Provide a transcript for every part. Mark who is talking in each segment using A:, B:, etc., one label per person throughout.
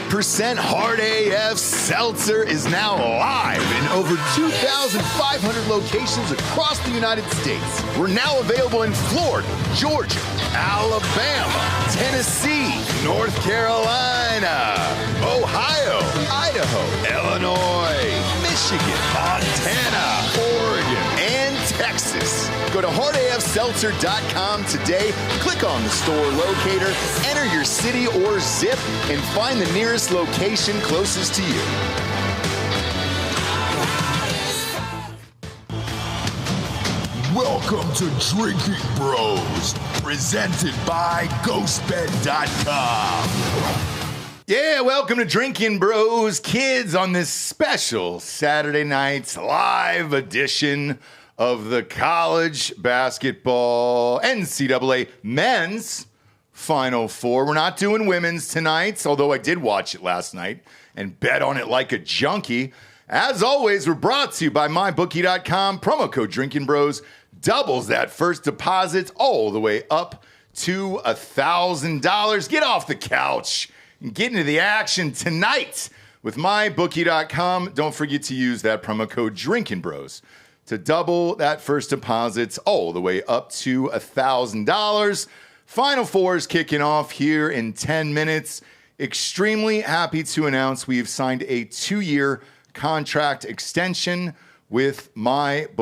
A: 8% Hard AF Seltzer is now live in over 2,500 locations across the United States. We're now available in Florida, Georgia, Alabama, Tennessee, North Carolina, Ohio, Idaho, Illinois, Michigan, Montana, Oregon, and Texas. Go to hardafseltzer.com today, click on the store locator, enter your city or zip, and find the nearest location closest to you.
B: Welcome to Drinking Bros, presented by GhostBed.com.
A: Yeah, welcome to Drinkin' Bros, kids, on this special Saturday night's live edition of the college basketball NCAA men's Final Four. We're not doing women's tonight, although I did watch it last night and bet on it like a junkie. As always, we're brought to you by MyBookie.com. Promo code Drinkin' Bros doubles that first deposit all the way up to $1,000. Get off the couch and get into the action tonight with MyBookie.com. Don't forget to use that promo code Drinkin' Bros to double that first deposit all the way up to $1,000. Final Four is kicking off here in 10 minutes. Extremely happy to announce we've signed a 2-year contract extension with MyBookie.com.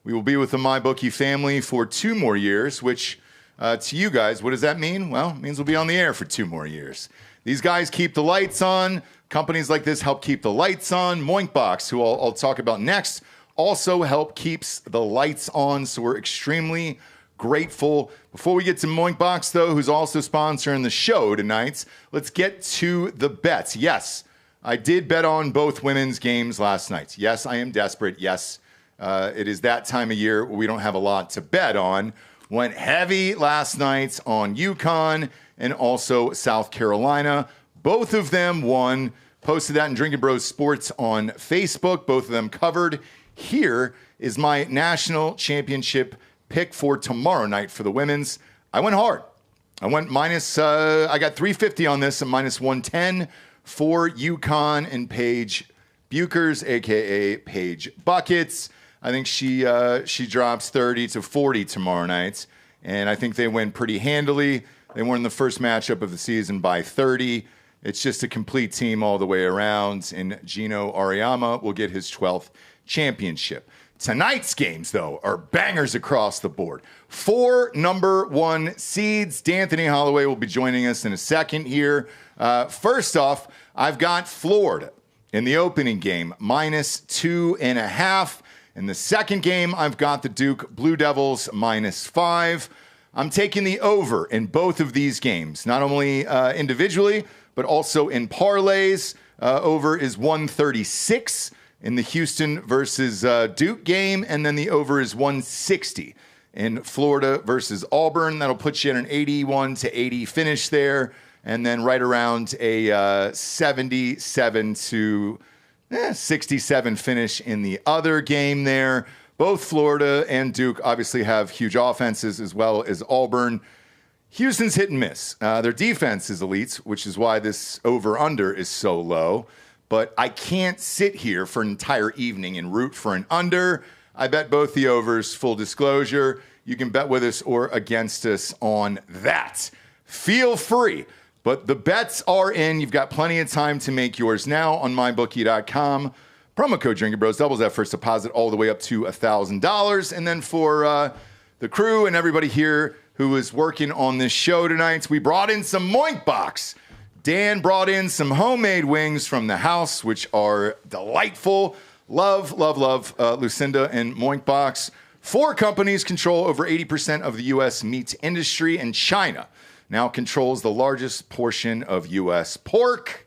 A: We will be with the MyBookie family for 2 more years, which to you guys, what does that mean? Well, it means we'll be on the air for 2 more years. These guys keep the lights on. Companies like this help keep the lights on. Moinkbox, who I'll talk about next, also help keeps the lights on. So we're extremely grateful. Before we get to Moinkbox, though, who's also sponsoring the show tonight, let's get to the bets. Yes, I did bet on both women's games last night. Yes, I am desperate. Yes, it is that time of year where we don't have a lot to bet on. Went heavy last night on UConn and also South Carolina. Both of them won. Posted that in Drinkin' Bros Sports on Facebook. Both of them covered. Here is my national championship pick for tomorrow night for the women's. I went hard. I went minus, I got 350 on this and minus 110 for UConn and Paige Buchers, a.k.a. Paige Buckets. I think she drops 30 to 40 tomorrow night, and I think they win pretty handily. They won the first matchup of the season by 30. It's just a complete team all the way around, and Gino Auriemma will get his 12th championship. Tonight's games, though, are bangers across the board. 4 number 1 seeds. D'Anthony Holloway will be joining us in a second here. First off, I've got Florida in the opening game, minus 2.5. In the second game, I've got the Duke Blue Devils, minus 5. I'm taking the over in both of these games, not only individually, but also in parlays. Over is 136 in the Houston versus Duke game, and then the over is 160 in Florida versus Auburn. That'll put you at an 81 to 80 finish there, and then right around a 77 to 67 finish in the other game there. Both Florida and Duke obviously have huge offenses, as well as Auburn. Houston's hit and miss. Their defense is elite, which is why this over-under is so low. But I can't sit here for an entire evening and root for an under. I bet both the overs, full disclosure. You can bet with us or against us on that. Feel free. But the bets are in. You've got plenty of time to make yours now on MyBookie.com. Promo code Drinkin' Bros doubles that first deposit all the way up to $1,000. And then for the crew and everybody here who is working on this show tonight, we brought in some Moinkbox. Dan brought in some homemade wings from the house, which are delightful. Love, love, love Lucinda and Moinkbox. 4 companies control over 80% of the U.S. meat industry, and China now controls the largest portion of U.S. pork.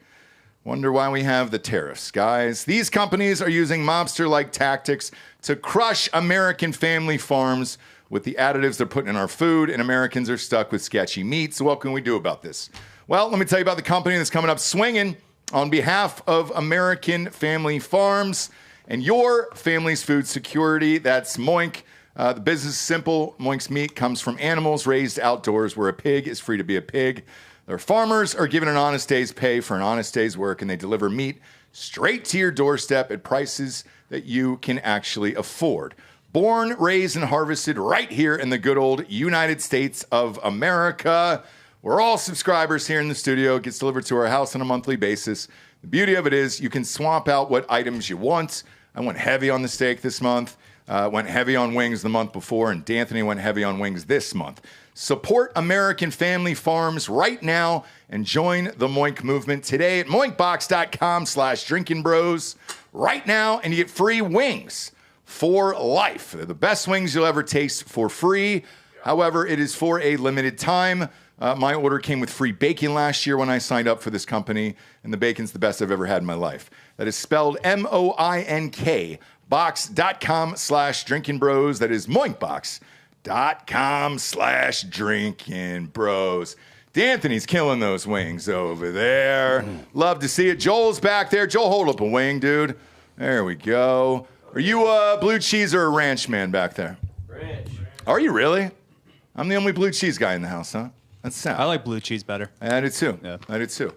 A: Wonder why we have the tariffs, guys. These companies are using mobster-like tactics to crush American family farms with the additives they're putting in our food, and Americans are stuck with sketchy meat. So what can we do about this? Well, let me tell you about the company that's coming up swinging on behalf of American family farms and your family's food security. That's Moink. The business is simple. Moink's meat comes from animals raised outdoors where a pig is free to be a pig. Their farmers are given an honest day's pay for an honest day's work, and they deliver meat straight to your doorstep at prices that you can actually afford. Born, raised, and harvested right here in the good old United States of America. We're all subscribers here in the studio. It gets delivered to our house on a monthly basis. The beauty of it is you can swap out what items you want. I went heavy on the steak this month. Went heavy on wings the month before, and D'Anthony went heavy on wings this month. Support American family farms right now and join the Moink movement today at moinkbox.com/drinkinbros right now, and you get free wings for life. They're the best wings you'll ever taste for free. However, it is for a limited time. My order came with free bacon last year when I signed up for this company, and the bacon's the best I've ever had in my life. That is spelled MOINK, box.com/drinkinbros. That is moinkbox.com/drinkinbros. D'Anthony's killing those wings over there. Love to see it. Joel's back there. Joel, hold up a wing, dude. There we go. Are you a blue cheese or a ranch man back there?
C: Ranch.
A: Are you really? I'm the only blue cheese guy in the house, huh? That's sad.
D: I like blue cheese better.
A: I do too.
D: Yeah.
A: I do too.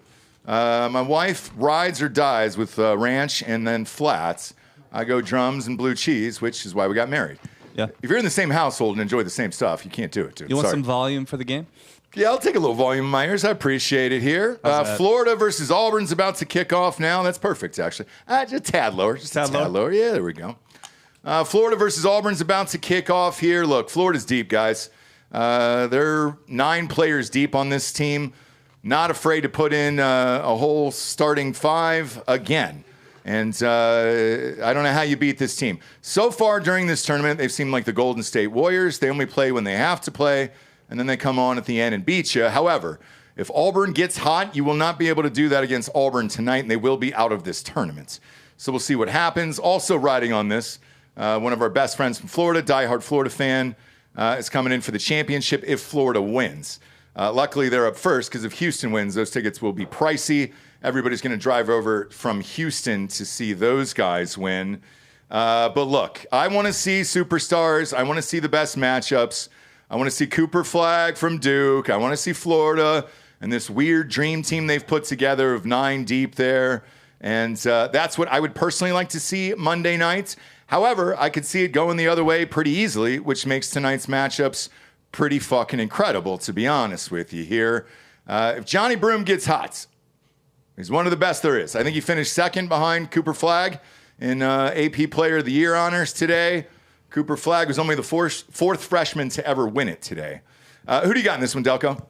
A: My wife rides or dies with ranch and then flats. I go drums and blue cheese, which is why we got married.
D: Yeah.
A: If you're in the same household and enjoy the same stuff, you can't do it, dude.
D: You want
A: Sorry.
D: some volume for the game?
A: Yeah, I'll take a little volume in my ears. I appreciate it here. Florida versus Auburn's about to kick off now. That's perfect, actually. Just a tad lower. Just a tad lower. Yeah, there we go. Florida versus Auburn's about to kick off here. Look, Florida's deep, guys. They're 9 players deep on this team. Not afraid to put in a whole starting 5 again. And I don't know how you beat this team. So far during this tournament, they've seemed like the Golden State Warriors. They only play when they have to play, and then they come on at the end and beat you. However, if Auburn gets hot, you will not be able to do that against Auburn tonight, and they will be out of this tournament. So we'll see what happens. Also riding on this, one of our best friends from Florida, diehard Florida fan, is coming in for the championship if Florida wins. Luckily, they're up first because if Houston wins, those tickets will be pricey. Everybody's going to drive over from Houston to see those guys win. But look, I want to see superstars. I want to see the best matchups. I want to see Cooper Flagg from Duke. I want to see Florida and this weird dream team they've put together of 9 deep there. And that's what I would personally like to see Monday night. However, I could see it going the other way pretty easily, which makes tonight's matchups pretty fucking incredible, to be honest with you here. If Johnny Broom gets hot, he's one of the best there is. I think he finished second behind Cooper Flagg in AP Player of the Year honors today. Cooper Flagg was only the fourth freshman to ever win it today. Who do you got in this one, Delco?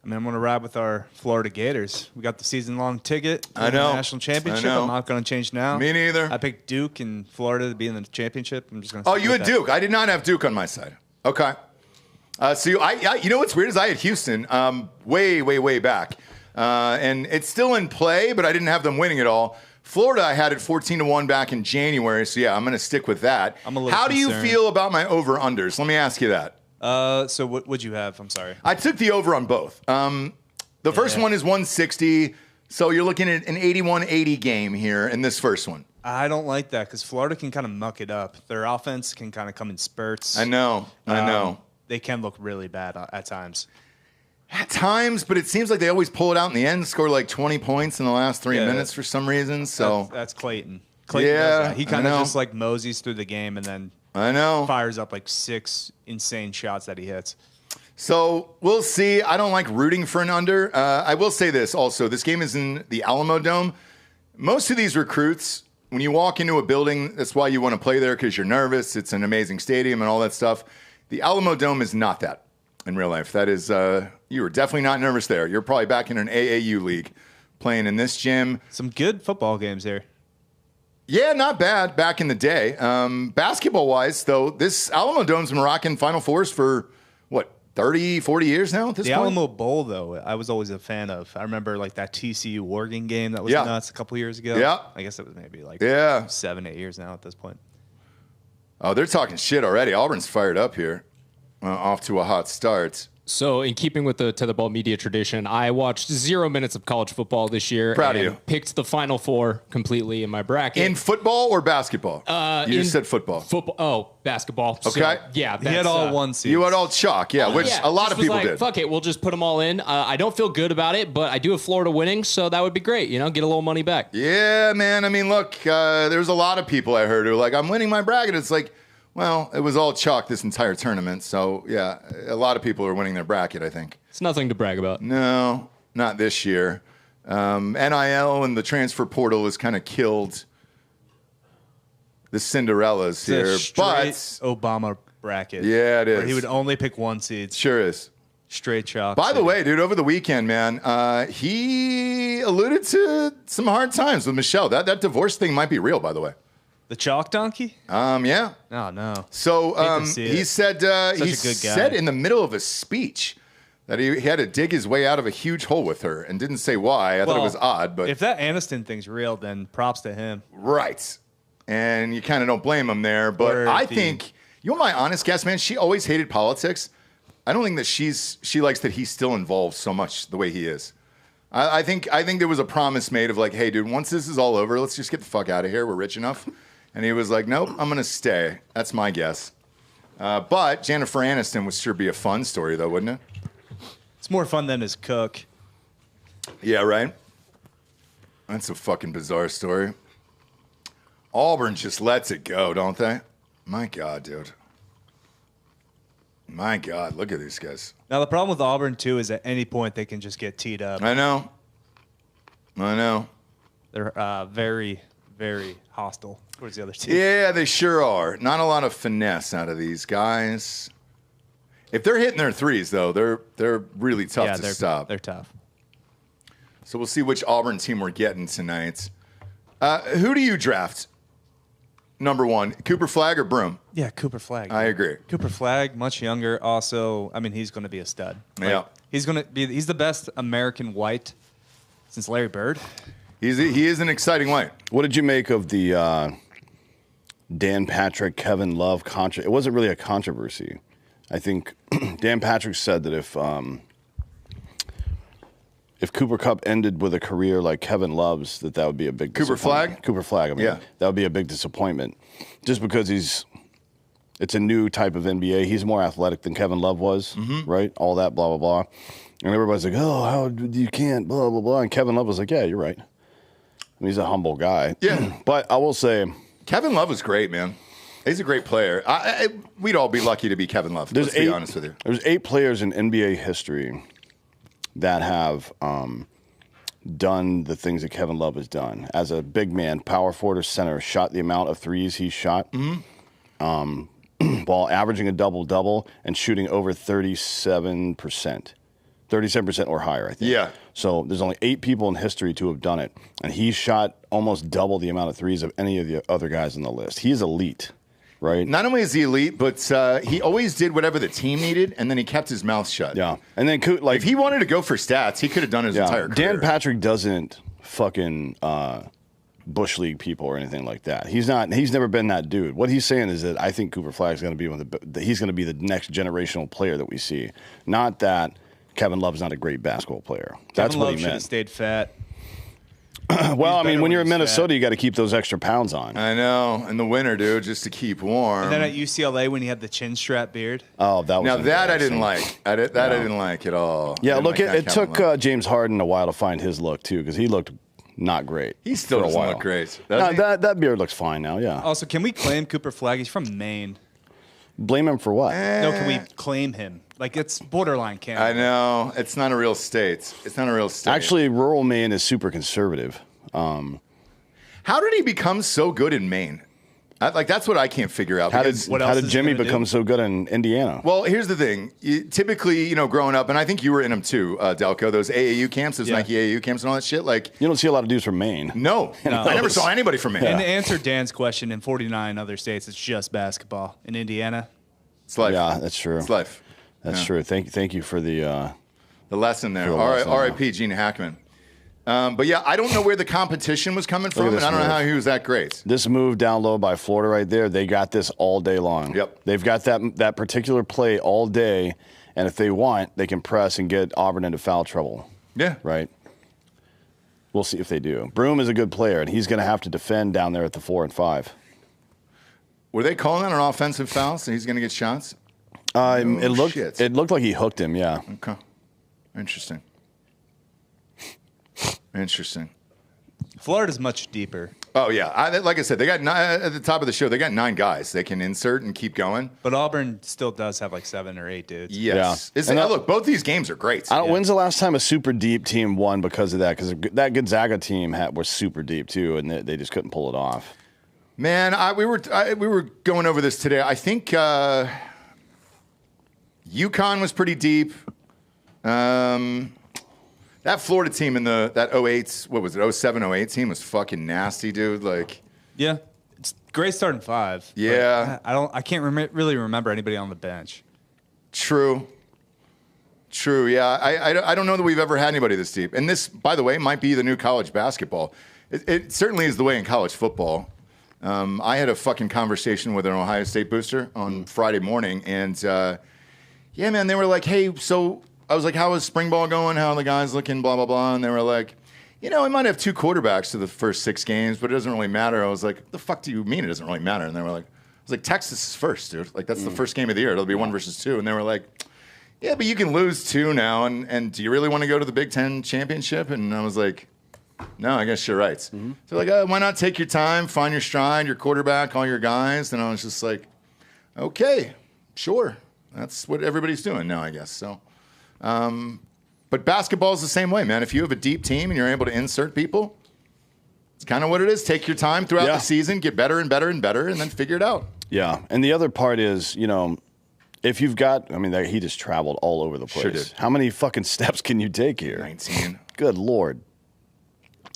D: I mean, I'm going to ride with our Florida Gators. We got the season-long ticket to
A: I know.
D: the national championship.
A: I know.
D: I'm not going to change now.
A: Me neither.
D: I picked Duke and Florida to be in the championship. I'm just going to.
A: Oh, you had Duke. I did not have Duke on my side. Okay. So you know what's weird is I had Houston way back, and it's still in play, but I didn't have them winning it all. Florida, I had it 14-1 back in January, so yeah, I'm going to stick with that.
D: I'm a little
A: How do you
D: concerned.
A: feel about my over-unders? Let me ask you that.
D: So what would you have? I'm sorry.
A: I took the over on both. The first one is 160, so you're looking at an 81-80 game here in this first one.
D: I don't like that because Florida can kind of muck it up. Their offense can kind of come in spurts.
A: I know.
D: They can look really bad at times.
A: At times, but it seems like they always pull it out in the end, score like 20 points in the last 3 minutes for some reason. So
D: That's Clayton. Clayton does that. He kind
A: I
D: of
A: know.
D: just like moseys through the game and then
A: I know.
D: fires up like 6 insane shots that he hits.
A: So we'll see. I don't like rooting for an under. I will say this also. This game is in the Alamo Dome. Most of these recruits, when you walk into a building, that's why you want to play there because you're nervous. It's an amazing stadium and all that stuff. The Alamo Dome is not that in real life. That is, you were definitely not nervous there. You're probably back in an AAU league playing in this gym.
D: Some good football games here.
A: Yeah, not bad back in the day. Basketball-wise, though, this Alamo Dome's been rocking Final Fours for, 30, 40 years now at this
D: The
A: point?
D: Alamo Bowl, though, I was always a fan of. I remember like that TCU Oregon game that was nuts a couple years ago.
A: Yeah.
D: I guess it was maybe like 7, 8 years now at this point.
A: Oh, they're talking shit already. Auburn's fired up here. Off to a hot start.
C: So, in keeping with the Tetherball media tradition, I watched 0 minutes of college football this year.
A: Proud of
C: and
A: you.
C: Picked the Final Four completely in my bracket.
A: In football or basketball? You just said football.
C: Football. Oh, basketball.
A: Okay.
C: So, yeah,
D: He had all one seed.
A: You had all chalk, yeah, which a lot
C: just
A: of
C: was
A: people
C: like,
A: did.
C: Fuck it, we'll just put them all in. I don't feel good about it, but I do have Florida winning, so that would be great. You know, get a little money back.
A: Yeah, man. I mean, look, there's a lot of people I heard who are like, I'm winning my bracket. It's like, well, it was all chalk this entire tournament. So, yeah, a lot of people are winning their bracket, I think.
C: It's nothing to brag about.
A: No, not this year. NIL and the transfer portal has kind of killed the Cinderellas here.
D: It's a
A: But
D: straight Obama bracket.
A: Yeah, it is.
D: Where he would only pick one seed.
A: sure is.
D: Straight chalk.
A: By the way, dude, over the weekend, man, he alluded to some hard times with Michelle. That divorce thing might be real, by the way.
D: The chalk donkey?
A: Yeah.
D: Oh, no.
A: So
D: Hate to see
A: he
D: it.
A: said
D: Such
A: he
D: a good guy.
A: said in the middle of a speech that he had to dig his way out of a huge hole with her and didn't say why. I thought it was odd, but
D: if that Aniston thing's real, then props to him.
A: right. And you kind of don't blame him there, but
D: Or
A: I
D: the-
A: think you want my honest guess, man. She always hated politics. I don't think that she likes that he's still involved so much the way he is. I think there was a promise made of like, hey, dude, once this is all over, let's just get the fuck out of here. We're rich enough. And he was like, nope, I'm going to stay. That's my guess. But Jennifer Aniston would sure be a fun story, though, wouldn't it?
D: It's more fun than his cook.
A: Yeah, right? That's a fucking bizarre story. Auburn just lets it go, don't they? My God, dude. My God, look at these guys.
D: Now, the problem with Auburn, too, is at any point they can just get teed up.
A: I know.
D: They're very, very hostile towards the other team.
A: Yeah, they sure are. Not a lot of finesse out of these guys. If they're hitting their threes, though, they're really tough to stop.
D: They're tough.
A: So we'll see which Auburn team we're getting tonight. Who do you draft? Number one, Cooper Flagg or Broom?
D: Yeah, Cooper Flagg.
A: I agree.
D: Cooper Flagg, much younger. Also, I mean, he's going to be a stud.
A: Yeah.
D: He's the best American white since Larry Bird.
A: He is an exciting white.
E: What did you make of the Dan Patrick, Kevin Love controversy? It wasn't really a controversy. I think Dan Patrick said that if Cooper Kupp ended with a career like Kevin Love's, that would be a big
A: Cooper
E: disappointment.
A: Flagg?
E: Cooper Flagg, I mean,
A: Yeah.
E: that would be a big disappointment. Just because it's a new type of NBA. He's more athletic than Kevin Love was, right? All that, blah, blah, blah. And everybody's like, oh, how you can't, blah, blah, blah. And Kevin Love was like, yeah, you're right. I mean, he's a humble guy.
A: Yeah.
E: But I will say,
A: Kevin Love was great, man. He's a great player. We'd all be lucky to be Kevin Love. Let's be honest with you.
E: There's 8 players in NBA history that have done the things that Kevin Love has done. As a big man, power forward or center, shot the amount of threes he shot while averaging a double-double and shooting over 37%. 37% or higher, I think.
A: Yeah.
E: So there's only 8 people in history to have done it, and he shot almost double the amount of threes of any of the other guys on the list. He is elite, right?
A: Not only is he elite, but he always did whatever the team needed, and then he kept his mouth shut.
E: Yeah. And then, like,
A: If he wanted to go for stats, he could have done his entire career.
E: Dan Patrick doesn't fucking Bush League people or anything like that. He's never been that dude. What he's saying is that I think Cooper Flagg is going to be he's going to be the next generational player that we see. Not that Kevin Love's not a great basketball player. That's
D: Kevin
E: what
D: Love
E: he
D: should have
E: meant.
D: stayed fat.
E: Well, I
D: better
E: mean, when
D: when
E: you're in
D: he's
E: Minnesota,
D: fat.
E: you got to keep those extra pounds on.
A: I know. In the winter, dude, just to keep warm.
D: And then at UCLA when he had the chin strap beard.
E: Oh, that was
A: Now that I didn't
E: embarrassing.
A: like. I didn't like at all.
E: Yeah,
A: I didn't
E: look,
A: like that
E: it
A: Kevin
E: took
A: Love.
E: James Harden a while to find his look too, because he looked not great.
A: He still
E: for a
A: doesn't
E: while.
A: look great.
E: No,
A: does he?
E: that beard looks fine now. Yeah.
D: Also, can we claim Cooper Flagg? He's from Maine.
E: Blame him for what?
D: No, can we claim him? Like, it's borderline Canada.
A: I know. It's not a real state. It's not a real state.
E: Actually, rural Maine is super conservative.
A: How did he become so good in Maine? That's what I can't figure out.
E: How
A: because-
E: did
D: what else is
E: Jimmy
D: he gonna
E: become
D: do?
E: so good in Indiana?
A: Well, here's the thing. Typically, growing up, and I think you were in them too, Delco, those AAU camps, those
D: Yeah.
A: Nike AAU camps and all that shit. Like,
E: You don't see a lot of dudes from Maine.
A: no. I never saw anybody from Maine.
D: And to answer Dan's question, in 49 other states, it's just basketball. In Indiana,
A: It's life.
E: Yeah, that's true.
A: It's life.
E: That's
A: Yeah.
E: true. Thank you for the.
A: The lesson there.
E: For the lesson,
A: R.I.P. Gene Hackman. But yeah, I don't know where the competition was coming from, and
E: this
A: I don't know
E: move.
A: how he was that great.
E: This move down low by Florida right there, they got this all day long.
A: Yep.
E: They've got that particular play all day, And if they want, they can press and get Auburn into foul trouble.
A: Yeah.
E: Right? We'll see if they do. Broome is a good player, and he's going to have to defend down there at the 4 and 5.
A: Were they calling that an offensive foul, so he's going to get shots?
E: It looked like he hooked him, yeah.
A: Okay. Interesting. Interesting.
D: Florida's much deeper.
A: Oh, yeah. Like I said, they got at the top of the show, they got 9 guys. They can insert and keep going.
D: But Auburn still does have like 7 or 8 dudes.
A: Yes.
E: Yeah.
A: Look, both these games are great.
E: When's the last time a super deep team won because of that? Because that Gonzaga team was super deep, too, and they just couldn't pull it off.
A: Man, we were going over this today. I think UConn was pretty deep. That Florida team in that 08, what was it, 07, 08 team was fucking nasty, dude. Like,
D: Yeah. It's great starting 5.
A: Yeah.
D: I can't really remember anybody on the bench.
A: True. Yeah, I don't know that we've ever had anybody this deep. And this, by the way, might be the new college basketball. It certainly is the way in college football. I had a fucking conversation with an Ohio State booster on Friday morning, and yeah, man, they were like, hey, so I was like, how is spring ball going? How are the guys looking? Blah, blah, blah. And they were like, we might have 2 quarterbacks to the first 6 games, but it doesn't really matter. I was like, the fuck do you mean it doesn't really matter? And they were like, I was like, Texas is first, dude. Like, that's the first game of the year. It'll be 1 versus 2. And they were like, yeah, but you can lose 2 now. And do you really want to go to the Big Ten championship? And I was like, no, I guess you're right. Mm-hmm. So like, why not take your time, find your stride, your quarterback, all your guys? And I was just like, okay, sure. That's what everybody's doing now, I guess. So, but basketball is the same way, man. If you have a deep team and you're able to insert people, it's kind of what it is. Take your time throughout the season, get better and better and better, and then figure it out.
E: Yeah, and the other part is, if you've got, he just traveled all over the place.
A: Sure did.
E: How many fucking steps can you take here?
A: 19.
E: Good Lord.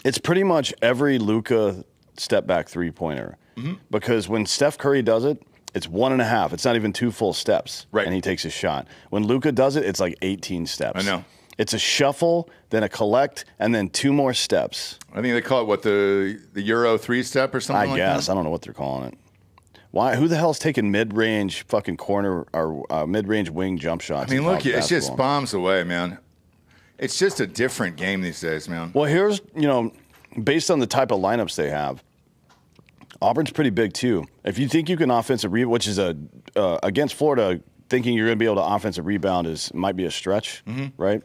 E: It's pretty much every Luka step back 3-pointer. Mm-hmm. Because when Steph Curry does it, it's 1.5. It's not even 2 full steps.
A: Right.
E: And he takes a shot. When Luka does it, it's like 18 steps.
A: I know.
E: It's a shuffle, then a collect, and then 2 more steps.
A: I think they call it, the Euro 3-step or something like that?
E: I guess. I don't know what they're calling it. Why? Who the hell's taking mid-range fucking corner or mid-range wing jump shots?
A: Look, it's just bombs away, man. It's just a different game these days, man.
E: Well, here's, based on the type of lineups they have, Auburn's pretty big too. If you think you can offensive rebound, which is against Florida, thinking you're going to be able to offensive rebound might be a stretch, right?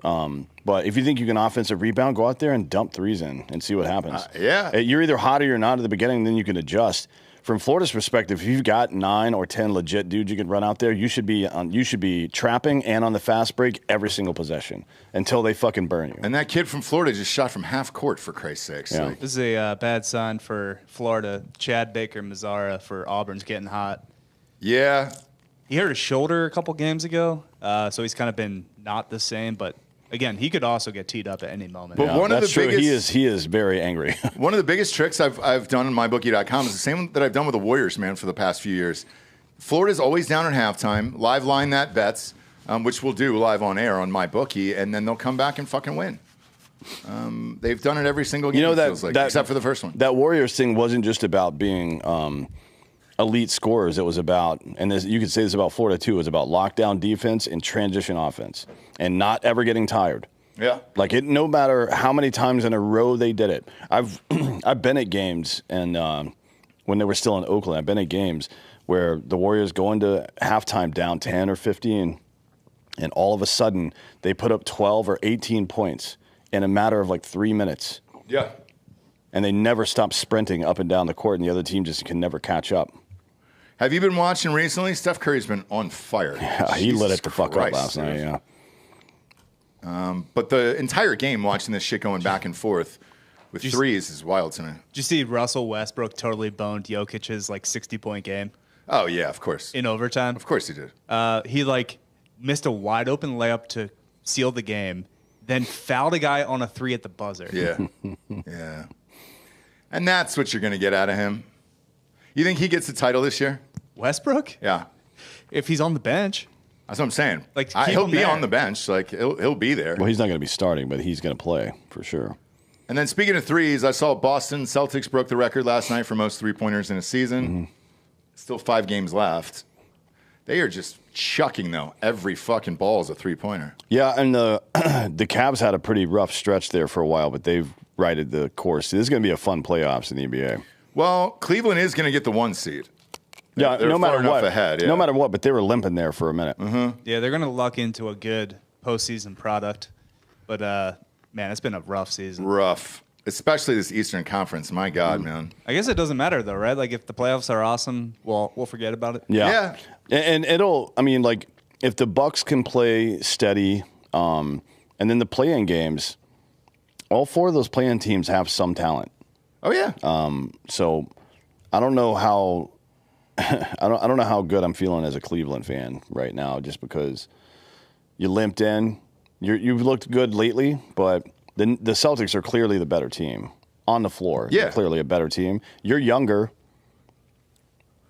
E: But if you think you can offensive rebound, go out there and dump threes in and see what happens.
A: Yeah.
E: You're either hot or you're not at the beginning, then you can adjust. From Florida's perspective, if you've got 9 or 10 legit dudes you can run out there, you should be trapping and on the fast break every single possession until they fucking burn you.
A: And that kid from Florida just shot from half court, for Christ's sakes.
E: Yeah.
A: Like,
D: This is a bad sign for Florida. Chad Baker-Mazara for Auburn's getting hot.
A: yeah.
D: He hurt his shoulder a couple games ago, so he's kind of been not the same. But again, he could also get teed up at any moment.
A: But one of
E: That's
A: the
E: true.
A: biggest,
E: He is very angry.
A: one of the biggest tricks I've done on mybookie.com is the same that I've done with the Warriors, man, for the past few years. Florida's always down at halftime, live line that bets, which we'll do live on air on MyBookie, and then they'll come back and fucking win. They've done it every single game, it feels like, except for the first one.
E: That Warriors thing wasn't just about being elite scorers. It was about, and you could say this about Florida too, it was about lockdown defense and transition offense and not ever getting tired.
A: Yeah.
E: Like no matter how many times in a row they did it. I've been at games, and when they were still in Oakland, I've been at games where the Warriors go into halftime down 10 or 15, and all of a sudden they put up 12 or 18 points in a matter of like 3 minutes.
A: Yeah.
E: And they never stop sprinting up and down the court, and the other team just can never catch up.
A: Have you been watching recently? Steph Curry's been on fire.
E: Yeah, he lit it the fuck up last night, yeah.
A: But the entire game, watching this shit going back and forth with threes is wild to me.
D: Did you see Russell Westbrook totally boned Jokic's 60-point game
A: Oh, yeah, of course.
D: in overtime?
A: Of course he did.
D: He missed a wide open layup to seal the game, then fouled a guy on a 3 at the buzzer.
A: Yeah. Yeah. And that's what you're going to get out of him. You think he gets the title this year?
D: Westbrook?
A: Yeah.
D: If he's on the bench.
A: That's what I'm saying.
D: Like, keep
A: he'll
D: him
A: be
D: there.
A: on the bench. Like he'll be there.
E: Well, he's not going to be starting, but he's going to play for sure.
A: And then speaking of threes, I saw Boston Celtics broke the record last night for most 3-pointers in a season. Still 5 games left. They are just chucking, though. Every fucking ball is a three-pointer.
E: Yeah, and the Cavs had a pretty rough stretch there for a while, but they've righted the course. This is going to be a fun playoffs in the NBA.
A: Well, Cleveland is going to get the 1 seed.
E: Yeah,
A: They're
E: no matter
A: far enough
E: what.
A: ahead, yeah.
E: No matter what, but they were limping there for a minute.
A: Mm-hmm.
D: Yeah, they're going to luck into a good postseason product. But, man, it's been a rough season.
A: Rough. Especially this Eastern Conference. My God, man.
D: I guess it doesn't matter, though, right? Like, if the playoffs are awesome, we'll forget about it.
E: Yeah. And it'll, I mean, like, if the Bucks can play steady, and then the play-in games, all 4 of those play-in teams have some talent.
A: Oh, yeah.
E: So I don't know how I don't know how good I'm feeling as a Cleveland fan right now, just because you limped in. You've looked good lately, but the Celtics are clearly the better team on the floor.
A: Yeah.
E: They're clearly a better team. You're younger.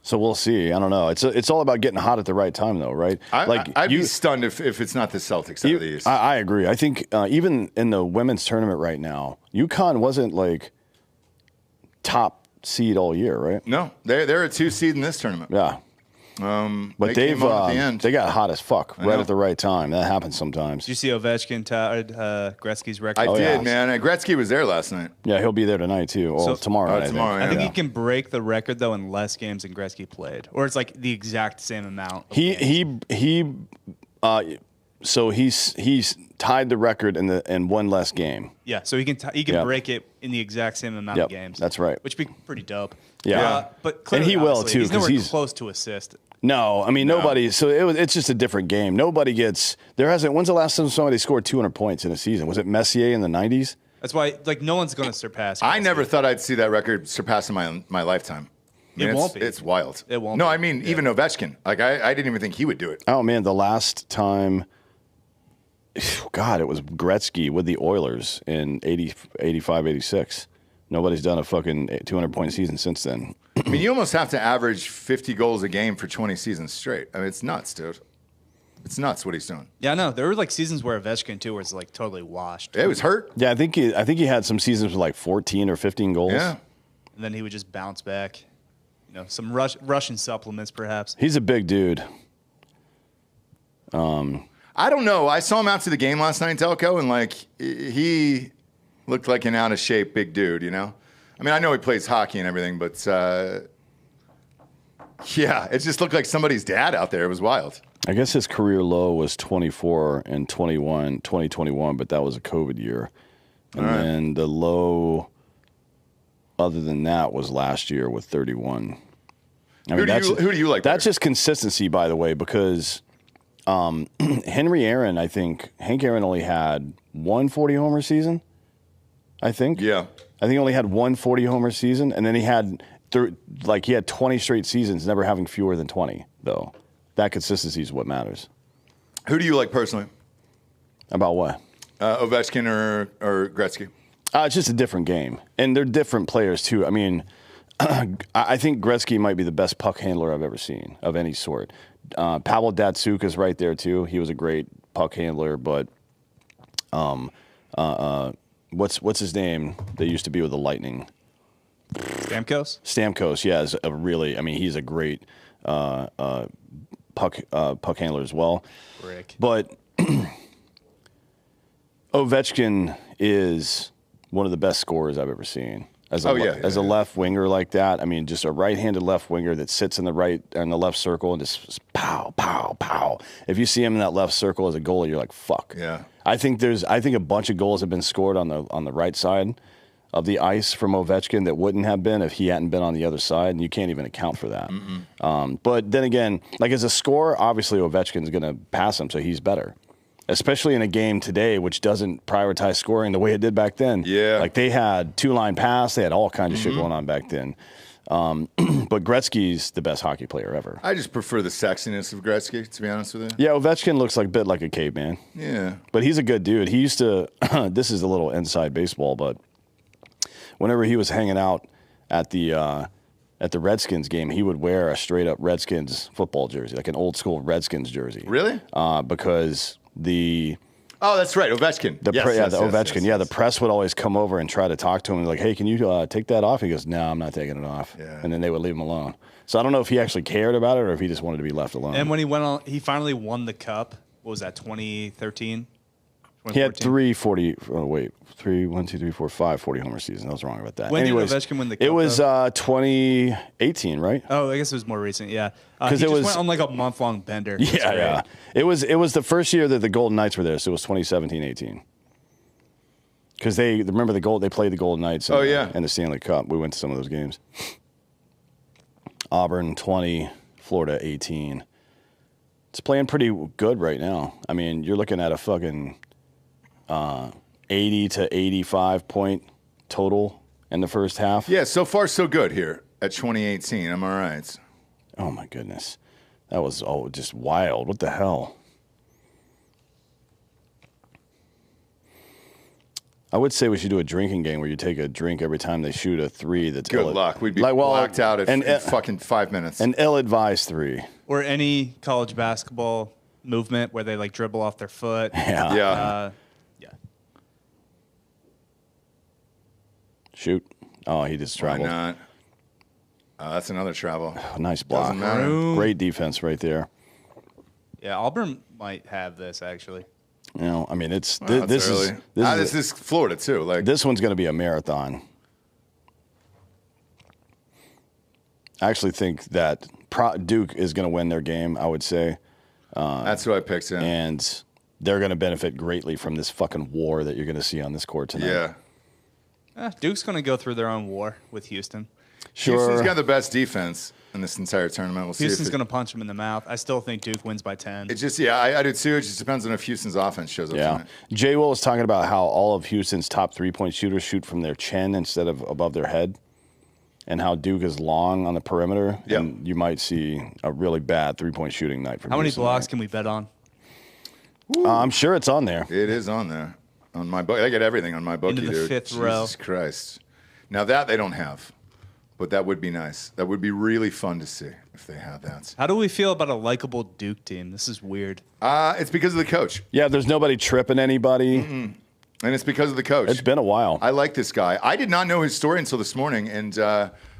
E: So we'll see. I don't know. It's all about getting hot at the right time, though, right?
A: I'd be stunned if it's not the Celtics out of the East.
E: I agree. I think even in the women's tournament right now, UConn wasn't like top seed all year, right?
A: No, they're a 2 seed in this tournament.
E: Yeah. But
A: they came on at the end.
E: they got hot as fuck right
A: know.
E: at the right time. That happens sometimes.
D: Did you see Ovechkin tied Gretzky's record?
A: I did,
E: yeah.
A: man. Gretzky was there last night.
E: Yeah, he'll be there tonight too, or
D: So-
E: tomorrow. I
A: tomorrow,
E: think.
D: I think
A: yeah.
D: he can break the record, though, in less games than Gretzky played. Or it's like the exact same amount. Of games.
E: So he's tied the record in one less game.
D: Yeah, so he can
E: Yeah.
D: break it in the exact same amount
E: Yep,
D: of games.
E: that's right.
D: Which would be pretty dope.
E: Yeah.
D: But clearly,
E: And he will,
D: obviously,
E: too,
D: He's
E: 'cause
D: nowhere
E: he's-
D: close to assist.
E: No, I mean nobody. So it's just a different game. Nobody gets. There hasn't. When's the last time somebody scored 200 points in a season? Was it Messier in the 90s?
D: That's why, like, no one's going to surpass.
A: I
D: Gretzky.
A: never thought I'd see that record surpass in my lifetime. I mean,
D: It won't be.
A: It's wild.
D: It won't
A: No,
D: be.
A: I mean, even Ovechkin. Like, I didn't even think he would do it.
E: Oh man, the last time. God, it was Gretzky with the Oilers in 85, 86. Nobody's done a fucking 200-point season since then.
A: I mean, you almost have to average 50 goals a game for 20 seasons straight. I mean, it's nuts, dude. It's nuts what he's doing.
D: Yeah, no, there were like seasons where Ovechkin too was like totally washed.
A: It was hurt.
E: Yeah, I think he had some seasons with like 14 or 15 goals.
A: Yeah.
D: And then he would just bounce back. You know, some Russian supplements, perhaps.
E: He's a big dude.
A: I don't know. I saw him out to the game last night, Delco, and like he looked like an out of shape big dude. You know, I mean, I know he plays hockey and everything, but yeah, it just looked like somebody's dad out there. It was wild.
E: I guess his career low was 24 and 2021, but that was a COVID year. And then the low, other than that, was last year with 31. I
A: Who
E: mean,
A: do you like
E: That's
A: better?
E: just consistency, by the way, because Henry Aaron, I think, Hank Aaron only had one 40-homer season, I think.
A: Yeah.
E: I think he only had one 40-homer season, and then he had 20 straight seasons, never having fewer than 20, though. That consistency is what matters.
A: Who do you like personally?
E: About what?
A: Ovechkin or Gretzky?
E: It's just a different game, and they're different players too. I mean, I think Gretzky might be the best puck handler I've ever seen of any sort. Pavel Datsyuk is right there too. He was a great puck handler, but what's his name? They used to be with the Lightning. Stamkos, yeah, is a really. I mean, he's a great puck handler as well.
D: Rick.
E: But Ovechkin is one of the best scorers I've ever seen. As a left winger like that, I mean, just a right-handed left winger that sits in the left circle and just pow, pow, pow. If you see him in that left circle as a goalie, you're like, fuck.
A: Yeah.
E: I think a bunch of goals have been scored on the right side of the ice from Ovechkin that wouldn't have been if he hadn't been on the other side, and you can't even account for that. But then again, like as a scorer, obviously Ovechkin's going to pass him, so he's better. Especially in a game today, which doesn't prioritize scoring the way it did back then.
A: Yeah.
E: Like they had two-line pass, they had all kinds of shit going on back then. But Gretzky's the best hockey player ever.
A: I just prefer the sexiness of Gretzky, to be honest with you.
E: Yeah, Ovechkin looks like a bit like a caveman.
A: Yeah.
E: But he's a good dude. He used to, this is a little inside baseball, but whenever he was hanging out at the Redskins game, he would wear a straight-up Redskins football jersey, like an old-school Redskins jersey.
A: Really?
E: Because
A: Oh, that's right, Ovechkin.
E: Ovechkin. The press would always come over and try to talk to him. Like, hey, can you take that off? He goes, no, I'm not taking it off.
A: Yeah.
E: And then they would leave him alone. So I don't know if he actually cared about it or if he just wanted to be left alone.
D: And when he went on, he finally won the cup. What was that, 2013?
E: He had 3 40. Oh, wait. 1, 2, 3, 4, 5 40 homer seasons. I was wrong about that.
D: When
E: Anyways,
D: did Ovechkin win the cup?
E: It was 2018, right?
D: Oh, I guess it was more recent. Yeah,
E: Because
D: he
E: it
D: just
E: was
D: went on like a month-long bender. It was
E: Yeah,
D: great.
E: yeah. It was the first year that the Golden Knights were there, so it was 2017-18. Because they played the Golden Knights.
A: Oh, yeah.
E: In the Stanley Cup. We went to some of those games. Auburn 20, Florida 18. It's playing pretty good right now. I mean, you're looking at a fucking 80 to 85 point total in the first half.
A: Yeah, so far so good here at 2018. Am I right?
E: Oh my goodness, that was just wild. What the hell? I would say we should do a drinking game where you take a drink every time they shoot a 3. That's
A: Good luck. We'd be blacked out in fucking 5 minutes.
E: An ill-advised 3.
D: Or any college basketball movement where they like dribble off their foot.
E: Yeah.
A: Yeah.
D: Yeah.
E: Shoot. Oh, he just
A: Why
E: traveled.
A: not? That's another travel.
E: Nice block.
A: Doesn't matter.
E: Great defense right there.
D: Yeah, Auburn might have this actually.
E: You know, I mean, it's
A: Well,
E: this
A: that's
E: is
A: early.
E: this
A: This is Florida too. Like
E: this one's going to be a marathon. I actually think that Duke is going to win their game. I would say,
A: that's who I picked. Yeah.
E: and they're going to benefit greatly from this fucking war that you're going to see on this court tonight.
A: Yeah.
D: Duke's going to go through their own war with Houston.
E: Sure.
A: Houston's got the best defense in this entire tournament. We'll see.
D: Houston's
A: If
D: going to punch him in the mouth. I still think Duke wins by 10.
A: It just I do too. It just depends on if Houston's offense shows up.
E: Yeah.
A: Tonight.
E: Jay Will was talking about how all of Houston's top 3-point shooters shoot from their chin instead of above their head, and how Duke is long on the perimeter.
A: Yep.
E: And you might see a really bad 3-point shooting night from
D: How many
E: Houston
D: blocks
E: tonight.
D: can we bet on?
E: I'm sure it's on there.
A: It is on there on my book. I get everything on my bookie,
D: Into the
A: dude.
D: fifth
A: Jesus
D: row.
A: Christ. Now that they don't have, but that would be nice. That would be really fun to see if they had that.
D: How do we feel about a likable Duke team? This is weird.
A: It's because of the coach,
E: Yeah, there's nobody tripping anybody.
A: and it's because of the coach.
E: It's been a while.
A: I like this guy. I did not know his story until this morning, and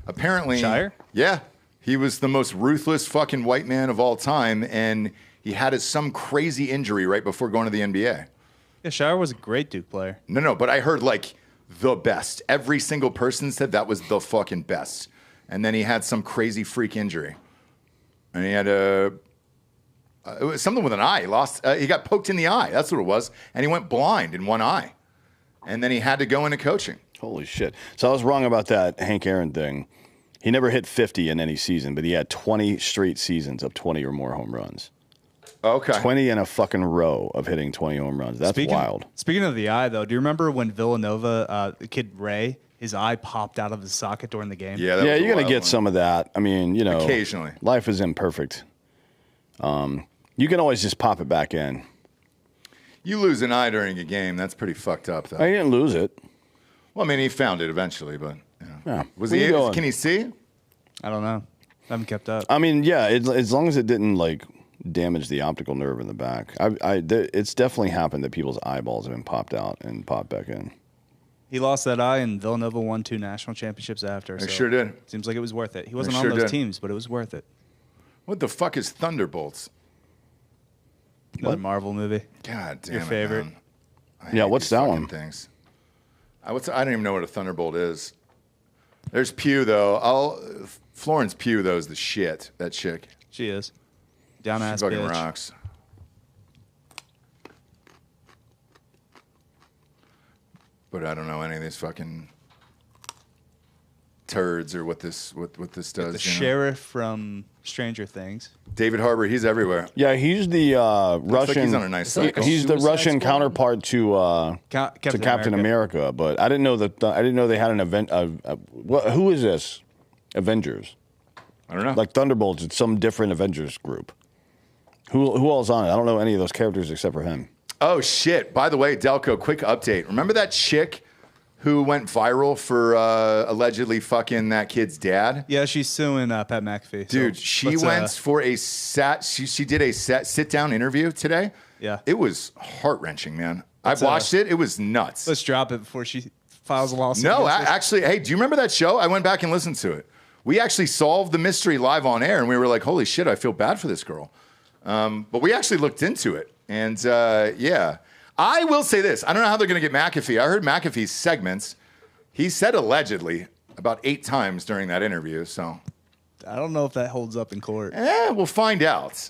A: apparently,
D: Shire?
A: Yeah, he was the most ruthless fucking white man of all time, and he had some crazy injury right before going to the NBA.
D: Yeah, Shire was a great Duke player.
A: No, but I heard like the best. Every single person said that was the fucking best, and then he had some crazy freak injury, and he had it was something with an eye. He lost. He got poked in the eye. That's what it was, and he went blind in one eye, and then he had to go into coaching.
E: Holy shit. So I was wrong about that Hank Aaron thing. He never hit 50 in any season, but he had 20 straight seasons of 20 or more home runs.
A: Okay.
E: 20 in a fucking row of hitting 20 home runs. That's wild.
D: Speaking of the eye, though, do you remember when Villanova, the kid Ray, his eye popped out of his socket during the game?
A: Yeah, that
E: Yeah,
A: was a
E: you're going to
A: wild
E: get
A: one.
E: some of that. I mean, you know.
A: Occasionally.
E: Life is imperfect. You can always just pop it back in.
A: You lose an eye during a game. That's pretty fucked up, though.
E: I didn't lose it.
A: Well, I mean, he found it eventually, but you know.
E: Yeah.
A: Was
E: Where
A: he?
E: you going?
A: Can he see?
D: I don't know. I haven't kept up.
E: I mean, yeah, as long as it didn't, like, damage the optical nerve in the back. It's definitely happened that people's eyeballs have been popped out and popped back in.
D: He lost that eye, and Villanova won 2 national championships after.
A: They
D: so
A: sure did.
D: Seems like it was worth it. He wasn't
A: They
D: on
A: sure
D: those
A: did.
D: teams, but it was worth it.
A: What the fuck is Thunderbolts?
D: Another Marvel movie.
A: God damn
D: Your
A: it,
D: favorite?
A: man. I
E: Yeah,
A: hate
E: what's
A: these
E: that
A: fucking
E: one?
A: Things. I don't even know what a Thunderbolt is. There's Pugh though. Florence Pugh though is the shit. That chick.
D: She is. Down
A: She
D: ass
A: fucking
D: bitch.
A: rocks. But I don't know any of these fucking turds or what this does.
D: The
A: you know?
D: sheriff from Stranger Things.
A: David Harbour, he's everywhere.
E: Yeah, he's the
A: Looks like
E: Russian.
A: he's on a nice cycle.
E: He's the
C: Suicide
E: Russian
C: Squad?
E: counterpart to Captain America. But I didn't know that. I didn't know they had an event. Who is this? Avengers.
A: I don't know.
E: Like Thunderbolts. It's some different Avengers group. Who else on it? I don't know any of those characters except for him.
A: Oh shit! By the way, Delco, quick update. Remember that chick who went viral for allegedly fucking that kid's dad?
D: Yeah, she's suing Pat McAfee.
A: Dude,
D: So
A: she
D: let's,
A: went for a she did a sit down interview today.
D: Yeah.
A: It was heart wrenching, man.
D: Let's,
A: I watched it. It was nuts.
D: Let's drop it before she files a lawsuit.
A: No,
D: against us.
A: actually, hey, do you remember that show? I went back and listened to it. we actually solved the mystery live on air, and we were like, holy shit, I feel bad for this girl. But we actually looked into it. And yeah, I will say this. I don't know how they're going to get McAfee. I heard McAfee's segments. He said allegedly about 8 times during that interview. So
D: I don't know if that holds up in court.
A: we'll find out.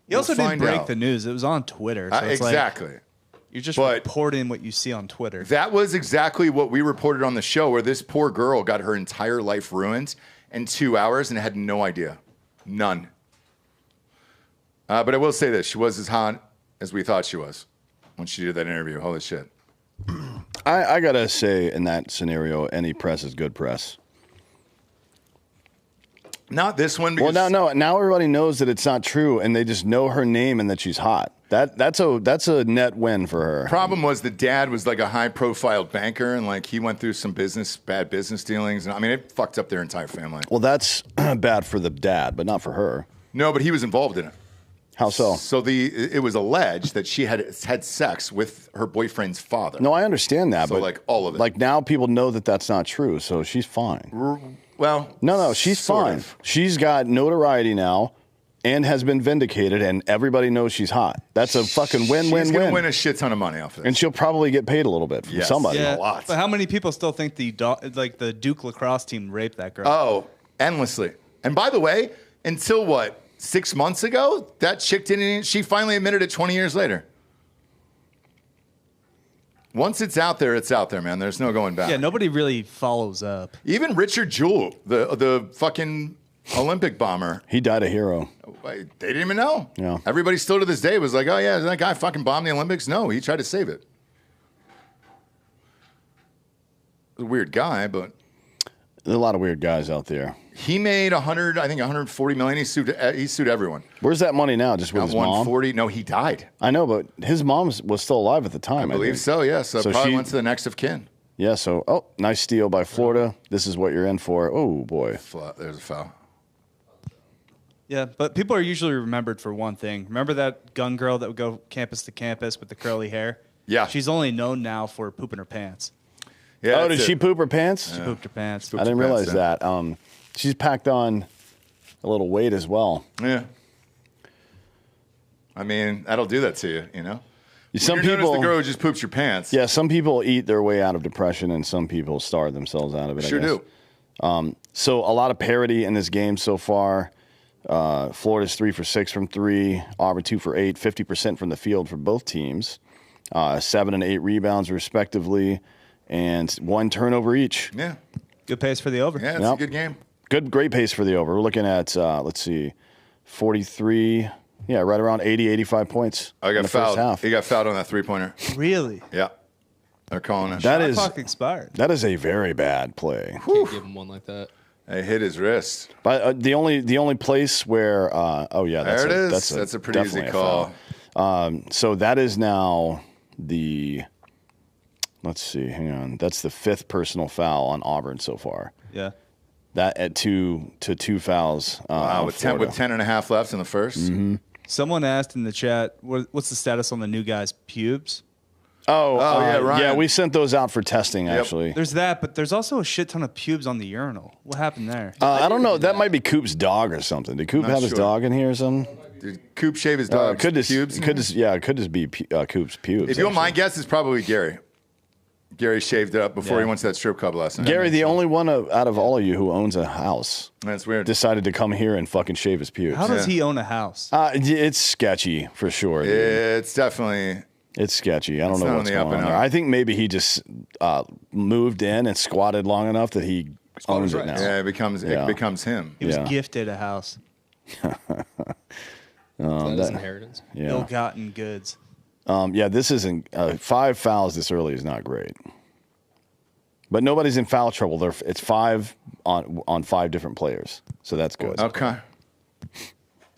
D: He also didn't break the news. It was on Twitter. So it's
A: exactly.
D: Like, you're just reporting what you see on Twitter.
A: That was exactly what we reported on the show, where this poor girl got her entire life ruined in 2 hours and had no idea. None. But I will say this. She was as hot as we thought she was when she did that interview. Holy shit.
E: I got to say, in that scenario, any press is good press.
A: Not this one. Because
E: Well, now everybody knows that it's not true, and they just know her name and that she's hot. That's a net win for her.
A: Problem was the dad was like a high-profile banker, and like he went through some bad business dealings, and I mean it fucked up their entire family.
E: Well, that's bad for the dad, but not for her.
A: No, but he was involved in it.
E: How so?
A: So it was alleged that she had sex with her boyfriend's father.
E: No, I understand that,
A: So,
E: but
A: like, all of it.
E: Like now, people know that that's not true, so she's fine.
A: Well,
E: No, she's
A: sort
E: fine.
A: of.
E: She's got notoriety now, and has been vindicated, and everybody knows she's hot. That's a fucking
A: She's gonna
E: win-win-win.
A: win a shit ton of money off of this.
E: And she'll probably get paid a little bit from
A: Yes.
E: somebody.
A: Yeah. a lot.
D: But how many people still think the Duke lacrosse team raped that girl?
A: Oh, endlessly. And by the way, until what, 6 months ago, that chick didn't. She finally admitted it 20 years later. Once it's out there, man. There's no going back.
D: Yeah, nobody really follows up.
A: Even Richard Jewell, the fucking Olympic bomber,
E: He died a hero.
A: they didn't even know.
E: Yeah.
A: Everybody still to this day was like, oh yeah, that guy fucking bombed the Olympics. No, he tried to save it. A weird guy, but
E: There's a lot of weird guys out there.
A: he made 140 million. He sued everyone.
E: Where's that money now? Just with
A: Not
E: his mom?
A: 140. No, he died.
E: I know, but his mom was still alive at the time.
A: I believe
E: think.
A: so. Yeah. So,
E: So
A: probably
E: she-
A: went to the next of kin.
E: Yeah, so, nice steal by Florida. This is what you're in for. Oh, boy.
A: There's a foul.
D: Yeah, but people are usually remembered for one thing. Remember that gun girl that would go campus to campus with the curly hair?
A: Yeah.
D: She's only known now for pooping her pants.
A: Yeah.
E: Oh,
A: that's
E: did she
A: it.
E: poop her pants?
D: She pooped her pants.
E: I didn't
A: her
E: realize
A: pants,
E: that. She's packed on a little weight as well.
A: Yeah. I mean, that'll do that to you, you know?
E: Some
A: When you're known as
E: people,
A: the girl who just poops your pants.
E: yeah, some people eat their way out of depression, and some people starve themselves out of it.
A: Sure
E: I guess.
A: do.
E: So a lot of parity in this game so far. Florida's 3 for 6 from 3. Auburn 2 for 8. 50% from the field for both teams. 7 and 8 rebounds respectively, and 1 turnover each.
A: Yeah.
D: Good pace for the over.
A: Yeah, it's
E: Yep.
A: a good game.
E: Great pace for the over. We're looking at, let's see, 43. Yeah, right around 80, 85 points.
A: I
E: in
A: got
E: the first
A: fouled.
E: half.
A: He got fouled on that three-pointer.
D: Really?
A: Yeah. They're calling it.
E: That
D: Shot
E: is
D: clock expired.
E: that is a very bad play.
C: Can't give him one like that.
A: They hit his wrist.
E: But the only place where that's
A: There it is.
E: a
A: That's a pretty easy
E: definitely a
A: call.
E: foul. So that is now let's see, hang on. That's the 5th personal foul on Auburn so far.
D: Yeah.
E: That at two fouls.
A: Wow,
E: on
A: with 10
E: Florida.
A: 10 and a half left in the 1st.
D: Someone asked in the chat, what's the status on the new guy's pubes?
A: yeah, Ryan.
E: Yeah, we sent those out for testing actually.
D: There's that, but there's also a shit ton of pubes on the urinal. What happened there?
E: I don't know. That might be Coop's dog or something. Did Coop
A: Not
E: have his
A: sure.
E: dog in here or something?
A: Did Coop shave his dog's
E: Could just
A: pubes?
E: could just be Coop's pubes.
A: If you want my
E: actually.
A: guess, it's probably Gary. Gary shaved it up before
D: Yeah.
A: he went to that strip club last night.
E: Gary, the only one out of all of you who owns a house,
A: That's weird.
E: decided to come here and fucking shave his pubes.
D: How does he own a house?
E: It's sketchy for sure. Dude.
A: It's definitely.
E: It's sketchy. I don't
A: It's
E: know
A: not on
E: what's
A: the up
E: going on
A: and
E: there.
A: up.
E: I think maybe he just moved in and squatted long enough that he owns it
C: right.
E: now.
A: Yeah, it becomes him.
D: He was
E: yeah.
D: gifted a house.
C: That is inheritance.
E: Yeah.
D: Ill-gotten goods.
E: Yeah, this isn't 5 fouls this early is not great. But nobody's in foul trouble. It's 5 on 5 different players, so that's good.
A: Okay.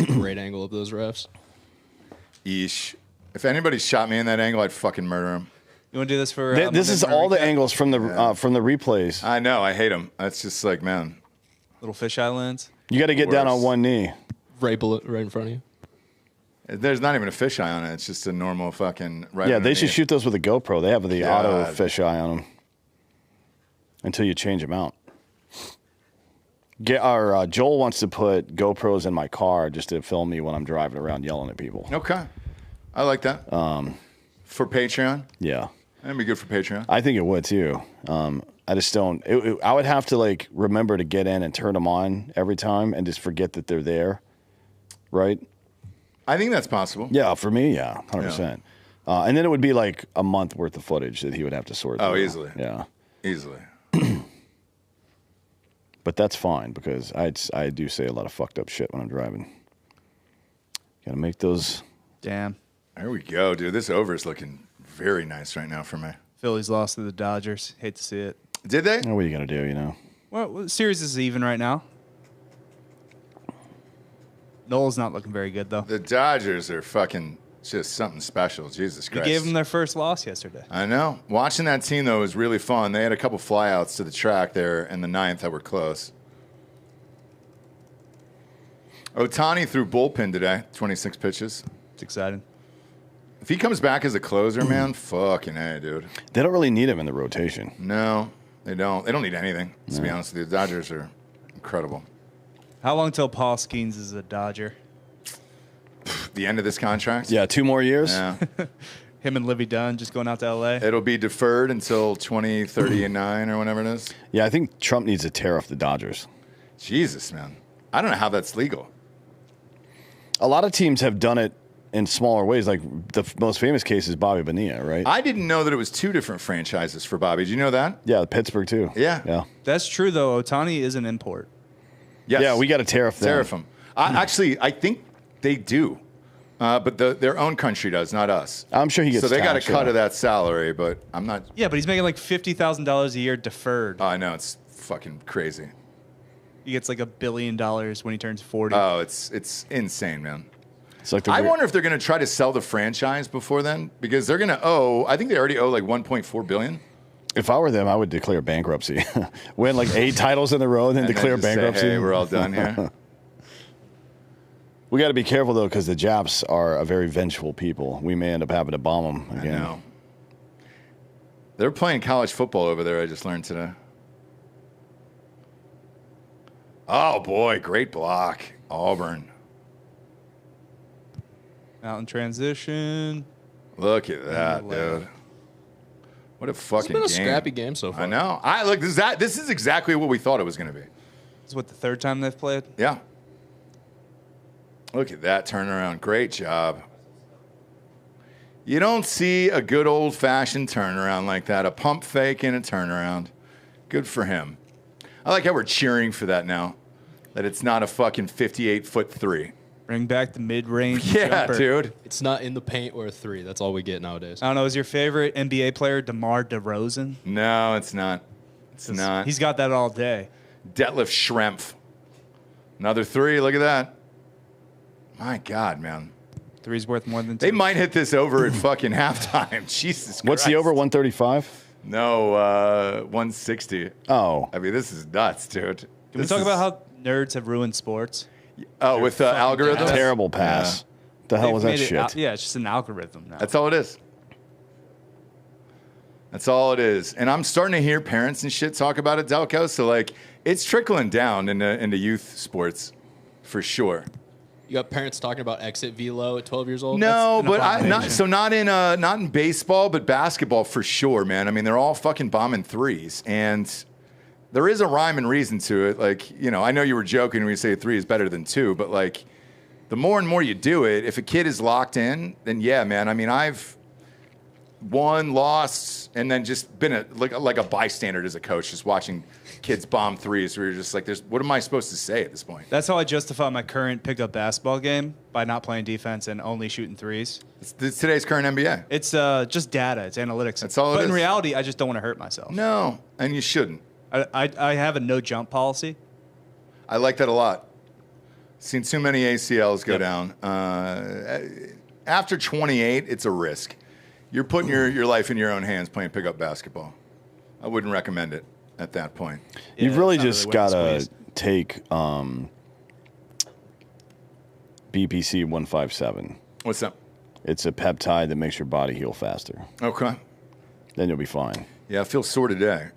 C: Great angle of those refs.
A: Yeesh. If anybody shot me in that angle, I'd fucking murder him.
D: You want to do this for?
E: This is all the angles from the replays.
A: I know. I hate him. That's just like, man.
D: little fisheye lens.
E: You got to get down on
A: Worse.
E: one knee.
C: Right in front of you.
A: There's not even a fisheye on it. It's just a normal fucking. Right
E: Yeah, they should
A: underneath.
E: shoot those with a GoPro. They have the auto
A: God.
E: fisheye on them until you change them out. Joel wants to put GoPros in my car just to film me when I'm driving around yelling at people.
A: Okay. I like that. For Patreon?
E: Yeah.
A: That'd be good for Patreon.
E: I think it would too. I just don't. I would have to like remember to get in and turn them on every time and just forget that they're there. Right?
A: I think that's possible.
E: Yeah, for me, yeah, 100%. And then it would be like a month worth of footage that he would have to sort through.
A: Oh, easily.
E: Yeah.
A: Easily.
E: But that's fine because I do say a lot of fucked up shit when I'm driving. Got to make those.
D: Damn.
A: There we go, dude. This over is looking very nice right now for me.
D: Phillies lost to the Dodgers. Hate to see it.
A: Did they?
E: What are you going to do, you know?
D: Well, the series is even right now. Noel's not looking very good, though.
A: The Dodgers are fucking just something special. Jesus
D: We
A: Christ.
D: gave them their first loss yesterday.
A: I know. Watching that team, though, was really fun. They had a couple flyouts to the track there in the ninth that were close. Ohtani threw bullpen today, 26 pitches.
D: It's exciting.
A: If he comes back as a closer, man, fucking A, dude.
E: They don't really need him in the rotation.
A: No, they don't. They don't need anything, to be honest with you. The Dodgers are incredible.
D: How long till Paul Skeens is a Dodger?
A: The end of this contract?
E: Yeah, 2 more years?
A: Yeah.
D: Him and Livy Dunn just going out to L.A.?
A: It'll be deferred until 2039 or whenever it is.
E: Yeah, I think Trump needs to tear off the Dodgers.
A: Jesus, man. I don't know how that's legal.
E: A lot of teams have done it in smaller ways. Like the most famous case is Bobby Bonilla, right?
A: I didn't know that it was 2 different franchises for Bobby. Did you know that?
E: Yeah, Pittsburgh too.
A: Yeah.
E: Yeah.
D: That's true, though. Ohtani is an import.
A: Yes.
E: Yeah, we got to tariff them.
A: Tariff them. I think they do. But their own country does, not us.
E: I'm sure he gets
A: So they got a
E: taxed,
A: cut
E: yeah.
A: of that salary, but I'm not.
D: Yeah, but he's making like $50,000 a year deferred.
A: I know, it's fucking crazy.
D: He gets like $1 billion when he turns 40.
A: Oh, it's insane, man.
E: It's like the
A: I wonder if they're going to try to sell the franchise before then, because they're going to owe. I think they already owe like 1.4 billion.
E: If I were them, I would declare bankruptcy. Win like 8 titles in a row, and then declare
A: just say,
E: bankruptcy.
A: hey, we're all done here.
E: We got to be careful though, because the Japs are a very vengeful people. We may end up having to bomb them again.
A: I know. They're playing college football over there. I just learned today. Oh boy, great block, Auburn.
D: Out in transition.
A: Look at that, dude. What a fucking
C: It's been a
A: game.
C: scrappy game so far.
A: I know. This is exactly what we thought it was going to be.
D: This is what, the third time they've played?
A: Yeah. Look at that turnaround. Great job. You don't see a good old-fashioned turnaround like that. A pump fake and a turnaround. Good for him. I like how we're cheering for that now. That it's not a fucking 58-foot 3.
D: Bring back the mid-range
A: Yeah,
D: jumper.
A: dude.
C: It's not in the paint or a 3. That's all we get nowadays.
D: I don't know. Is your favorite NBA player DeMar DeRozan?
A: No, it's not. It's not.
D: He's got that all day.
A: Detlef Schrempf. Another 3. Look at that. My God, man.
D: 3's worth more than 2.
A: They might hit this over at fucking halftime. Jesus Christ.
E: What's the over? 135?
A: No, 160.
E: Oh,
A: I mean, this is nuts, dude.
D: Can we talk about how nerds have ruined sports?
A: Oh, with algorithms?
E: terrible pass. The hell
D: They've
E: was that
D: made it
E: shit?
D: yeah, it's just an algorithm now.
A: That's all it is. That's all it is. And I'm starting to hear parents and shit talk about it, Delco. So, like, it's trickling down into youth sports for sure.
C: You got parents talking about exit velo at 12 years old?
A: No,
D: an
A: but
D: abomination.
A: not in baseball, but basketball for sure, man. I mean, they're all fucking bombing 3s, and there is a rhyme and reason to it. Like, you know, I know you were joking when you say 3 is better than 2, but like, the more and more you do it, if a kid is locked in, then yeah, man. I mean, I've won, lost, and then just been like a bystander as a coach, just watching kids bomb 3s. Where you're just like, what am I supposed to say at this point?
D: That's how I justify my current pickup basketball game, by not playing defense and only shooting 3s.
A: It's today's current NBA.
D: It's just data. It's analytics.
A: That's all it
D: But in
A: is.
D: reality, I just don't want to hurt myself.
A: No, and you shouldn't.
D: I have a no jump policy.
A: I like that a lot. Seen too many ACLs go
D: Yep.
A: down. After 28, it's a risk. You're putting your life in your own hands playing pickup basketball. I wouldn't recommend it at that point.
E: You've
D: Yeah,
E: really
D: it's not
E: just
D: really
E: got
D: worth the
E: to
D: squeeze.
E: take BPC 157.
A: What's up?
E: It's a peptide that makes your body heal faster.
A: Okay.
E: Then you'll be fine.
A: Yeah, I feel sore today.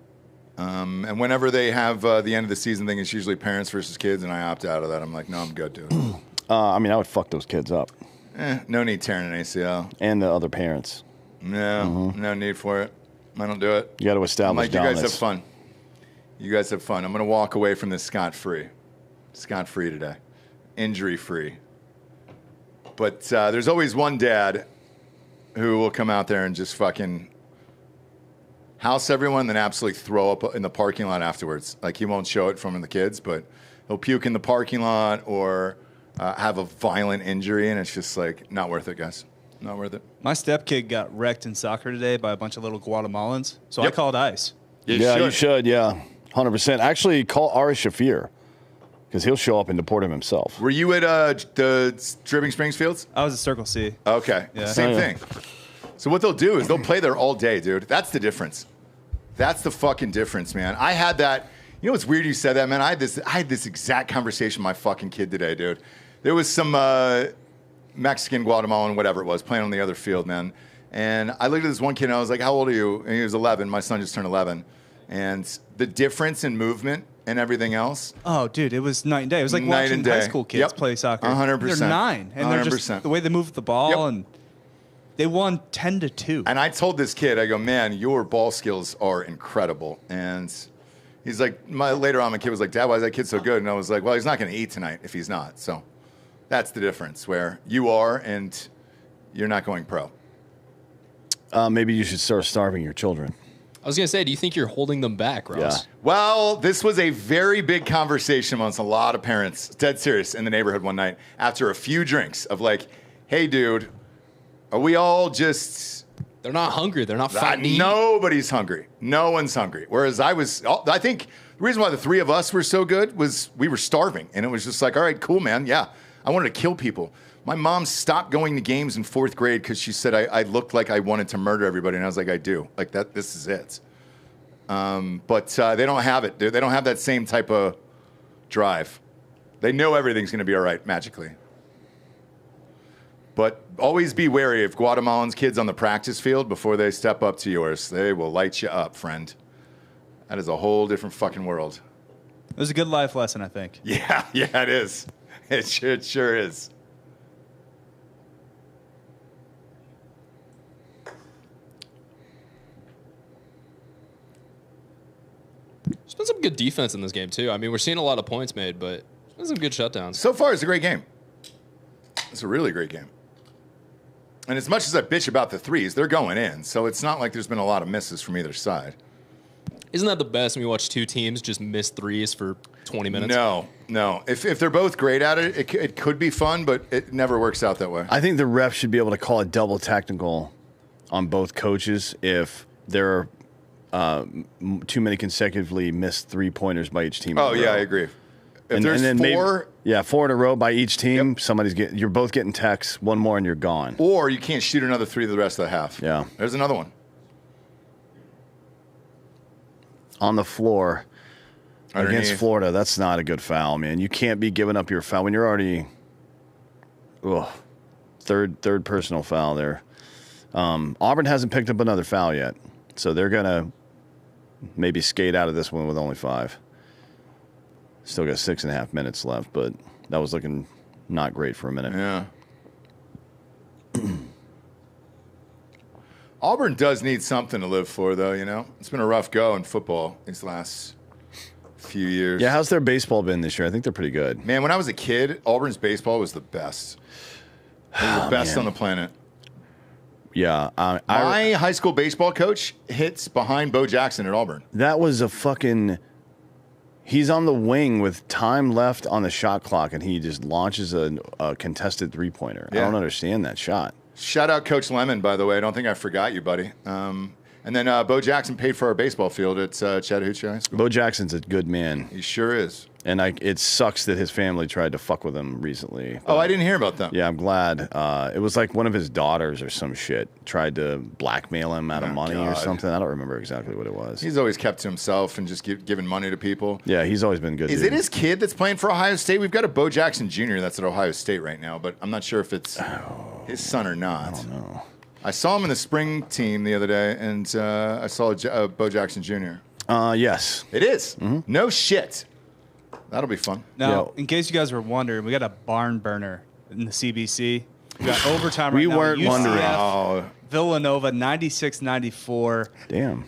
A: And whenever they have the end of the season thing, it's usually parents versus kids, and I opt out of that. I'm like, no, I'm good, dude.
E: I mean, I would fuck those kids up.
A: No need tearing an ACL.
E: And the other parents.
A: No, no need for it. I don't do it.
E: You got to
A: I'm
E: establish
A: like, you guys
E: dominance.
A: have fun. You guys have fun. I'm going to walk away from this scot-free. Scot-free today. Injury-free. But there's always one dad who will come out there and just fucking house everyone, then absolutely throw up in the parking lot afterwards. Like, he won't show it from the kids, but he'll puke in the parking lot or have a violent injury, and it's just like, not worth it, guys. Not worth it.
D: My stepkid got wrecked in soccer today by a bunch of little Guatemalans, so I
A: Yep.
D: called ICE.
E: You should, yeah. 100%. Actually, call Ari Shafir because he'll show up and deport him himself.
A: Were you at the Dripping Springs Fields?
D: I was at Circle C.
A: Okay,
D: Yeah.
A: same
E: Oh, yeah.
A: thing. So what they'll do is they'll play there all day, dude. That's the difference. That's the fucking difference, man. I had that. You know what's weird you said that, man? I had this exact conversation with my fucking kid today, dude. There was some Mexican, Guatemalan, whatever it was, playing on the other field, man. And I looked at this one kid and I was like, how old are you? And he was 11. My son just turned 11. And the difference in movement and everything else.
D: Oh, dude, it was night and day. It was like
A: Night
D: watching
A: and
D: high
A: day.
D: school kids
A: Yep.
D: play soccer.
A: 100%.
D: They're 9, and they're just
A: 100%.
D: the way they move the ball,
A: Yep.
D: and they won 10-2.
A: And I told this kid, I go, man, your ball skills are incredible. And he's like, later on, my kid was like, Dad, why is that kid so good? And I was like, well, he's not going to eat tonight if he's not. So that's the difference, where you are and you're not going pro.
E: Maybe you should start starving your children.
C: I was gonna say, do you think you're holding them back, Ross?
E: Yeah.
A: Well, this was a very big conversation amongst a lot of parents, dead serious, in the neighborhood one night after a few drinks of like, hey, dude, are we all just...
C: They're not hungry. They're not fat and eat.
A: Nobody's hungry. No one's hungry. Whereas I think the reason why the three of us were so good was we were starving. And it was just like, all right, cool, man. Yeah, I wanted to kill people. My mom stopped going to games in 4th grade because she said I looked like I wanted to murder everybody. And I was like, I do. Like, that. This is it. But they don't have it, dude. They don't have that same type of drive. They know everything's going to be all right magically. But always be wary of Guatemalan's kids on the practice field before they step up to yours. They will light you up, friend. That is a whole different fucking world.
D: It was a good life lesson, I think.
A: Yeah, it is. It sure is.
C: There's been some good defense in this game too. I mean, we're seeing a lot of points made, but there's been some good shutdowns.
A: So far, it's a great game. It's a really great game. And as much as I bitch about the threes, they're going in. So it's not like there's been a lot of misses from either side.
C: Isn't that the best when you watch two teams just miss threes for 20 minutes?
A: No. If they're both great at it, it could be fun, but it never works out that way.
E: I think the ref should be able to call a double technical on both coaches if there are too many consecutively missed 3-pointers by each team.
A: Oh, yeah, I agree. If there's four...
E: Maybe, 4 in a row by each team, you're both getting texts, one more and you're gone.
A: Or you can't shoot another three the rest of the half.
E: Yeah.
A: There's another one.
E: On the floor
A: Underneath.
E: against Florida, that's not a good foul, man. You can't be giving up your foul when you're already third personal foul there. Auburn hasn't picked up another foul yet, so they're going to maybe skate out of this one with only 5. Still got 6.5 minutes left, but that was looking not great for a minute.
A: Yeah. Auburn does need something to live for, though, you know? It's been a rough go in football these last few years.
E: Yeah, how's their baseball been this year? I think they're pretty good.
A: Man, when I was a kid, Auburn's baseball was the best. It was the best on the planet.
E: Yeah.
A: My high school baseball coach hits behind Bo Jackson at Auburn.
E: That was a fucking... He's on the wing with time left on the shot clock, and he just launches a contested 3-pointer.
A: Yeah.
E: I don't understand that shot.
A: Shout out Coach Lemon, by the way. I don't think I forgot you, buddy. And then Bo Jackson paid for our baseball field at Chattahoochee High School.
E: Bo Jackson's a good man,
A: He sure is.
E: and it sucks that his family tried to fuck with him recently.
A: Oh, I didn't hear about that.
E: Yeah, I'm glad. It was like one of his daughters or some shit tried to blackmail him out of money or
A: God.
E: something. I don't remember exactly what it was.
A: He's always kept to himself and just giving money to people.
E: Yeah, he's always been good.
A: Is
E: dude.
A: it his kid that's playing for Ohio State? We've got a Bo Jackson Jr. that's at Ohio State right now, but I'm not sure if it's his son or not.
E: I don't know.
A: I saw him in the spring team the other day, and I saw Bo Jackson Jr.
E: Yes.
A: It is. No shit. That'll be fun.
D: Now,
E: Yeah.
D: in case you guys were wondering, we got a barn burner in the CBC. We got overtime right
E: We
D: now.
E: weren't
D: UCF,
E: wondering.
A: Oh,
D: Villanova, 96-94.
E: Damn.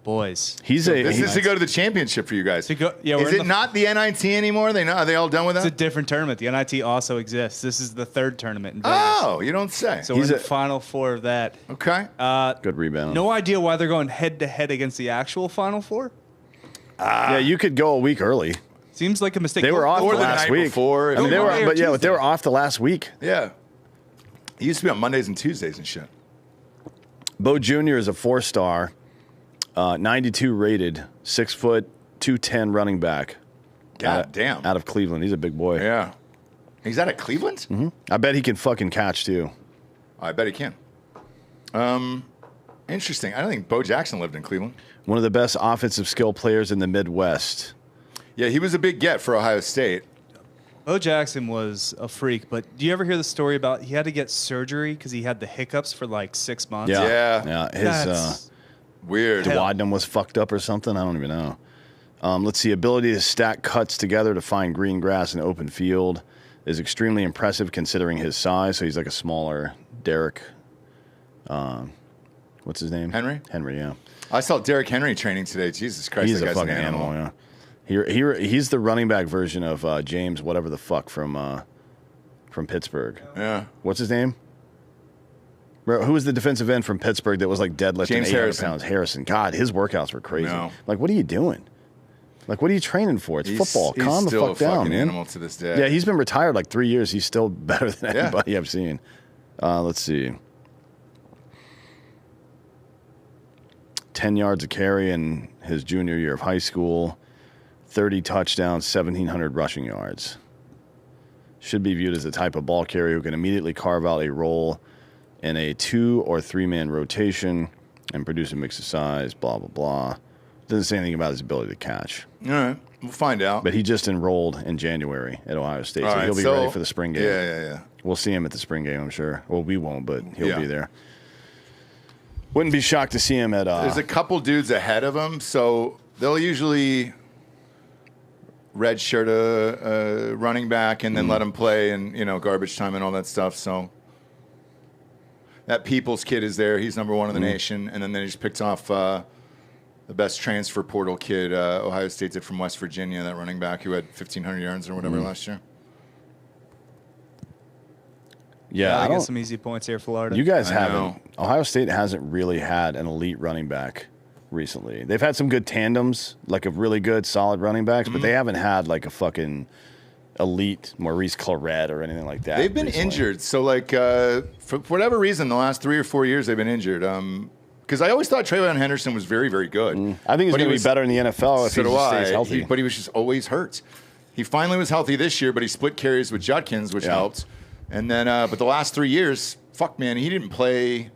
D: Boys.
E: He's
A: this is to go to the championship for you guys.
D: Yeah, we're
A: is
D: in
A: it
D: the-
A: not the NIT anymore? Are they all done with
D: It's a
A: that?
D: different tournament. The NIT also exists. This is the third tournament in Vegas.
A: Oh, you don't say.
D: So we're
E: He's
D: in the
E: a-
D: Final Four of that.
A: Okay.
E: Good rebound.
D: No idea why they're going head-to-head against the actual Final Four.
E: Yeah, you could go a week early.
D: Seems like a mistake.
E: They were off
A: Or
E: the
A: the
E: last
A: night
E: week.
A: before.
E: I mean, they were,
D: Monday or
E: but yeah, but they
D: Tuesday.
E: were off the last week.
A: Yeah. It used to be on Mondays and Tuesdays and shit.
E: Bo Jr. is a 4-star, 92 rated, 6 foot, 210 running back.
A: God damn.
E: Out of Cleveland. He's a big boy.
A: Yeah. He's out of Cleveland?
E: Mm-hmm. I bet he can fucking catch too.
A: I bet he can. Interesting. I don't think Bo Jackson lived in Cleveland.
E: One of the best offensive skill players in the Midwest.
A: Yeah, he was a big get for Ohio State.
D: Bo Jackson was a freak, but do you ever hear the story about he had to get surgery because he had the hiccups for like 6 months?
A: Yeah.
E: Yeah. His
D: That's
A: Weird.
E: duodenum was fucked up or something. I don't even know. Let's see. Ability to stack cuts together to find green grass in open field is extremely impressive considering his size. So he's like a smaller Derek. What's his name?
A: Henry?
E: Henry, yeah.
A: I saw Derrick Henry training today. Jesus Christ,
E: He's
A: that
E: a
A: guy's
E: fucking
A: an
E: animal, yeah. He's the running back version of James, whatever the fuck, from Pittsburgh.
A: Yeah.
E: What's his name? Who was the defensive end from Pittsburgh that was like deadlifting
A: James
E: 800
A: Harrison.
E: pounds? Harrison. God, his workouts were crazy.
A: No.
E: Like, what are you doing? Like, what are you training for? It's football.
A: He's
E: Calm the
A: still
E: fuck
A: a
E: down,
A: fucking
E: man.
A: animal to this day.
E: Yeah, he's been retired like 3 years. He's still better than
A: Yeah.
E: anybody I've seen. Let's see. 10 yards a carry in his junior year of high school. 30 touchdowns, 1,700 rushing yards. Should be viewed as the type of ball carrier who can immediately carve out a role in a 2 or 3-man rotation and produce a mix of size, blah, blah, blah. Doesn't say anything about his ability to catch.
A: All right. We'll find out.
E: But he just enrolled in January at Ohio State,
A: All
E: so
A: right,
E: he'll be ready for the spring game.
A: Yeah.
E: We'll see him at the spring game, I'm sure. Well, we won't, but he'll
A: Yeah.
E: be there. Wouldn't be shocked to see him at.
A: There's a couple dudes ahead of him, so they'll usually redshirt a running back and then let him play and garbage time and all that stuff. So that Peoples kid is there. He's number 1 in the nation, and then they just picked off the best transfer portal kid Ohio State did from West Virginia. That running back who had 1,500 yards or whatever last year.
E: yeah,
D: I
E: I
D: get
E: don't.
D: some easy points here, Florida.
E: You guys
A: I
E: haven't.
A: know.
E: Ohio State hasn't really had an elite running back recently. They've had some good tandems, like of really good, solid running backs, but they haven't had like a fucking elite Maurice Claret or anything like that.
A: They've been
E: recently.
A: injured. So, like, for whatever reason, the last 3 or 4 years, they've been injured. Because I always thought Trayvon Henderson was very, very good.
E: I think he's
A: But
E: going to
A: was-
E: be better in the NFL if
A: So
E: he
A: do
E: just
A: I.
E: stays healthy.
A: But he was just always hurt. He finally was healthy this year, but he split carries with Judkins, which
E: Yeah.
A: helped. And then, but the last 3 years, fuck, man, he didn't play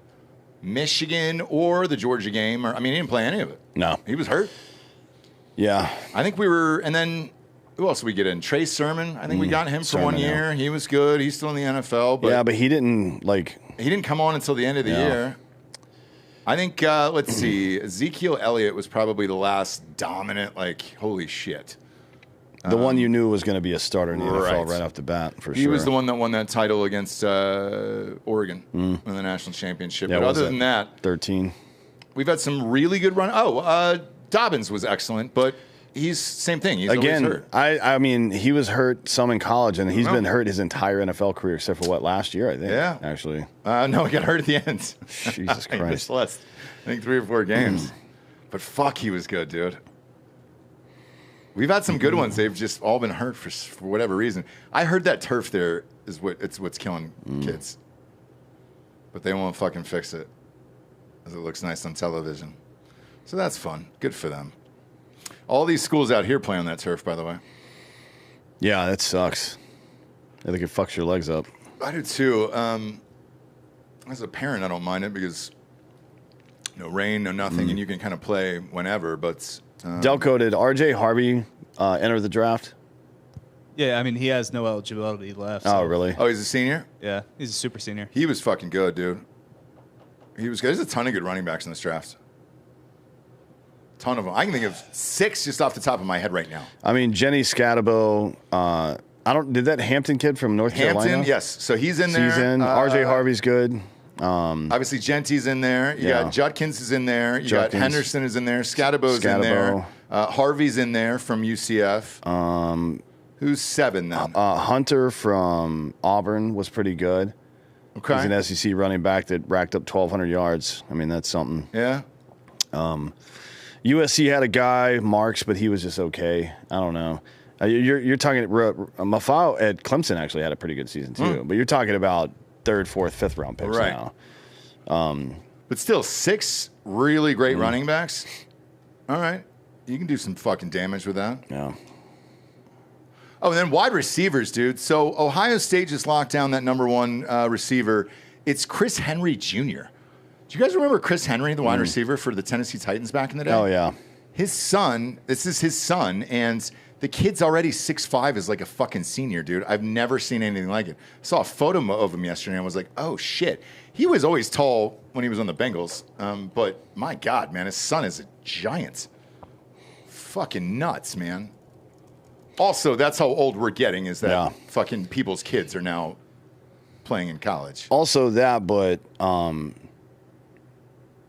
A: Michigan or the Georgia game. He didn't play any of it.
E: No.
A: He was hurt.
E: Yeah.
A: I think we were, and then who else did we get in? Trey Sermon. I think we got him for 1
E: Sermon, yeah.
A: year. He was good. He's still in the NFL, but
E: Yeah, but he didn't like.
A: he didn't come on until the end of the
E: Yeah.
A: year. I think, let's see, Ezekiel Elliott was probably the last dominant, like, holy shit.
E: The one you knew was going to be a starter in the NFL
A: right.
E: right off the bat, for
A: He
E: sure.
A: was the one that won that title against Oregon in the national championship.
E: Yeah,
A: but
E: what was
A: other
E: it?
A: than that,
E: 13.
A: we've had some really good run. Dobbins was excellent, but he's same thing. He's
E: Again,
A: always hurt.
E: I mean, he was hurt some in college, and he's
A: know.
E: been hurt his entire NFL career except for last year, I think.
A: Yeah.
E: Actually.
A: No, he got hurt at the end.
E: Jesus
A: He
E: Christ.
A: missed last, I think 3 or 4 games. But fuck, he was good, dude. We've had some good ones. They've just all been hurt for whatever reason. I heard that turf there is what's killing kids. But they won't fucking fix it, as it looks nice on television. So that's fun. Good for them. All these schools out here play on that turf, by the way.
E: Yeah, that sucks. I think it fucks your legs up.
A: I do too. As a parent, I don't mind it because no rain, no nothing, and you can kind of play whenever. But
E: Delco, did RJ Harvey enter the draft?
D: Yeah, he has no eligibility left.
E: Oh,
D: so-
E: really?
A: oh, he's a senior.
D: Yeah, he's a super senior.
A: He was fucking good, dude. He was good. There's a ton of good running backs in this draft. Ton of them. I can think of 6 just off the top of my head right now.
E: I mean, Jenny Scatabo. Did that Hampton kid from North Carolina?
A: Hampton, yes. So he's in there.
E: He's in. RJ Harvey's good.
A: Obviously, Genty's in there. You got Judkins is in there. You got Henderson is in there. Scatabo's in there. Harvey's in there from UCF. Who's 7 then?
E: Hunter from Auburn was pretty good.
A: Okay.
E: He's an SEC running back that racked up 1,200 yards. I mean, that's something.
A: Yeah.
E: USC had a guy, Marks, but he was just okay. I don't know. You're talking Mafau at Clemson actually had a pretty good season too. But you're talking about 3rd, 4th, 5th round picks now.
A: But still, 6 really great running backs. All right. You can do some fucking damage with that.
E: Yeah.
A: Oh, and then wide receivers, dude. So Ohio State just locked down that number 1 receiver. It's Chris Henry Jr. Do you guys remember Chris Henry, the wide receiver for the Tennessee Titans back in the day?
E: Oh, yeah.
A: His son, this is his son, and the kid's already 6'5", is like a fucking senior, dude. I've never seen anything like it. I saw a photo of him yesterday and I was like, oh, shit. He was always tall when he was on the Bengals, but my God, man, his son is a giant. Fucking nuts, man. Also, that's how old we're getting, is that fucking people's kids are now playing in college.
E: Also that, but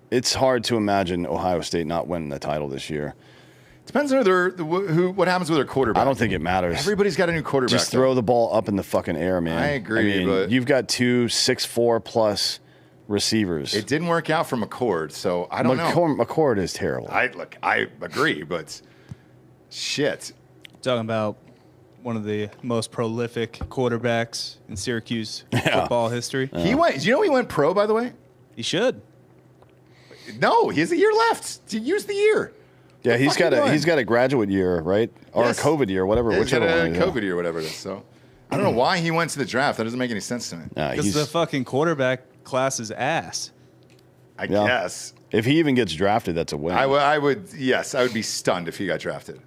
E: it's hard to imagine Ohio State not winning the title this year.
A: Depends on what happens with their quarterback.
E: I don't think it matters.
A: Everybody's got a new quarterback.
E: Just throw the ball up in the fucking air, man.
A: I agree, but
E: you've got 2 6'4" plus receivers.
A: It didn't work out for McCord, so I don't know.
E: McCord is terrible.
A: I agree, but shit.
D: Talking about one of the most prolific quarterbacks in Syracuse football history.
A: He went. Do you know he went pro? By the way,
D: He should.
A: no. He has a year left to use the year.
E: Yeah, he's got a graduate year, right? Or
A: Yes.
E: a COVID year, whatever.
A: Yeah, he's got
E: whichever
A: a
E: one.
A: COVID year, whatever it is. So I don't know why he went to the draft. That doesn't make any sense to me.
D: Because the fucking quarterback class is ass.
A: I guess
E: if he even gets drafted, that's a win.
A: I would. Yes, I would be stunned if he got drafted.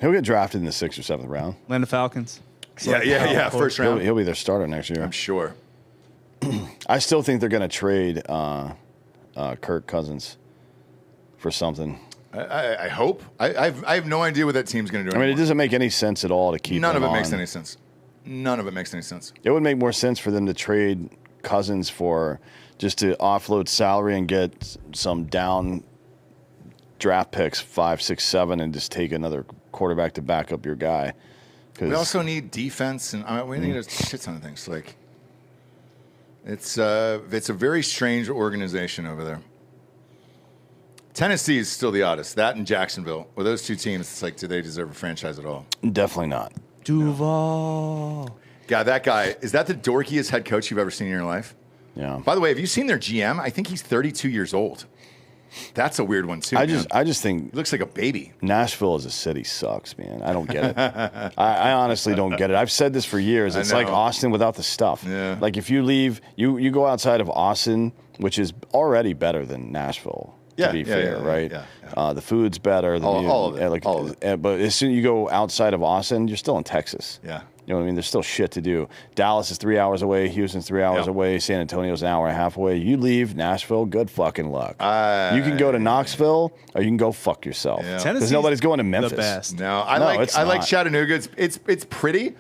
E: He'll get drafted in the 6th or 7th round.
D: Atlanta Falcons.
A: Yeah. First round.
E: He'll be their starter next year.
A: I'm sure.
E: I still think they're going to trade Kirk Cousins for something.
A: I hope. I have no idea what that team's going to do.
E: I mean, it doesn't make any sense at all to keep
A: None of
E: him
A: it makes
E: on.
A: any sense. None of it makes any sense.
E: It would make more sense for them to trade Cousins for just to offload salary and get some down draft picks, 5, 6, 7, and just take another quarterback to back up your guy.
A: We also need defense, and we need a shit ton of things. Like it's a very strange organization over there. Tennessee is still the oddest. That and Jacksonville. With those 2 teams, it's like, do they deserve a franchise at all?
E: Definitely not.
D: Duval.
A: God, that guy, is that the dorkiest head coach you've ever seen in your life?
E: Yeah.
A: By the way, have you seen their GM? I think he's 32 years old. That's a weird one, too.
E: I just think
A: he looks like a baby.
E: Nashville as a city sucks, man. I don't get it. I honestly don't get it. I've said this for years. It's like Austin without the stuff.
A: Yeah.
E: Like if you leave, you go outside of Austin, which is already better than Nashville. To be fair, right?
A: Yeah.
E: The food's better.
A: All of it. All of it.
E: But as soon as you go outside of Austin, you're still in Texas.
A: Yeah.
E: You know what I mean? There's still shit to do. Dallas is 3 hours away. Houston's 3 hours away. San Antonio's an hour and a half away. You leave Nashville, good fucking luck. You can go to Knoxville or you can go fuck yourself.
A: Yeah.
E: Because nobody's going to Memphis.
D: The best.
A: No, I like Chattanooga. It's pretty,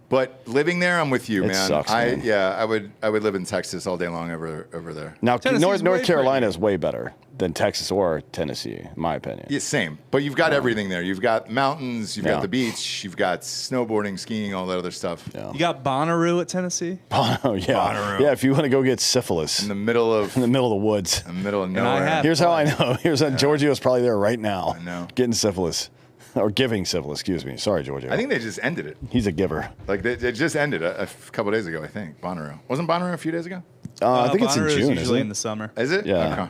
A: but living there, I'm with you, man.
E: Sucks, man.
A: I would live in Texas all day long over there.
E: Now,
D: Tennessee's
E: North
D: way
E: Carolina is way better than Texas or Tennessee, in my opinion.
A: Yeah, same. But you've got everything there. You've got mountains. You've
E: Yeah.
A: got the beach. You've got snowboarding, skiing, all that other stuff.
E: Yeah.
D: You got Bonnaroo at Tennessee?
E: Oh, yeah.
A: Bonnaroo.
E: Yeah, if you want to go get syphilis
A: In the middle of
E: in the middle of the woods.
A: the middle of
D: I
A: nowhere.
D: have-
E: Here's how I know. Giorgio's probably there right now.
A: I know.
E: Getting syphilis. Or giving syphilis, excuse me. Sorry, Giorgio.
A: I think they just ended it.
E: He's a giver.
A: Like they just ended a couple days ago. I think Bonnaroo wasn't Bonnaroo a few days ago.
E: I think it's in
D: Bonnaroo is
E: June,
D: usually
E: isn't
D: in
E: it?
D: the summer.
A: Is it?
E: Yeah.
A: Okay.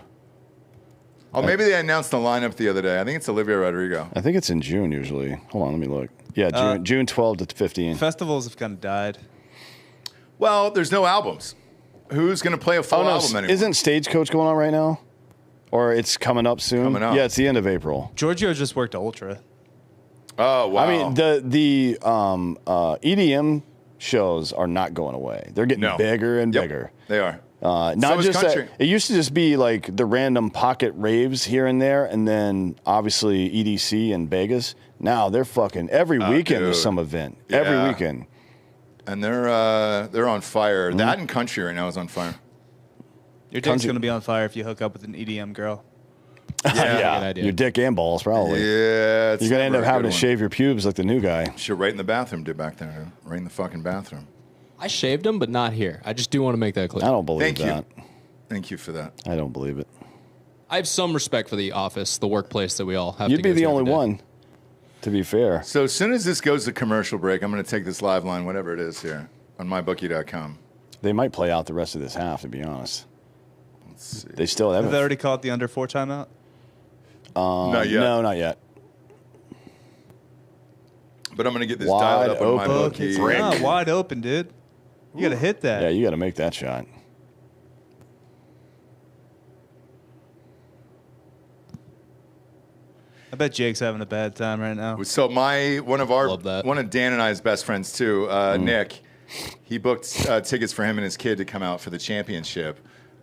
A: Oh, maybe they announced the lineup the other day. I think it's Olivia Rodrigo.
E: I think it's in June usually. Hold on, let me look. Yeah, June 12 to 15.
D: Festivals have kind of died.
A: Well, there's no albums. Who's going to play a full album anymore?
E: Isn't Stagecoach going on right now? Or it's coming up soon?
A: Coming up.
E: Yeah, it's the end of April.
D: Giorgio just worked Ultra.
A: Oh, wow.
E: I mean, the EDM shows are not going away. They're getting bigger and
A: Yep,
E: bigger.
A: They are.
E: Not
A: So is
E: just that,
A: country.
E: it used to just be like the random pocket raves here and there, and then obviously EDC and Vegas. Now they're fucking every weekend there's
A: dude.
E: some event.
A: Yeah.
E: Every weekend.
A: And they're on fire. That and country right now is on fire.
D: Your dick's going to be on fire if you hook up with an EDM girl.
C: Good idea.
E: Your dick and balls probably.
A: Yeah, it's
E: You're gonna end
A: never
E: up
A: a
E: having
A: good
E: to
A: one.
E: shave your pubes like the new guy.
A: Shit, right in the bathroom, did back there. Right in the fucking bathroom.
C: I shaved them, but not here. I just do want to make that
E: I
C: clear.
E: don't believe
A: Thank you.
E: that.
A: Thank you for that.
E: I don't believe it.
C: I have some respect for the office, the workplace that we all have.
E: You'd
C: to
E: be
C: go
E: the
C: to
E: only
C: every day.
E: one, to be fair.
A: So as soon as this goes to commercial break, I'm going to take this live line, whatever it is here, on mybookie.com.
E: They might play out the rest of this half, to be honest.
A: Let's see.
E: They still have
D: Have they already called the under 4 timeout?
A: Not yet.
E: No, not yet.
A: But I'm going to get this
E: Wide
A: dialed up on
E: open.
A: MyBookie.
D: Yeah, wide open, dude. You got to hit that.
E: Yeah, you got to make that shot.
D: I bet Jake's having a bad time right now.
A: So one
C: Love that.
A: of Dan and I's best friends too, Nick, he booked tickets for him and his kid to come out for the championship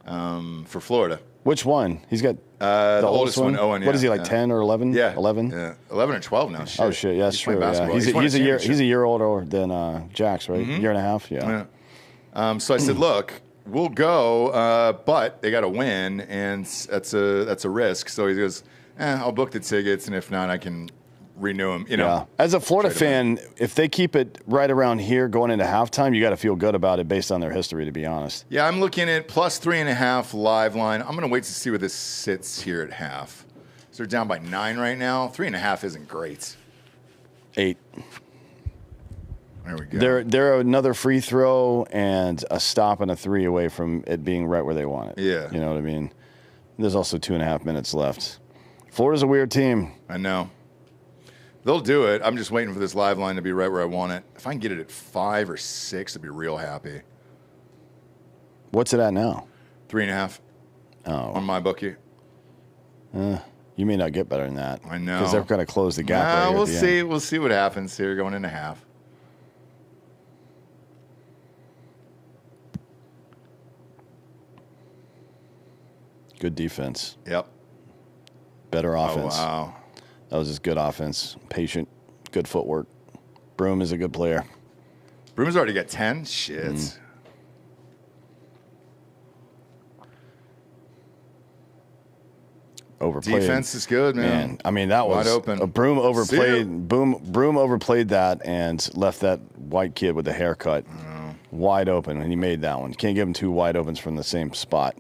A: for Florida.
E: Which one? He's got
A: The oldest one, Owen.
E: What is he, like,
A: yeah.
E: 10 or 11?
A: Yeah,
E: 11?
A: Yeah, 11 or 12 now. Shit.
E: Oh, shit. Yeah, that's
A: He's playing
E: true. Yeah.
A: basketball.
E: He's,
A: won
E: he's, a year,
A: championship.
E: he's a year older than Jax, right? Year and a half? Yeah.
A: Yeah. So I said, look, we'll go, but they got to win, and that's a risk. So he goes, I'll book the tickets, and if not, I can renew them. You know.
E: Yeah. As a Florida
A: Trade 'em
E: fan, if they keep it right around here going into halftime, you got to feel good about it based on their history, to be honest.
A: Yeah, I'm looking at plus 3.5 live line. I'm going to wait to see where this sits here at half. So they're down by 9 right now. 3.5 isn't great.
E: 8.
A: There we go.
E: They're another free throw and a stop and a 3 away from it being right where they want it.
A: Yeah.
E: You know what I mean? There's also 2.5 minutes left. Florida's a weird team.
A: I know. They'll do it. I'm just waiting for this live line to be right where I want it. If I can get it at 5 or 6, I'd be real happy.
E: What's it at now?
A: 3.5 on my bookie.
E: You may not get better than that.
A: I know.
E: Because they're going to close the gap. right here at
A: We'll
E: the
A: see.
E: end.
A: We'll see what happens here going into half.
E: Good defense.
A: Yep.
E: Better
A: Oh,
E: offense.
A: wow.
E: That was just good offense. Patient. Good footwork. Broom is a good player.
A: Broom's already got 10? Shit.
E: Mm. Overplayed.
A: Defense is good, man.
E: I mean, that was
A: Wide open.
E: A Broom
A: See ya.
E: overplayed. Broom overplayed that and left that white kid with the haircut wide open, and he made that one. You can't give him 2 wide opens from the same spot.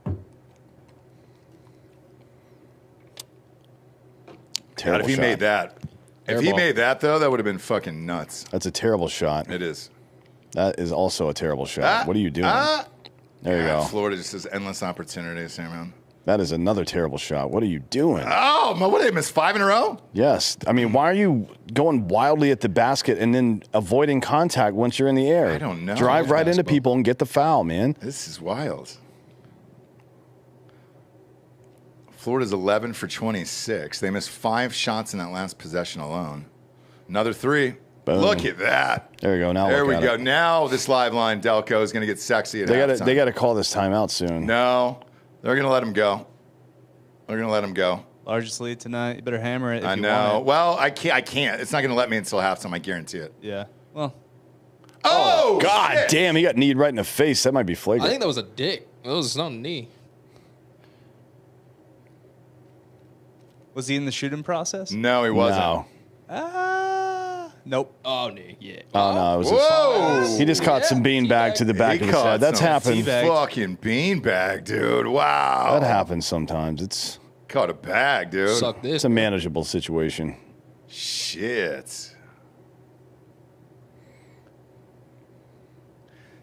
A: God,
E: Terrible
A: if he
E: shot.
A: made that. If he
C: Airball.
A: made that, though, that would have been fucking nuts.
E: That's a terrible shot.
A: It is.
E: That is also a terrible shot. What are you doing? There you go.
A: Florida just has endless opportunities here, man.
E: That is another terrible shot. What are you doing?
A: Oh, what did they miss? 5 in a row?
E: Yes. I mean, why are you going wildly at the basket and then avoiding contact once you're in the air?
A: I don't know.
E: Drive right into
C: Basketball.
E: people and get the foul, man.
A: This is wild. Florida's 11 for 26. They missed 5 shots in that last possession alone. Another 3.
E: Boom.
A: Look at that.
E: There we go. Now
A: There
E: look
A: we
E: at
A: go.
E: it.
A: Now this live line, Delco, is going to get sexy at halftime.
E: They got to call this timeout soon.
A: No, they're going to let him go. They're going to let him go.
D: Largest lead tonight. You better hammer it if
A: I
D: you
A: know.
D: want it.
A: Well, I can't. It's not going to let me until halftime. I guarantee it.
D: Yeah. Well,
A: Oh,
E: God
A: shit.
E: damn, he got kneed right in the face. That might be
C: I
E: flagrant.
C: think that was a dick. That was not a knee.
D: was he in the shooting process?
A: No, he wasn't.
E: No.
D: Nope.
C: Oh, knee. Yeah.
E: Oh, no. It was
A: Whoa.
E: he just caught some beanbag to the back
A: He
E: of his
A: caught
E: head. That's
A: some
E: happened.
D: teabag.
A: Fucking beanbag, dude. Wow.
E: That happens sometimes. It's
A: Caught a bag, dude.
C: Suck this.
E: a manageable situation.
A: Shit.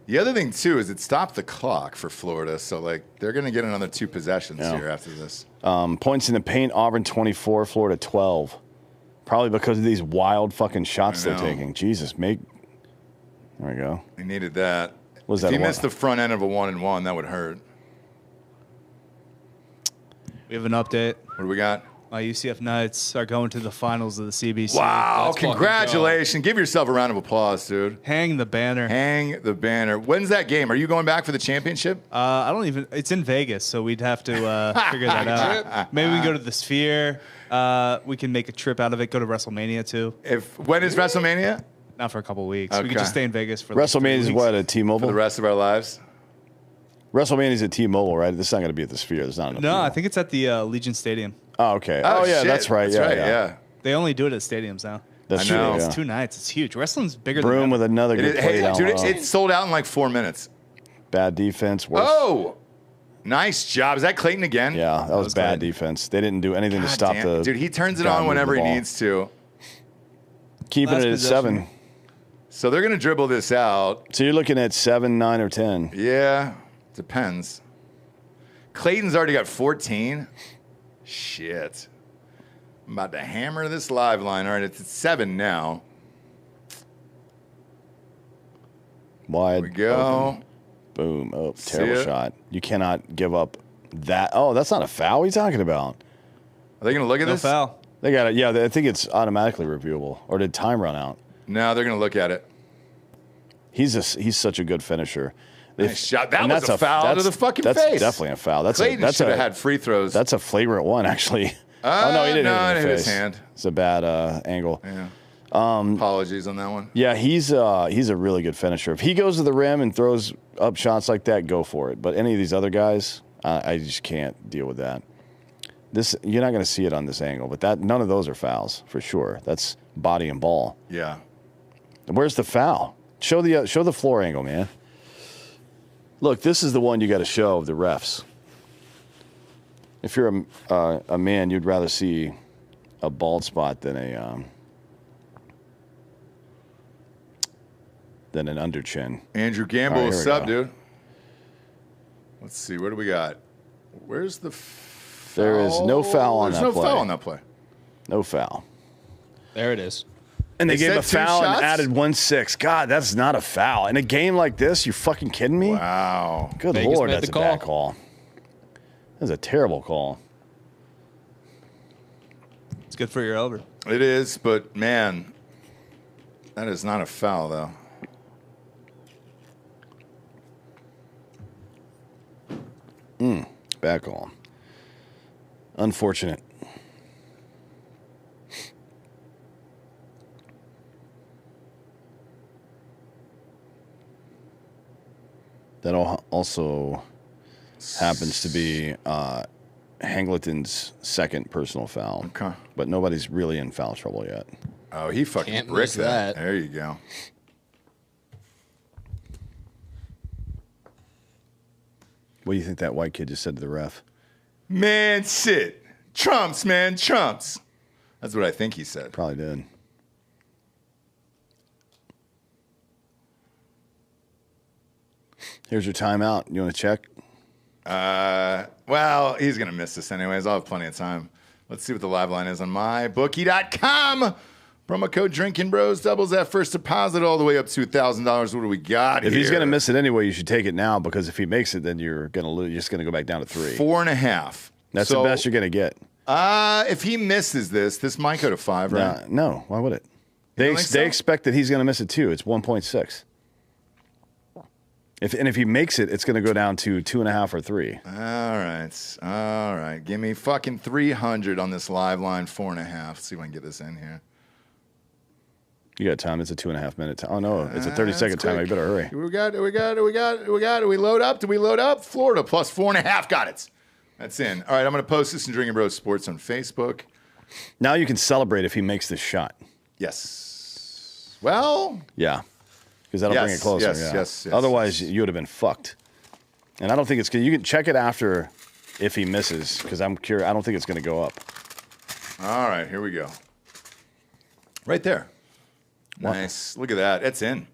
A: The other thing too is it stopped the clock for Florida, so like they're gonna get another 2 possessions
E: Yeah.
A: here after this.
E: Points in the paint, Auburn 24, Florida 12. Probably because of these wild fucking shots
A: I
E: they're
A: know.
E: taking. Jesus, There we go.
A: They needed that.
E: Was
A: if
E: that
A: he
E: a
A: missed the front end of a 1-and-1, that would hurt.
D: We have an update.
A: What do we got?
D: My UCF Knights are going to the finals of the CBC.
A: Wow,
C: Let's fucking
A: congratulations. Give yourself a round of applause, dude.
D: Hang the banner.
A: Hang the banner. When's that game? Are you going back for the championship?
D: I don't even. It's in Vegas, so we'd have to figure that out. Maybe we can go to the Sphere. We can make a trip out of it. Go to WrestleMania too.
A: When is WrestleMania?
D: Not for a couple weeks. We
A: Okay.
D: could just stay in Vegas for like
E: WrestleMania
D: 3
E: is
D: weeks.
E: what, at
A: For
E: T-Mobile?
A: the rest of our lives?
E: WrestleMania is at T-Mobile, right? This is not going to be at the Sphere. There's not enough
D: No,
E: people.
D: I think it's at the Legion Stadium.
E: Oh, okay. Oh, yeah,
A: shit.
E: that's right. Yeah.
D: They only do it at stadiums now.
E: That's
A: I
E: true.
A: know.
E: Yeah.
D: It's 2 nights. It's huge. Wrestling's bigger
E: Broom
D: than
E: with
D: ever.
E: another
A: It
E: good
A: is,
E: play
A: hey,
E: down
A: dude,
E: low.
A: it sold out in like 4 minutes.
E: Bad defense. Worse.
A: Oh, nice job. Is that Clayton again?
E: Yeah, that was
D: was
E: bad
D: good.
E: defense. They didn't do anything to
A: God
E: stop
A: damn.
E: the.
A: Dude, he turns it
E: guy
A: on
E: moving
A: whenever
E: the
A: he
E: ball.
A: needs to.
E: Keeping
D: Last
E: it at
D: possession.
E: 7.
A: So they're going to dribble this out.
E: So you're looking at 7, 9, or 10.
A: Yeah, depends. Clayton's already got 14. Shit. I'm about to hammer this live line. All right, it's at 7 now.
E: Wide.
A: Here we go.
E: open. Boom. Oh,
A: See
E: terrible
A: it?
E: shot. You cannot give up that. Oh, that's not a foul. What are you talking about?
A: Are they going to look at
D: No
A: this?
D: foul.
E: They got it. Yeah, I think it's automatically reviewable. Or did time run out?
A: No, they're going to look at it.
E: He's such a good finisher.
A: Nice shot. That
E: and
A: was
E: that's
A: a foul to
E: that's-
A: the fucking
E: that's
A: face.
E: definitely a foul. That's
A: Clayton
E: that's
A: should have had free throws.
E: That's a flagrant one, actually. Oh no, he didn't
A: no,
E: hit,
A: it
E: it in the
A: hit his
E: face.
A: hand.
E: It's a bad angle.
A: Yeah. Apologies on that one.
E: Yeah, he's a really good finisher. If he goes to the rim and throws up shots like that, go for it. But any of these other guys, I just can't deal with that. This you're not going to see it on this angle, but that none of those are fouls for sure. That's body and ball.
A: Yeah.
E: Where's the foul? Show the floor angle, man. Look, this is the one you got to show of the refs. If you're a man, you'd rather see a bald spot than an under chin.
A: Andrew Gamble,
E: All right,
A: what's
E: here we
A: up,
E: go.
A: dude? Let's see. What do we got? Where's the foul?
E: There is no foul on
A: There's
E: that
A: no
E: play.
A: foul on that play.
E: No foul.
C: There it is.
E: And they
A: They
E: gave a
A: said two
E: foul
A: shots?
E: and added 1-6. God, that's not a foul. In a game like this, you fucking kidding me?
A: Wow.
E: Good
C: Vegas
E: Lord,
C: made
E: that's
C: the
E: a
C: call.
E: bad call. That's a terrible call.
D: It's good for your over.
A: It is, but man, that is not a foul, though.
E: Bad call. Unfortunate. That also happens to be Hangleton's second personal foul.
A: Okay.
E: But nobody's really in foul trouble yet.
A: Oh, he fucking
C: Can't
A: bricked
C: miss
A: that.
C: that.
A: There you go.
E: What do you think that white kid just said to the ref?
A: Man, sit. Trumps, man, trumps. That's what I think he said.
E: Probably did. Here's your timeout. You want to check?
A: Well, he's going to miss this anyways. I'll have plenty of time. Let's see what the live line is on mybookie.com. Promo code Drinkin Bros doubles that first deposit all the way up to $1,000. What do we got
E: If
A: here?
E: he's going to miss it anyway, you should take it now because if he makes it, then you're going to lose. You're just going to go back down to 3.
A: 4.5.
E: That's
A: So,
E: the best you're going to get.
A: If he misses this might go to 5, right?
E: No, why would it?
A: don't think so?
E: They expect that he's going to miss it too. It's 1.6. If he makes it, it's going to go down to 2.5 or 3.
A: All right. Give me fucking 300 on this live line, 4.5. See if I can get this in here.
E: You got time. It's a 2.5 minute time. Oh no, it's a 30-second
A: That's
E: time.
A: quick.
E: You better hurry.
A: We got. Do we load up? Do we load up? Florida plus 4.5. Got it. That's in. All right, I'm going to post this in Drinkin Bros Sports on Facebook.
E: Now you can celebrate if he makes this shot.
A: Yes. Well,
E: Yeah, because that'll bring it
A: Yes,
E: closer.
A: yes,
E: yeah.
A: yes, yes,
E: Otherwise, you would have been fucked. And I don't think it's. You can check it after if he misses because I'm curious. I don't think it's going to go up.
A: all right, here we go. Right there. Nice. Look at that. It's in.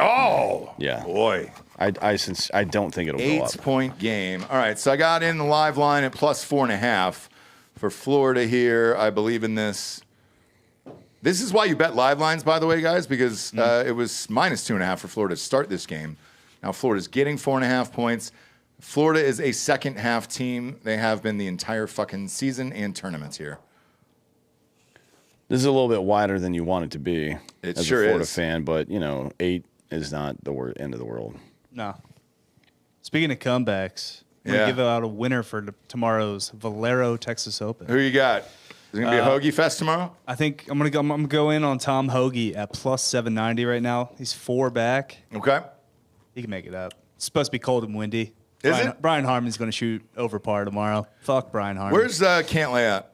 A: Oh,
E: Yeah.
A: boy.
E: I don't think it'll go up.
A: 8-point game. All right, so I got in the live line at plus 4.5 for Florida here. I believe in this. This is why you bet live lines, by the way, guys, because it was minus 2.5 for Florida to start this game. Now Florida's getting 4.5 points. Florida is a second half team. They have been the entire fucking season and tournament here.
E: This is a little bit wider than you want it to be
A: It
E: as
A: sure
E: a Florida
A: is.
E: fan, but, 8 is not the end of the world.
D: No. Speaking of comebacks, I'm
A: Yeah.
D: going to give out a winner for tomorrow's Valero Texas Open.
A: Who you got? Is it going to be a Hoagie Fest tomorrow?
D: I think I'm gonna go in on Tom Hoagie at plus 790 right now. He's 4 back.
A: Okay.
D: He can make it up. It's supposed to be cold and windy.
A: Is it?
D: Brian Harmon's going to shoot over par tomorrow. Fuck Brian Harmon.
A: Where's Cantlay at?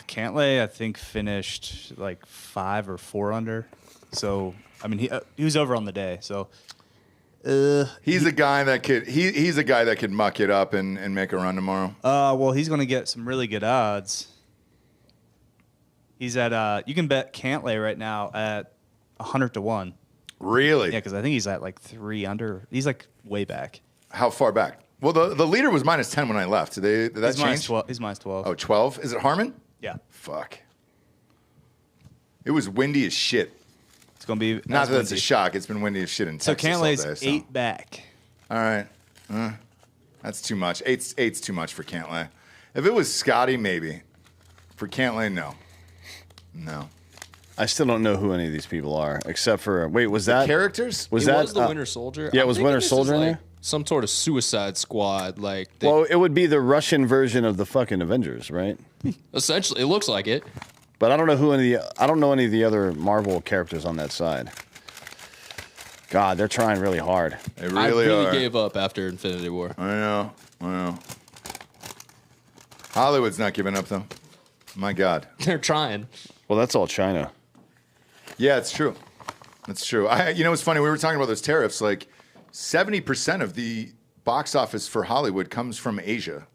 D: Cantlay? I think finished like 5 or 4 under. So I mean he was over on the day. So
A: He's a guy that could he's a guy that could muck it up and make a run tomorrow.
D: well he's going to get some really good odds. He's at you can bet Cantlay right now at 100 to 1.
A: Really?
D: Yeah, because I think he's at like 3 under. He's like way back.
A: How far back? Well, the leader was minus 10 when I left. Did that
D: He's minus
A: change?
D: 12. He's minus 12.
A: Oh, 12? Is it Harmon?
D: Yeah.
A: Fuck. It was windy as shit.
D: It's going to be
A: Not that that's a shock. It's been windy as shit in
D: So
A: Texas all
D: Cantlay's
A: day. So.
D: 8 back.
A: All right. That's too much. Eight's too much for Cantlay. If it was Scotty, maybe. For Cantlay, no. No.
E: I still don't know who any of these people are, except for was that
A: Characters?
E: Was
C: It
E: that
C: was the Winter Soldier.
E: Yeah,
C: I'm
E: was
C: thinking
E: Winter
C: this is
E: Soldier in
C: like
E: there?
C: Some sort of Suicide Squad. Like, they,
E: Well, it would be the Russian version of the fucking Avengers, right?
C: essentially, it looks like it.
E: But I don't know I don't know any of the other Marvel characters on that side. God, they're trying really hard.
A: They
C: I
A: really
C: really
A: are.
C: gave up after Infinity War.
A: I know. Hollywood's not giving up, though. My God.
C: They're trying.
E: Well, that's all China.
A: Yeah, it's true. It's true. It's funny. We were talking about those tariffs. Like 70% of the box office for Hollywood comes from Asia,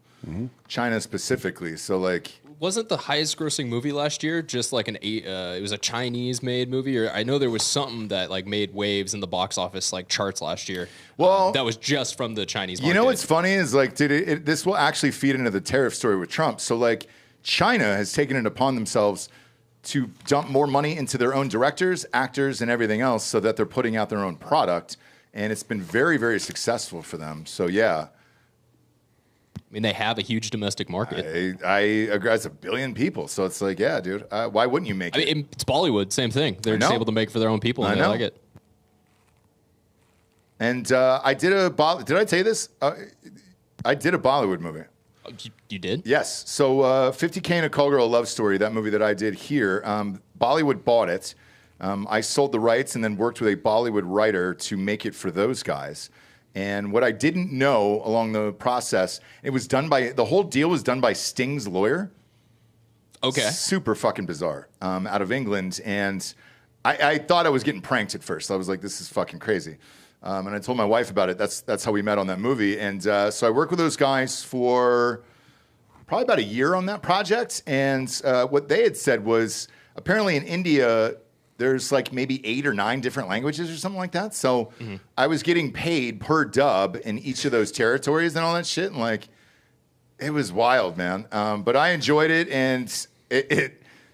A: China specifically. So, like,
C: Wasn't the highest grossing movie last year just like it was a Chinese made movie? Or I know there was something that like made waves in the box office like charts last year.
A: Well,
C: that was just from the Chinese market.
A: you know what's funny is like, this will actually feed into the tariff story with Trump. So, like, China has taken it upon themselves to dump more money into their own directors, actors, and everything else so that they're putting out their own product. And it's been very, very successful for them. So, yeah,
C: I mean, they have a huge domestic market.
A: I agree. It's 1 billion people. So it's like, yeah, dude, why wouldn't you make
C: I
A: it?
C: mean, it's Bollywood, same thing. They're just
A: know.
C: able to make for their own people, and
A: I
C: they
A: know.
C: like it.
A: And I did did I tell you this? I did a Bollywood movie.
C: Oh, you did?
A: Yes. So 50K and a Call Girl Love Story, that movie that I did here, Bollywood bought it. I sold the rights and then worked with a Bollywood writer to make it for those guys. And what I didn't know along the process, the whole deal was done by Sting's lawyer.
C: Okay.
A: Super fucking bizarre, out of England. And I thought I was getting pranked at first. I was like, this is fucking crazy. And I told my wife about it. That's how we met on that movie. And so I worked with those guys for probably about a year on that project. And what they had said was apparently in India, there's like maybe 8 or 9 different languages or something like that. So I was getting paid per dub in each of those territories and all that shit. And like, it was wild, man. But I enjoyed it. And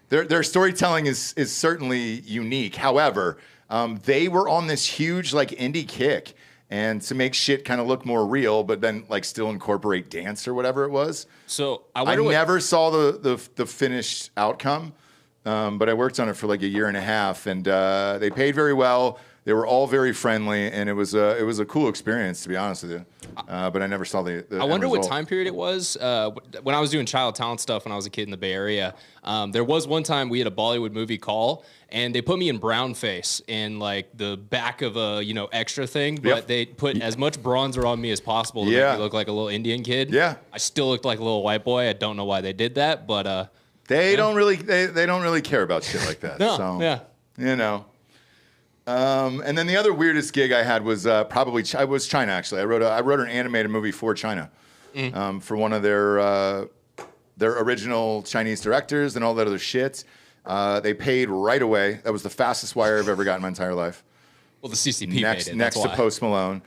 A: their storytelling is certainly unique. However, they were on this huge like indie kick and to make shit kind of look more real, but then like still incorporate dance or whatever it was.
C: So I
A: I
C: wonder what
A: never saw the finished outcome, but I worked on it for like a year and a half, and they paid very well. They were all very friendly, and it was a cool experience, to be honest with you. But I never saw the
C: I wonder
A: end
C: what
A: result.
C: time period it was. When I was doing child talent stuff when I was a kid in the Bay Area, there was one time we had a Bollywood movie call, and they put me in brown face in like the back of a extra thing, but
A: Yep.
C: they put as much bronzer on me as possible to
A: Yeah.
C: make me look like a little Indian kid.
A: Yeah.
C: I still looked like a little white boy. I don't know why they did that, but
A: They don't really care about shit like that.
C: no,
A: so,
C: yeah.
A: you know. And then the other weirdest gig I had was probably China. Actually, I wrote an animated movie for China, for one of their original Chinese directors and all that other shit. They paid right away. That was the fastest wire I've ever got in my entire life.
C: Well, the CCP
A: Next
C: paid it.
A: next
C: that's
A: to
C: why.
A: Post Malone.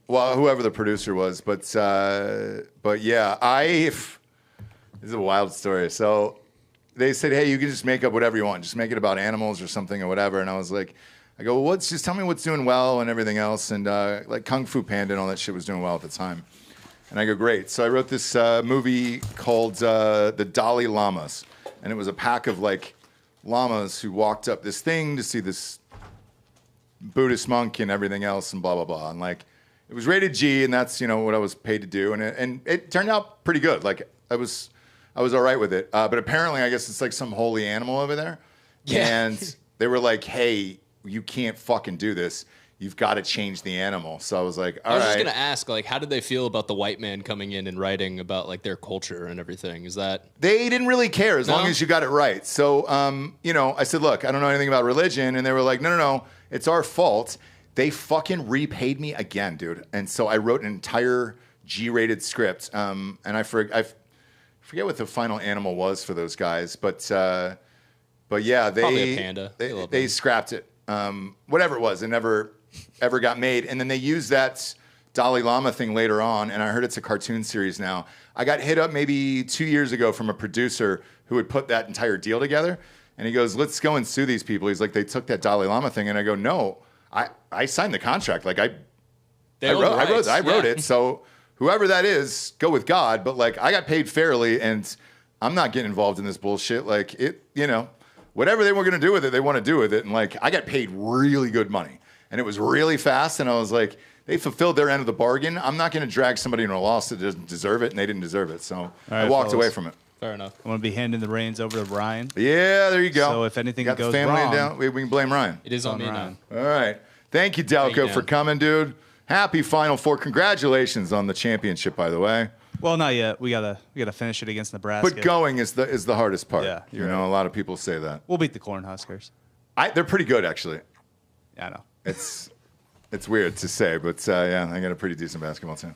A: Well, whoever the producer was, but yeah, this is a wild story. So they said, hey, you can just make up whatever you want. Just make it about animals or something or whatever. And I was like, I go, well, just tell me what's doing well and everything else. And like Kung Fu Panda and all that shit was doing well at the time. And I go, great. So I wrote this movie called The Dalai Lamas. And it was a pack of like llamas who walked up this thing to see this Buddhist monk and everything else and blah, blah, blah. And like, it was rated G, and that's, what I was paid to do. And it turned out pretty good. Like, I was all right with it. But apparently, I guess it's like some holy animal over there.
C: Yeah.
A: And they were like, hey, you can't fucking do this. You've got to change the animal. So I was like, all right.
C: I was just going to ask, like, how did they feel about the white man coming in and writing about, like, their culture and everything? Is that...
A: They didn't really care as long as you got it right. So, I said, look, I don't know anything about religion. And they were like, no, it's our fault. They fucking repaid me again, dude. And so I wrote an entire G-rated script. And I forget what the final animal was for those guys. But yeah,
C: Probably a panda.
A: They scrapped it. Whatever it was, it never ever got made. And then they used that Dalai Lama thing later on, and I heard it's a cartoon series now. I got hit up maybe 2 years ago from a producer who had put that entire deal together, and he goes, let's go and sue these people. He's like, they took that Dalai Lama thing, and I go, no, I signed the contract. Like I wrote it, so whoever that is, go with God. But like, I got paid fairly, and I'm not getting involved in this bullshit. Like whatever they were going to do with it, they want to do with it. And like, I got paid really good money, and it was really fast. And I was like, they fulfilled their end of the bargain. I'm not going to drag somebody into a loss that doesn't deserve it, and they didn't deserve it. So I walked away from it.
C: Fair enough.
D: I'm going to be handing the reins over to Ryan.
A: Yeah, there you go.
D: So if anything
A: got
D: goes
A: the family
D: wrong,
A: down, we can blame Ryan.
C: It is on me
D: Ryan.
C: now.
A: All right. Thank you, Delco, for coming, dude. Happy Final Four. Congratulations on the championship, by the way.
D: Well, not yet. We gotta finish it against Nebraska.
A: But going is the hardest part.
D: Yeah,
A: you know, a lot of people say that.
D: We'll beat the Cornhuskers.
A: They're pretty good, actually.
D: Yeah, I know.
A: It's weird to say, but yeah, I got a pretty decent basketball team.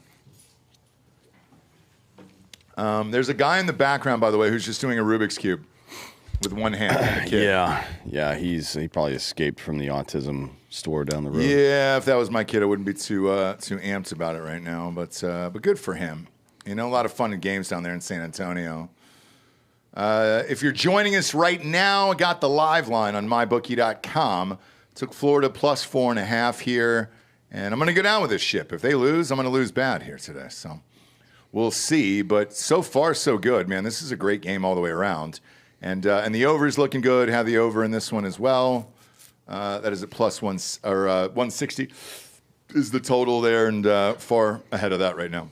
A: There's a guy in the background, by the way, who's just doing a Rubik's Cube with one hand. And a kid.
E: Yeah. He probably escaped from the autism store down the road.
A: Yeah, if that was my kid, I wouldn't be too amped about it right now. But good for him. A lot of fun and games down there in San Antonio. If you're joining us right now, I got the live line on mybookie.com. Took Florida plus 4.5 here, and I'm going to go down with this ship. If they lose, I'm going to lose bad here today. So we'll see. But so far, so good, man. This is a great game all the way around. And the over is looking good. Have the over in this one as well. That is at plus 160 is the total there, and far ahead of that right now.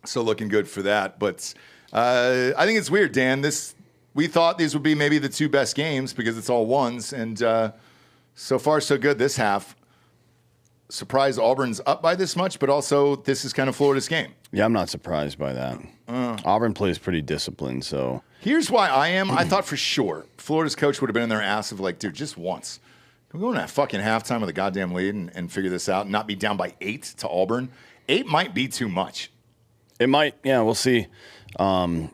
A: So looking good for that. But I think it's weird, Dan. We thought these would be maybe the two best games because it's all ones, and so far so good this half. Surprised Auburn's up by this much, but also this is kind of Florida's game.
E: Yeah, I'm not surprised by that. Auburn plays pretty disciplined, so.
A: Here's why I am. I thought for sure Florida's coach would have been in their ass of like, dude, just once. Can we go in that fucking halftime with a goddamn lead and figure this out and not be down by 8 to Auburn? 8 might be too much.
E: It might. Yeah, we'll see. We'll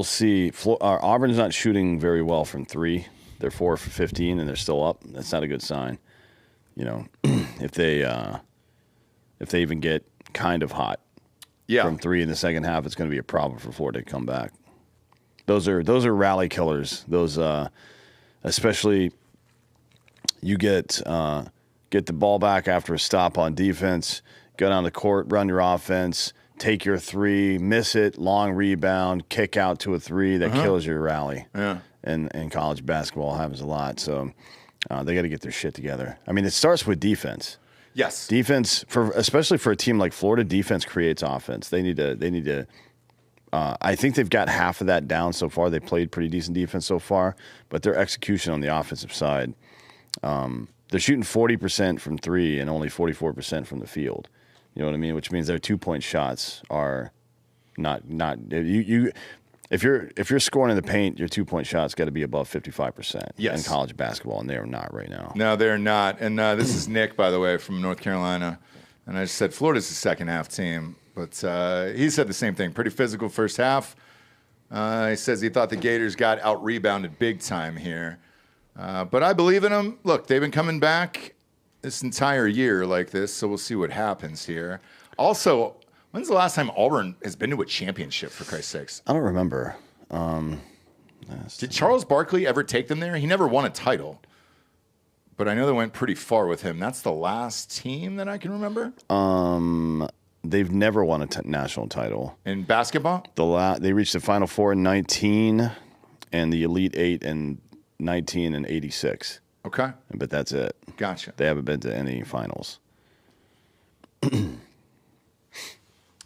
E: see. Auburn's not shooting very well from 3. They're 4 for 15, and they're still up. That's not a good sign. If they even get kind of hot from 3 in the second half, it's going to be a problem for Florida to come back. Those are rally killers. Those, especially, you get the ball back after a stop on defense, go down the court, run your offense, take your 3, miss it, long rebound, kick out to a 3 that kills your rally.
A: Yeah.
E: And college basketball happens a lot, so they got to get their shit together. I mean, it starts with defense.
A: Yes.
E: Defense, especially for a team like Florida, defense creates offense. They need to. I think they've got half of that down so far. They played pretty decent defense so far, but their execution on the offensive side, they're shooting 40% from 3 and only 44% from the field. You know what I mean? Which means their 2-point shots are not you. If you're scoring in the paint, your 2-point shot's got to be above 55% in college basketball, and they are not right now.
A: No, they're not. And this is Nick, by the way, from North Carolina. And I just said Florida's the second half team. But he said the same thing. Pretty physical first half. He says he thought the Gators got out-rebounded big time here. But I believe in them. Look, they've been coming back this entire year like this, so we'll see what happens here. Also, when's the last time Auburn has been to a championship, for Christ's sakes?
E: I don't remember.
A: Did Charles Barkley ever take them there? He never won a title. but I know they went pretty far with him. That's the last team that I can remember.
E: They've never won a national title.
A: In basketball?
E: They reached the Final Four in 19 and the Elite Eight in 19 and 86.
A: Okay.
E: But that's it.
A: Gotcha.
E: They haven't been to any finals.
A: And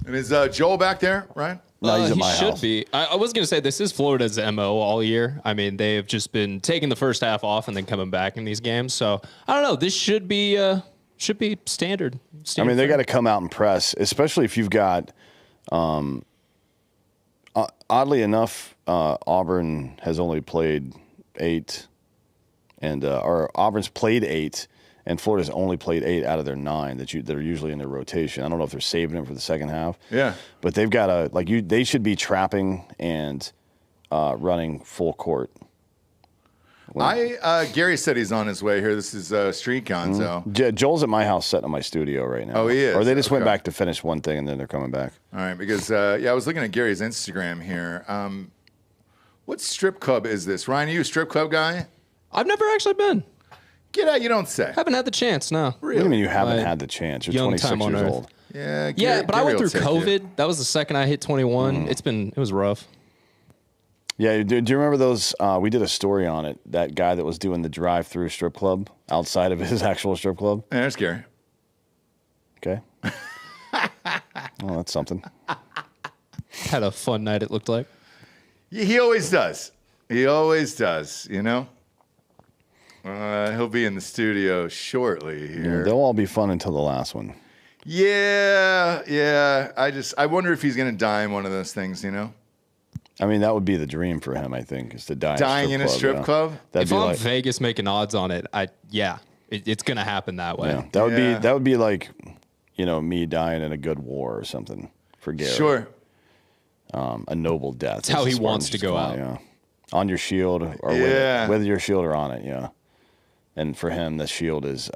A: is Joel back there, Ryan?
E: No, he's at my
C: should
E: house.
C: be. I was going to say this is Florida's MO all year. I mean, they've just been taking the first half off and then coming back in these games. So I don't know. This should be standard.
E: I mean, they got to come out and press, especially if you've got. Oddly enough, Auburn has only played 8, or Auburn's played 8, and Florida's only played 8 out of their 9 that are usually in their rotation. I don't know if they're saving them for the second half.
A: Yeah,
E: but they've got to they should be trapping and running full court.
A: Gary said he's on his way here. This is Street Gonzo.
E: Joel's at my house setting up my studio right now.
A: Oh, he is?
E: Or they just went
A: Okay.
E: back to finish one thing and then they're coming back.
A: All right, because I was looking at Gary's Instagram here. What strip club is this? Ryan, are you a strip club guy?
C: I've never actually been.
A: Get out, you don't say.
C: Haven't had the chance, no.
E: What do you mean you haven't
C: Like,
E: had the chance? You're
C: young
E: 26
C: time on
E: years
C: Earth.
E: old.
A: Yeah,
C: Yeah, but I went
A: Gary
C: through
A: will take you.
C: COVID. That was the second I hit 21. It was rough.
E: Yeah, do you remember those? We did a story on it. That guy that was doing the drive-through strip club outside of his actual strip club.
A: Yeah, there's Gary.
E: Okay. Well, that's something.
C: Had a fun night, it looked like.
A: He always does. He always does, you know? He'll be in the studio shortly here.
E: They'll all be fun until the last one.
A: Yeah. I wonder if he's going to die in one of those things, you know?
E: I mean, that would be the dream for him, I think, is to die
A: Dying in a strip
E: yeah.
A: club?
E: That'd
C: If
E: be
C: I'm
E: like,
C: Vegas making odds on it, it's going to happen that way.
E: yeah,
A: Yeah.
E: that would be like, me dying in a good war or something for Gary.
A: Sure.
E: A noble death.
C: That's how
E: as the
C: he wants
E: Spartans
C: to
E: used
C: go
E: call
C: out.
E: it, yeah. On your shield or
A: Yeah.
E: with your shield or on it, yeah. And for him, the shield is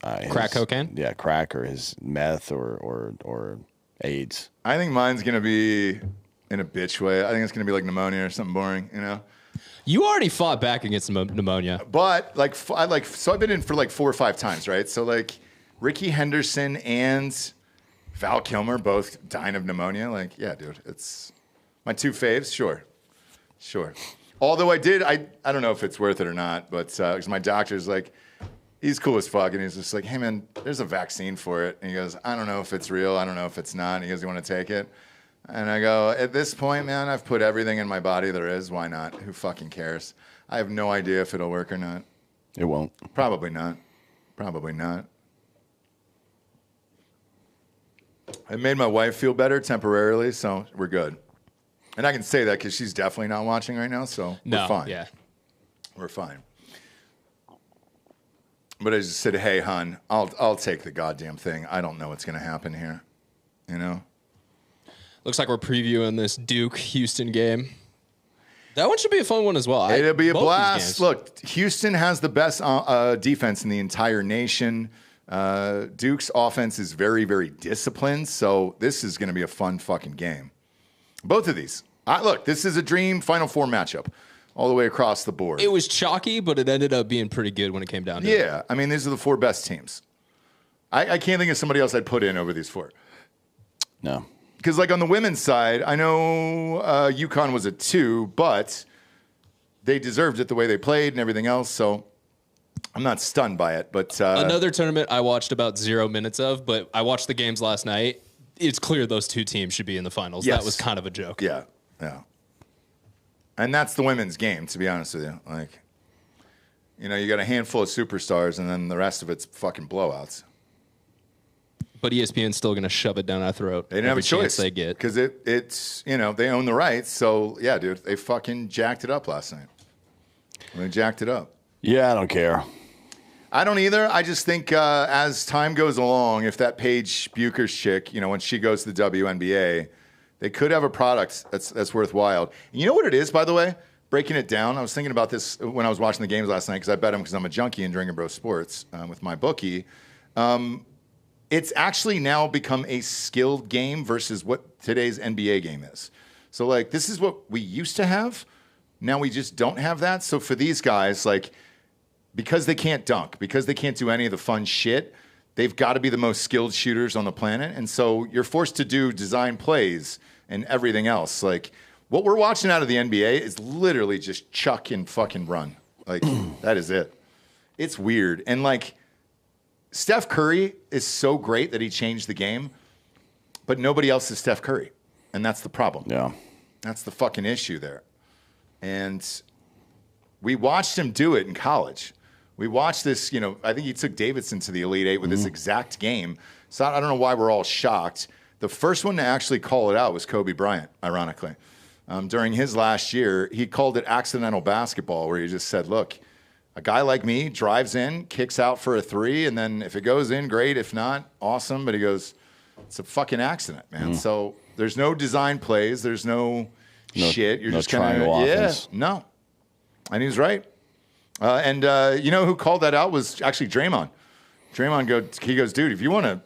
C: Crack cocaine?
E: Yeah, crack or his meth or AIDS.
A: I think mine's going to be in a bitch way. I think it's going to be like pneumonia or something boring, you know?
C: You already fought back against pneumonia.
A: But so I've been in for like 4 or 5 times, right? So like Ricky Henderson and Val Kilmer both dying of pneumonia. Like, yeah, dude, it's my 2 faves. Sure. Although I don't know if it's worth it or not, but because my doctor's like, he's cool as fuck, and he's just like, hey man, there's a vaccine for it, and he goes, I don't know if it's real, I don't know if it's not. And he goes, you want to take it? And I go, at this point, man, I've put everything in my body there is. Why not? Who fucking cares? I have no idea if it'll work or not.
E: It won't.
A: Probably not. It made my wife feel better temporarily, so we're good. And I can say that because she's definitely not watching right now, so we're fine.
C: Yeah.
A: We're fine. But I just said, hey, hon, I'll take the goddamn thing. I don't know what's going to happen here, you know?
C: Looks like we're previewing this Duke-Houston game. That one should be a fun one as well.
A: It'll be a
C: both these
A: blast.
C: games.
A: Look, Houston has the best defense in the entire nation. Duke's offense is very, very disciplined, so this is going to be a fun fucking game. Both of these. Look, this is a dream Final Four matchup all the way across the board.
C: It was chalky, but it ended up being pretty good when it came down to it.
A: Yeah, I mean, these are the 4 best teams. I can't think of somebody else I'd put in over these 4.
E: No.
A: Because, like, on the women's side, I know UConn was a 2, but they deserved it the way they played and everything else, so I'm not stunned by it. But
C: Another tournament I watched about 0 minutes of, but I watched the games last night. It's clear those 2 teams should be in the finals.
A: Yes.
C: That was kind of a joke.
A: Yeah. And that's the women's game, to be honest with you. Like, you know, you got a handful of superstars, and then the rest of it's fucking blowouts.
C: But ESPN's still going to shove it down our throat.
A: They didn't have a
C: every chance
A: choice
C: they get.
A: because it's they own the rights. So yeah, dude, they fucking jacked it up last night. They jacked it up.
E: Yeah, I don't care.
A: I don't either. I just think as time goes along, if that Paige Bucher's chick, when she goes to the WNBA, they could have a product that's worthwhile. And you know what it is, by the way? Breaking it down, I was thinking about this when I was watching the games last night because I bet them because I'm a junkie in Drinkin Bro Sports with my bookie. It's actually now become a skilled game versus what today's NBA game is. So, like, this is what we used to have. Now we just don't have that. So for these guys, like, because they can't dunk, because they can't do any of the fun shit, they've got to be the most skilled shooters on the planet. And so you're forced to do design plays and everything else. Like, what we're watching out of the NBA is literally just chuck and fucking run. Like, that is it. It's weird. And, like, Steph Curry is so great that he changed the game, but nobody else is Steph Curry. And that's the problem.
E: Yeah.
A: That's the fucking issue there. And we watched him do it in college. We watched this, you know, I think he took Davidson to the Elite Eight with this exact game. So I don't know why we're all shocked. The first one to actually call it out was Kobe Bryant, ironically. During his last year, he called it accidental basketball, where he just said, look, a guy like me drives in, kicks out for a three, and then if it goes in, great. If not, awesome. But he goes, it's a fucking accident, man. So there's no design plays. There's no shit. You're just kind of, no. And he was right. And you know who called that out was actually Draymond. He goes, dude, if you want to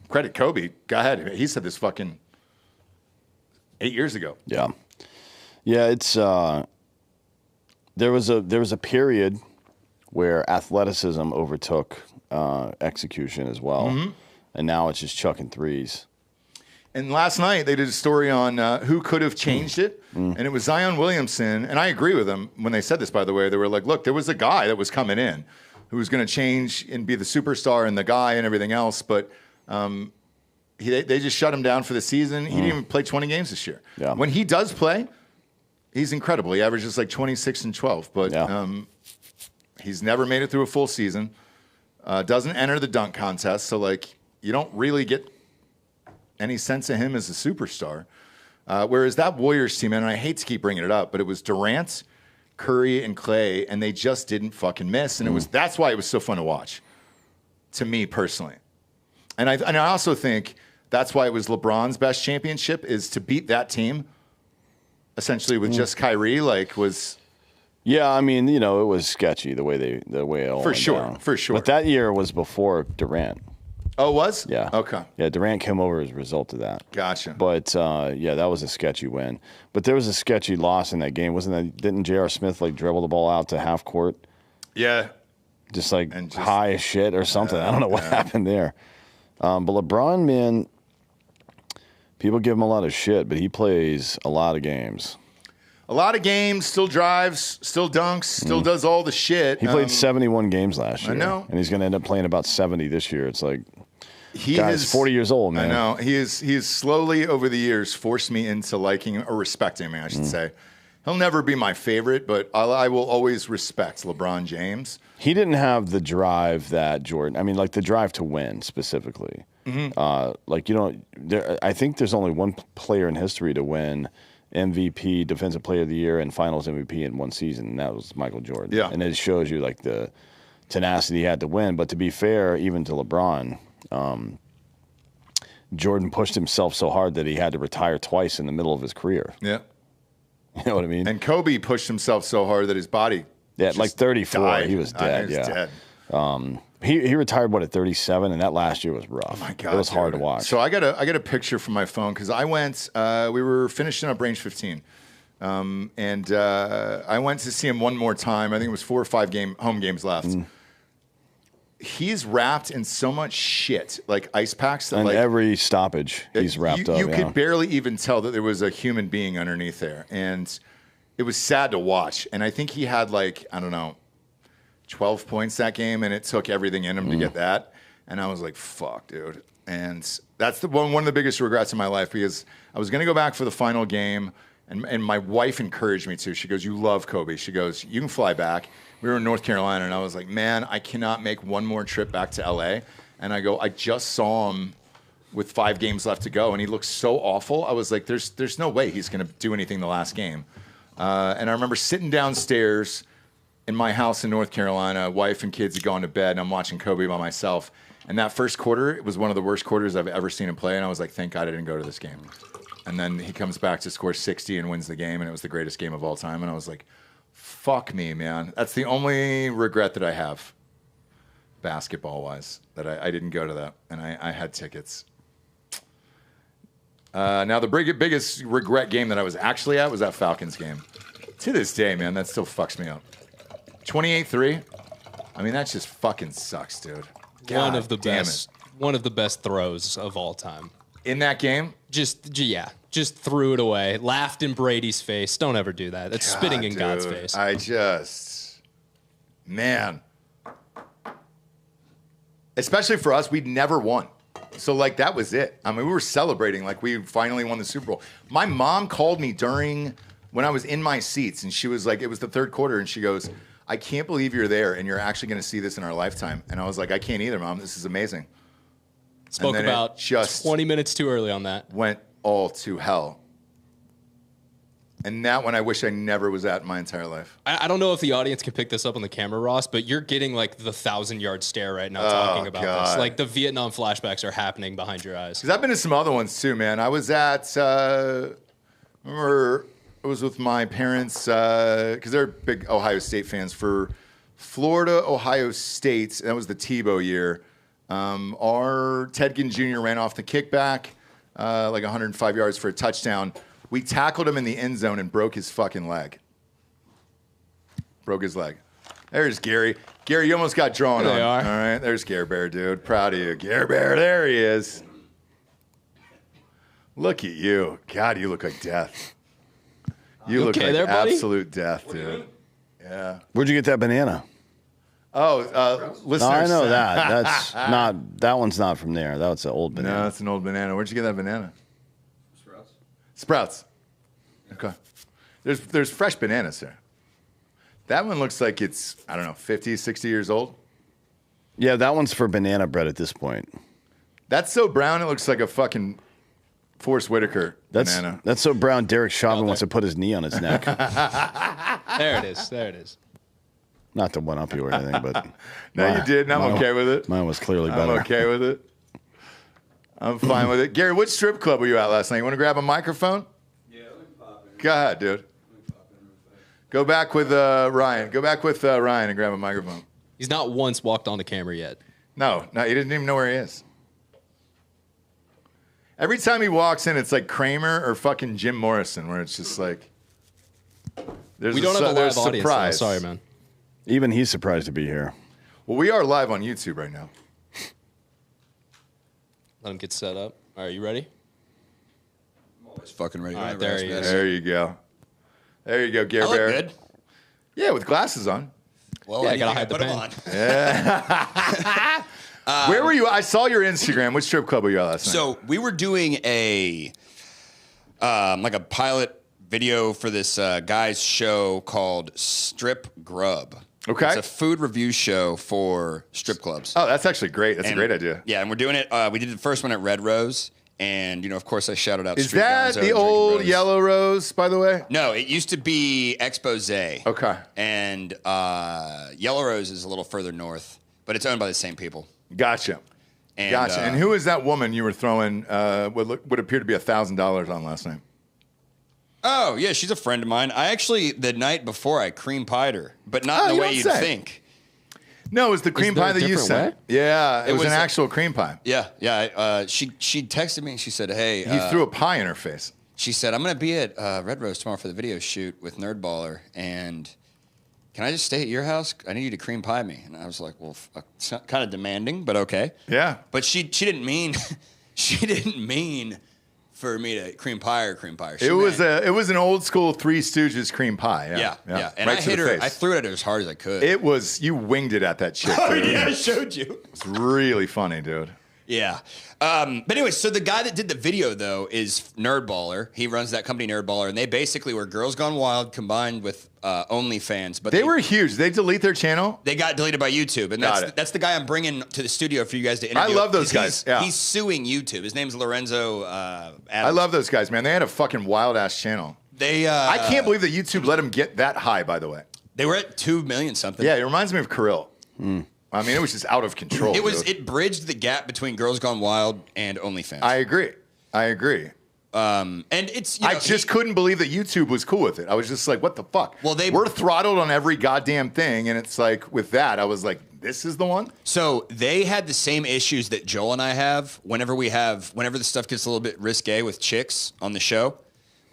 A: credit Kobe, go ahead. He said this fucking 8 years ago.
E: Yeah. Yeah, it's there was a period where athleticism overtook execution as well, and now it's just chucking threes.
A: And last night they did a story on who could have changed it, and it was Zion Williamson. And I agree with them when they said this. By the way, they were like, "Look, there was a guy that was coming in who was going to change and be the superstar and the guy and everything else, but." They just shut him down for the season. He didn't even play 20 games this year.
E: Yeah.
A: When he does play, he's incredible. He averages like 26 and 12, but he's never made it through a full season. Doesn't enter the dunk contest, so like you don't really get any sense of him as a superstar. Whereas that Warriors team, and I hate to keep bringing it up, but it was Durant, Curry, and Clay, and they just didn't fucking miss. And that's why it was so fun to watch, to me personally. And I also think that's why it was LeBron's best championship, is to beat that team, essentially with just Kyrie.
E: Yeah, I mean, you know, it was sketchy the way it all went down.
A: For sure.
E: But that year was before Durant.
A: Oh, it was?
E: Yeah.
A: Okay.
E: Yeah, Durant came over as a result of that.
A: Gotcha.
E: But yeah, that was a sketchy win. But there was a sketchy loss in that game, wasn't that? Didn't J.R. Smith like dribble the ball out to half court?
A: Yeah.
E: Just high as shit or something. I don't know what happened there. But LeBron, man, people give him a lot of shit, but he plays a lot of games.
A: A lot of games, still drives, still dunks, still does all the shit.
E: He played 71 games last year.
A: I know.
E: And he's going to end up playing about 70 this year. It's like,
A: he's
E: 40 years old, man.
A: I know. He is slowly over the years forced me into liking or respecting him, I should say. He'll never be my favorite, but I will always respect LeBron James.
E: He didn't have the drive that Jordan. I mean, like the drive to win specifically. Like I think there's only one player in history to win MVP, Defensive Player of the Year, and Finals MVP in one season, and that was Michael Jordan.
A: Yeah,
E: and it shows you like the tenacity he had to win. But to be fair, even to LeBron, Jordan pushed himself so hard that he had to retire twice in the middle of his career.
A: Yeah,
E: you know what I mean.
A: And Kobe pushed himself so hard that his body.
E: Yeah, like 34,
A: died.
E: he was dead.
A: He was dead.
E: He retired at 37, and that last year was rough.
A: Oh my God,
E: it was hard to watch.
A: So I got a picture from my phone because I went. We were finishing up Range 15, and I went to see him one more time. I think it was 4 or 5 home games left. He's wrapped in so much shit, like ice packs. That,
E: and
A: like,
E: every stoppage, he's wrapped up.
A: You could barely even tell that there was a human being underneath there, and it was sad to watch. And I think he had 12 points that game, and it took everything in him to get that. And I was like, fuck, dude. And that's one of the biggest regrets in my life, because I was going to go back for the final game, and my wife encouraged me to. She goes, you love Kobe. She goes, you can fly back. We were in North Carolina, and I was like, man, I cannot make one more trip back to L.A. And I go, I just saw him with 5 games left to go, and he looks so awful. I was like, there's no way he's going to do anything the last game. And I remember sitting downstairs in my house in North Carolina, wife and kids had gone to bed, and I'm watching Kobe by myself. And that first quarter, it was one of the worst quarters I've ever seen him play, and I was like, thank God I didn't go to this game. And then he comes back to score 60 and wins the game, and it was the greatest game of all time. And I was like, fuck me, man. That's the only regret that I have, basketball-wise, that I didn't go to that, and I had tickets. Now, the biggest regret game that I was actually at was that Falcons game. To this day, man, that still fucks me up. 28-3. I mean, that just fucking sucks, dude.
C: One of the
A: damn
C: best. One of the best throws of all time.
A: In that game?
C: Just threw it away. Laughed in Brady's face. Don't ever do that. That's spitting in
A: dude,
C: God's face.
A: Man. Especially for us, we'd never won. So, like, that was it. I mean, we were celebrating like we finally won the Super Bowl. My mom called me when I was in my seats, and she was like, it was the third quarter, and she goes, I can't believe you're there, and you're actually going to see this in our lifetime. And I was like, I can't either, Mom. This is amazing.
C: Spoke about just 20 minutes too early on that.
A: Went all to hell. And that one I wish I never was at in my entire life.
C: I don't know if the audience can pick this up on the camera, Ross, but you're getting like the 1,000-yard stare right now talking about this. Like the Vietnam flashbacks are happening behind your eyes.
A: Because I've been to some other ones too, man. I was at, remember, I was with my parents, because they're big Ohio State fans, for Florida, Ohio State. That was the Tebow year. Our Ted Ginn Jr. ran off the kickback, like 105 yards for a touchdown. We tackled him in the end zone and broke his fucking leg. Broke his leg. There's Gary. Gary, you almost got drawn on.
C: They are.
A: All right, there's Gare Bear, dude. Proud of you. Gare Bear, there he is. Look at you. God, you look like death. You look
C: okay
A: like
C: there, buddy?
A: absolute death, dude. Yeah.
E: Where'd you get that banana?
A: Oh, listeners.
E: No, I know that. That's not. That one's not from there. That's an old banana.
A: No, it's an old banana. Where'd you get that banana? Sprouts. Okay. There's fresh bananas there. That one looks like it's, I don't know, 50, 60 years old.
E: Yeah, that one's for banana bread at this point.
A: That's so brown it looks like a fucking Forrest Whitaker banana.
E: That's so brown Derek Chauvin wants to put his knee on his neck.
C: There it is. There it is.
E: Not to one up you or anything, but
A: No, you did, and I'm okay with it.
E: Mine was clearly better.
A: I'm okay with it. I'm fine with it. Gary, which strip club were you at last night? You want to grab a microphone?
F: Yeah, let me pop in.
A: Go ahead, dude. Go back with Ryan. Go back with Ryan and grab a microphone.
C: He's not once walked on the camera yet.
A: No, he didn't even know where he is. Every time he walks in, it's like Kramer or fucking Jim Morrison, where it's just like
C: We don't have a live audience.
A: Surprise.
C: Sorry, man.
E: Even he's surprised to be here.
A: Well, we are live on YouTube right now.
C: Let him get set up. All right, you ready?
F: I'm always fucking ready.
C: All right,
F: Whenever
C: there he
F: I ask
C: is.
A: There you go. There you go, Gare
F: I look
A: Bear.
F: good.
A: Yeah, with glasses on.
F: Well,
C: Yeah,
F: I
C: I gotta
F: need
C: hide
F: to
C: the
F: put 'em
C: pen.
F: on.
A: Where were you? I saw your Instagram. Which strip club were you at last night?
F: So we were doing a like a pilot video for this guy's show called Strip Grub.
A: Okay.
F: It's a food review show for strip clubs.
A: Oh, that's actually great. That's a
F: And-
A: great idea.
F: Yeah, and we're doing it. We did the first one at Red Rose, and of course, I shouted out.
A: Is
F: Street
A: that
F: Gonzo
A: the
F: and Drinkin'
A: old
F: Bros.
A: Yellow Rose, by the way?
F: No, it used to be Expose.
A: Okay.
F: And Yellow Rose is a little further north, but it's owned by the same people.
A: Gotcha.
F: And,
A: Gotcha. And who is that woman you were throwing what appeared to be $1,000 on last night?
F: Oh, yeah, she's a friend of mine. I actually, the night before, I cream pied her, but not in
A: you
F: the way
A: don't
F: you'd
A: say.
F: think.
A: No, it was the cream
C: there
A: pie
C: a
A: that you
C: different
A: sent.
C: way?
A: Yeah, it was
F: was
A: an
F: a-
A: actual cream pie.
F: Yeah. She texted me and she said, hey.
A: He threw a pie in her face.
F: She said, I'm going to be at Red Rose tomorrow for the video shoot with Nerdballer, and can I just stay at your house? I need you to cream pie me. And I was like, well, kind of demanding, but okay.
A: Yeah.
F: But she didn't mean she didn't mean for me to cream pie her. She
A: It was
F: meant-
A: an old school Three Stooges cream pie.
F: yeah. And
A: Right
F: I
A: to
F: hit
A: the
F: her.
A: face.
F: I threw it at her as hard as I could.
A: It was, you winged it at that chick.
F: Oh,
A: dude.
F: yeah, I showed you.
A: It's really funny, dude.
F: Yeah. But anyway, so the guy that did the video, though, is Nerdballer. He runs that company, Nerdballer, and they basically were Girls Gone Wild combined with OnlyFans. But
A: They were huge. Did they delete their channel?
F: They got deleted by YouTube, and
A: Got it.
F: that's the guy I'm bringing to the studio for you guys to interview.
A: love those
F: 'cause
A: guys, yeah.
F: He's suing YouTube. His name's Lorenzo Adams.
A: I love those guys, man. They had a fucking wild ass channel.
F: They.
A: I can't believe that YouTube let him get that high, by the way.
F: They were at 2 million something.
A: Yeah, it reminds me of Kirill. I mean, it was just out of control. dude.
F: It bridged the gap between Girls Gone Wild and OnlyFans.
A: I agree.
F: And it's.
A: I just couldn't believe that YouTube was cool with it. I was just like, what the fuck?
F: Well,
A: we're throttled on every goddamn thing, and it's like with that, I was like, this is the one.
F: So they had the same issues that Joel and I have whenever the stuff gets a little bit risque with chicks on the show.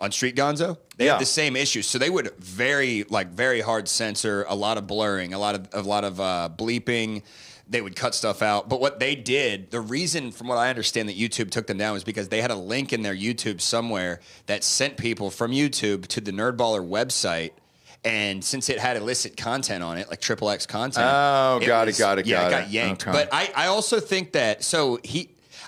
F: on Street Gonzo, they
A: Yeah.
F: had the same issue. So they would very hard censor, a lot of blurring, a lot of bleeping. They would cut stuff out. But what they did, the reason, from what I understand, that YouTube took them down was because they had a link in their YouTube somewhere that sent people from YouTube to the Nerdballer website. And since it had illicit content on it, like XXX content.
A: Oh, got it.
F: Yeah, it got yanked.
A: Okay.
F: But I also think that,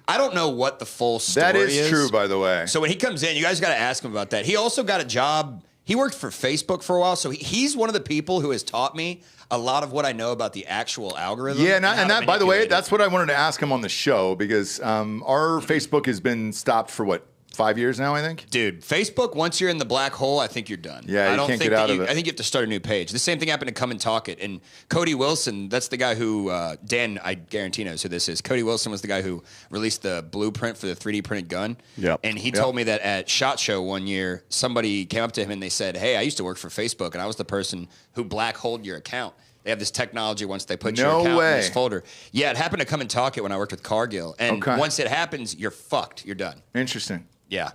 F: I don't know what the full story
A: That is true, by the way.
F: So when he comes in, you guys got to ask him about that. He also got a job. He worked for Facebook for a while, so he's one of the people who has taught me a lot of what I know about the actual algorithm.
A: Yeah, and
F: how to
A: that, by the way,
F: manipulate it.
A: that's what I wanted to ask him on the show because our Facebook has been stopped for what, 5 years now, I think?
F: Dude, Facebook, once you're in the black hole, I think you're done.
A: Yeah, you
F: I don't
A: can't
F: think
A: get
F: that
A: out of it.
F: I think you have to start a new page. The same thing happened to Come and Talk It. And Cody Wilson, that's the guy who, Dan, I guarantee knows who this is. Cody Wilson was the guy who released the blueprint for the 3D printed gun.
E: Yep.
F: And he told me that at SHOT Show one year, somebody came up to him and they said, hey, I used to work for Facebook, and I was the person who black holed your account. They have this technology once they put your
A: No
F: account
A: way.
F: in this folder. Yeah, it happened to Come and Talk It when I worked with Cargill. And
A: Okay.
F: once it happens, you're fucked. You're done.
A: Interesting.
F: Yeah.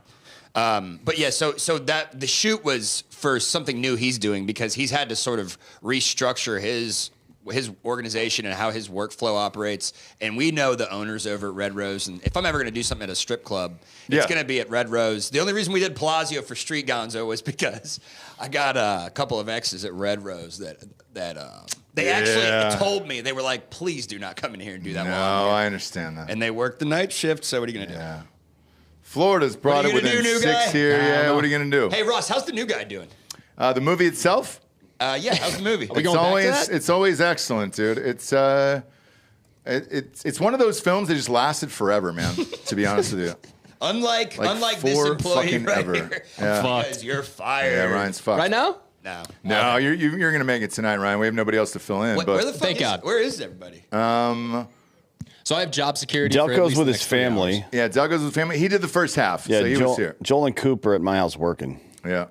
F: But yeah, so that the shoot was for something new he's doing because he's had to sort of restructure his organization and how his workflow operates. And we know the owners over at Red Rose. And if I'm ever going to do something at a strip club, it's
A: Yeah.
F: going to be at Red Rose. The only reason we did Palazzo for Street Gonzo was because I got a couple of exes at Red Rose that they actually told me, they were like, please do not come in here and do that
A: No,
F: while I'm here.
A: I understand that.
F: And they worked the night shift, so what are you going to do?
A: Yeah. Florida's brought
F: What
A: it
F: are you gonna
A: within
F: do, new
A: 6
F: guy?
A: here. Yeah, what are you going to do?
F: Hey, Ross, how's the new guy doing?
A: The movie itself?
F: Yeah, how's the movie?
A: It's always excellent, dude. It's one of those films that just lasted forever, man, to be honest with you.
F: Unlike this
A: for
F: employee
A: fucking
F: right
A: ever.
F: here.
A: Yeah.
F: Guys, you're fired.
A: Yeah, Ryan's fucked.
C: Right now?
F: No.
A: No, you're going to make it tonight, Ryan. We have nobody else to fill in.
F: Where the
A: But
F: fuck
C: Thank
F: is
C: God.
F: Where is everybody?
C: So I have job security. for at
E: Delco's
C: least
E: with
C: the
E: his
C: next 3
E: family.
C: hours.
A: yeah, Doug goes with family. He did the first half,
E: Yeah,
A: so he was here.
E: Joel and Cooper at my house working.
A: Yeah.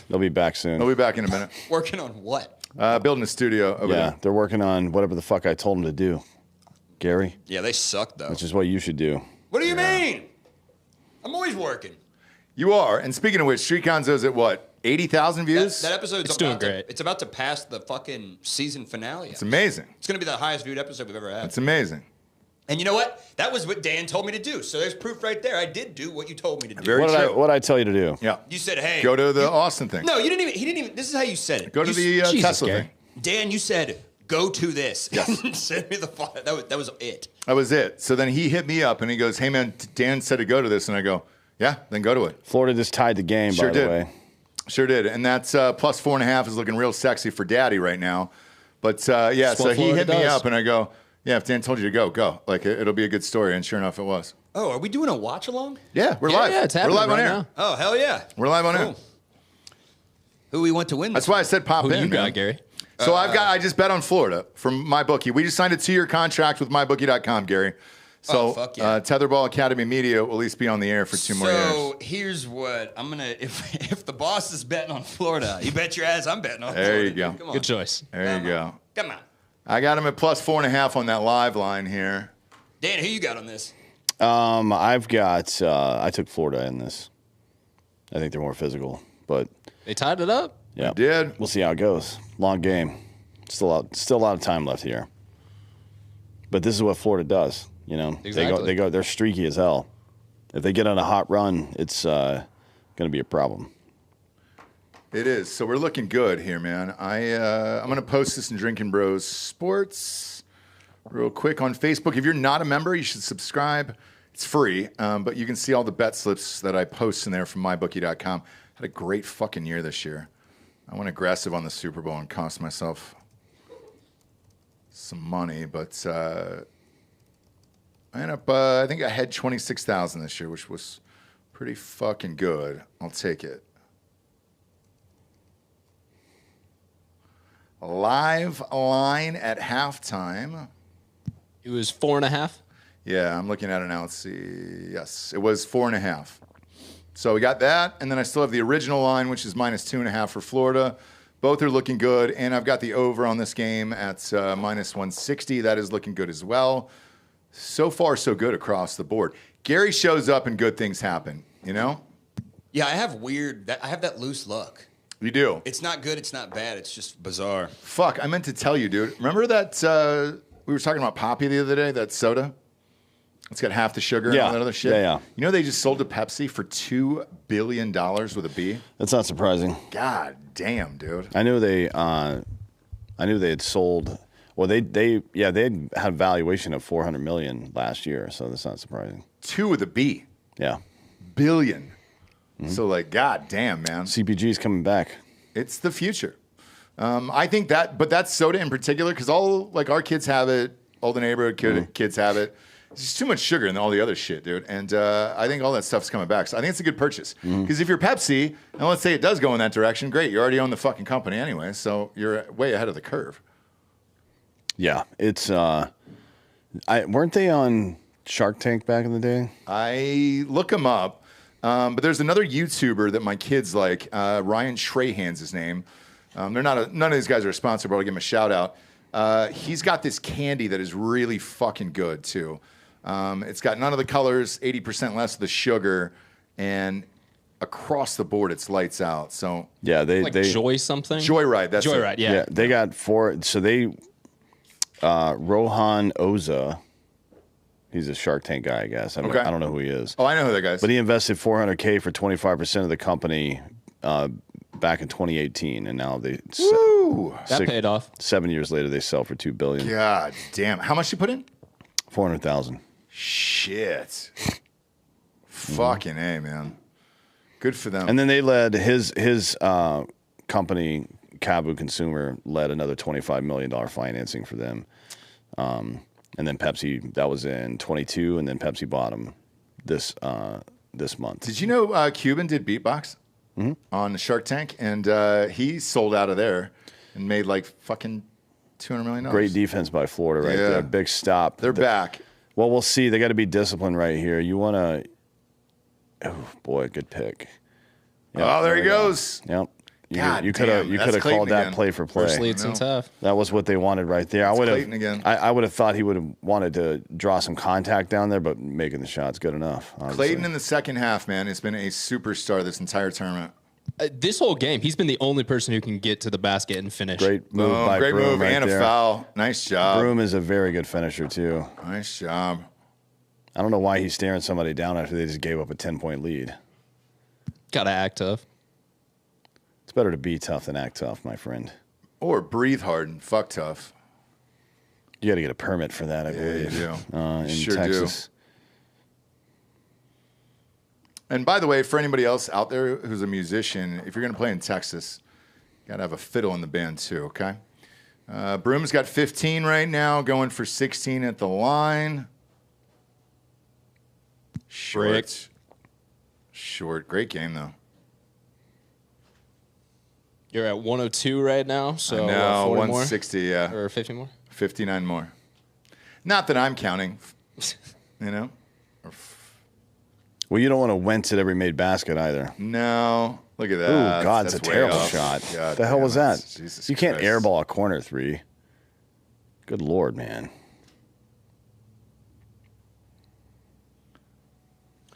E: They'll be back soon.
A: We'll be back in a minute.
F: Working on what?
A: Building a studio over
E: Yeah,
A: there.
E: they're working on whatever the fuck I told them to do, Gary,
F: Yeah, they suck though.
E: which is what you should do.
F: What do you mean? I'm always working.
A: You are. And speaking of which, Street Gonzo's at what? 80,000 views?
F: That episode's
C: It's doing
F: about to,
C: great.
F: it's about to pass the fucking season finale.
A: It's amazing.
F: It's going to be the highest viewed episode we've ever had.
A: It's amazing.
F: And you know what? That was what Dan told me to do. So there's proof right there. I did do what you told me to do.
A: Very true.
E: What did I tell you to do?
A: Yeah.
F: You said, hey.
A: Go to the Austin thing.
F: No, you didn't even. He didn't even. This is how you said it.
A: Go to
F: You
A: the
C: Jesus,
A: Tesla
C: Gary.
A: thing.
F: Dan, you said, go to this.
A: Yes.
F: And send me the file. That was it.
A: That was it. So then he hit me up and he goes, hey, man, Dan said to go to this. And I go, yeah, then go to it.
E: Florida just tied the game,
A: Sure
E: by
A: did.
E: the way.
A: Sure did. And that's plus 4.5 is looking real sexy for daddy right now. But yeah,
C: That's
A: so
C: what
A: he hit
C: Florida
A: me
C: does.
A: up and I go, yeah, if Dan told you to go, go. Like it'll be a good story. And sure enough, it was.
F: Oh, are we doing a watch along?
A: Yeah, we're
C: Yeah,
A: live.
C: yeah, it's
A: we're
C: happening
A: live on
C: right
A: air.
C: now.
F: Oh, hell yeah.
A: We're live on air.
F: Cool. Who we want to win?
A: That's why I said pop
C: Who
A: in.
C: you got,
A: man.
C: Gary?
A: So I just bet on Florida from MyBookie. We just signed a 2-year contract with MyBookie.com, Gary. So
F: Oh, fuck yeah.
A: Tetherball Academy Media will at least be on the air for 2 more years.
F: So here's what I'm gonna. If the boss is betting on Florida, you bet your ass I'm betting on.
A: There
F: Florida.
A: you go.
F: Come on.
C: Good choice.
A: There you go.
F: Come on,
A: I got him at plus 4.5 on that live line here.
F: Dan. Who you got on this?
E: I've got. I took Florida in this. I think they're more physical, but
C: They tied it up.
E: yeah,
A: Did.
E: we'll see how it goes. Long game. Still a lot of time left here. But this is what Florida does. You know,
C: Exactly.
E: they're streaky as hell. If they get on a hot run, it's going to be a problem.
A: It is. So we're looking good here, man. I'm going to post this in Drinkin Bros Sports real quick on Facebook. If you're not a member, you should subscribe. It's free, but you can see all the bet slips that I post in there from mybookie.com. Had a great fucking year this year. I went aggressive on the Super Bowl and cost myself some money, but I ended up, I think I had 26,000 this year, which was pretty fucking good. I'll take it. Live line at halftime.
C: It was 4.5.
A: Yeah, I'm looking at it now. Let's see. Yes, it was 4.5. So we got that, and then I still have the original line, which is minus 2.5 for Florida. Both are looking good, and I've got the over on this game at minus 160. That is looking good as well. So far, so good across the board. Gary shows up and good things happen, you know?
F: Yeah, I have I have that loose luck.
A: You do.
F: It's not good. It's not bad. It's just bizarre.
A: Fuck, I meant to tell you, dude. Remember that we were talking about Poppy the other day, that soda? It's got half the sugar and all that other shit.
E: Yeah.
A: You know they just sold to Pepsi for $2 billion with a B?
E: That's not surprising.
A: God damn, dude.
E: I knew they had sold. Well, they had a valuation of $400 million last year, so that's not surprising.
A: 2 with a B.
E: Yeah.
A: Billion. So, like, god damn, man.
E: CPG's coming back.
A: It's the future. I think but that soda in particular, because all, like, our kids have it, all the neighborhood kids have it. It's just too much sugar and all the other shit, dude. And I think all that stuff's coming back. So I think it's a good purchase. Because if you're Pepsi, and let's say it does go in that direction, great. You already own the fucking company anyway, so you're way ahead of the curve.
E: Yeah. It's, weren't they on Shark Tank back in the day?
A: I look them up. But there's another YouTuber that my kids like. Ryan Trahan's his name. None of these guys are a sponsor, but I'll give him a shout out. He's got this candy that is really fucking good too. It's got none of the colors, 80% less of the sugar, and across the board it's lights out. So
E: yeah, they
C: Joy something.
A: Joyride. That's
C: Joyride.
A: it.
C: Yeah.
E: they got 4. So they Rohan Oza. He's a Shark Tank guy, I guess. I don't know who he is.
A: Oh, I know who that guy is.
E: But he invested $400K for 25% of the company back in 2018, and now
C: That paid off.
E: 7 years later, they sell for $2 billion.
A: God damn. How much you put in?
E: 400,000.
A: Shit. Fucking A, man. Good for them.
E: And then they led his company, Cabu Consumer, led another $25 million financing for them. And then Pepsi, that was in 22, and then Pepsi bought them this month.
A: Did you know Cuban did beatbox on Shark Tank? And he sold out of there and made like fucking $200 million.
E: Great defense by Florida right there. Big stop.
A: They're back.
E: Well, we'll see. They got to be disciplined right here. You want to... Oh, boy, good pick. Yep,
A: Oh, there he goes.
E: Yep.
A: God
E: You could
A: damn,
E: have
A: that's
E: called
A: Clayton
E: that
A: again.
E: play for play.
C: First leads in tough.
E: That was what they wanted right there. I would
A: Clayton again.
E: I would have thought he would have wanted to draw some contact down there, but making the shot's good enough. Obviously.
A: Clayton in the second half, man, has been a superstar this entire tournament.
C: This whole game, he's been the only person who can get to the basket and finish.
E: Great move by
A: Great
E: Broom
A: move
E: right
A: and
E: there.
A: a foul. Nice job.
E: Broom is a very good finisher too.
A: Nice job.
E: I don't know why he's staring somebody down after they just gave up a 10-point lead.
C: Gotta act tough.
E: It's better to be tough than act tough, my friend.
A: Or breathe hard and fuck tough.
E: You got to get a permit for that, I believe.
A: you do.
E: In
A: Sure
E: Texas.
A: And by the way, for anybody else out there who's a musician, if you're going to play in Texas, you got to have a fiddle in the band too, okay? Broom's got 15 right now, going for 16 at the line. Short. Short. Great game, though.
C: You're at 102 right now, so
A: No,
C: 40 more?
A: 160, yeah.
C: Or 50 more?
A: 59 more. Not that I'm counting, you know?
E: Well, you don't want to wince at every made basket either.
A: No. Look at that.
E: Ooh, God, it's a
A: That's way
E: terrible
A: off.
E: shot.
A: God
E: The hell
A: damn
E: was
A: it.
E: that?
A: Jesus
E: You can't
A: Christ.
E: airball a corner three. Good Lord, man.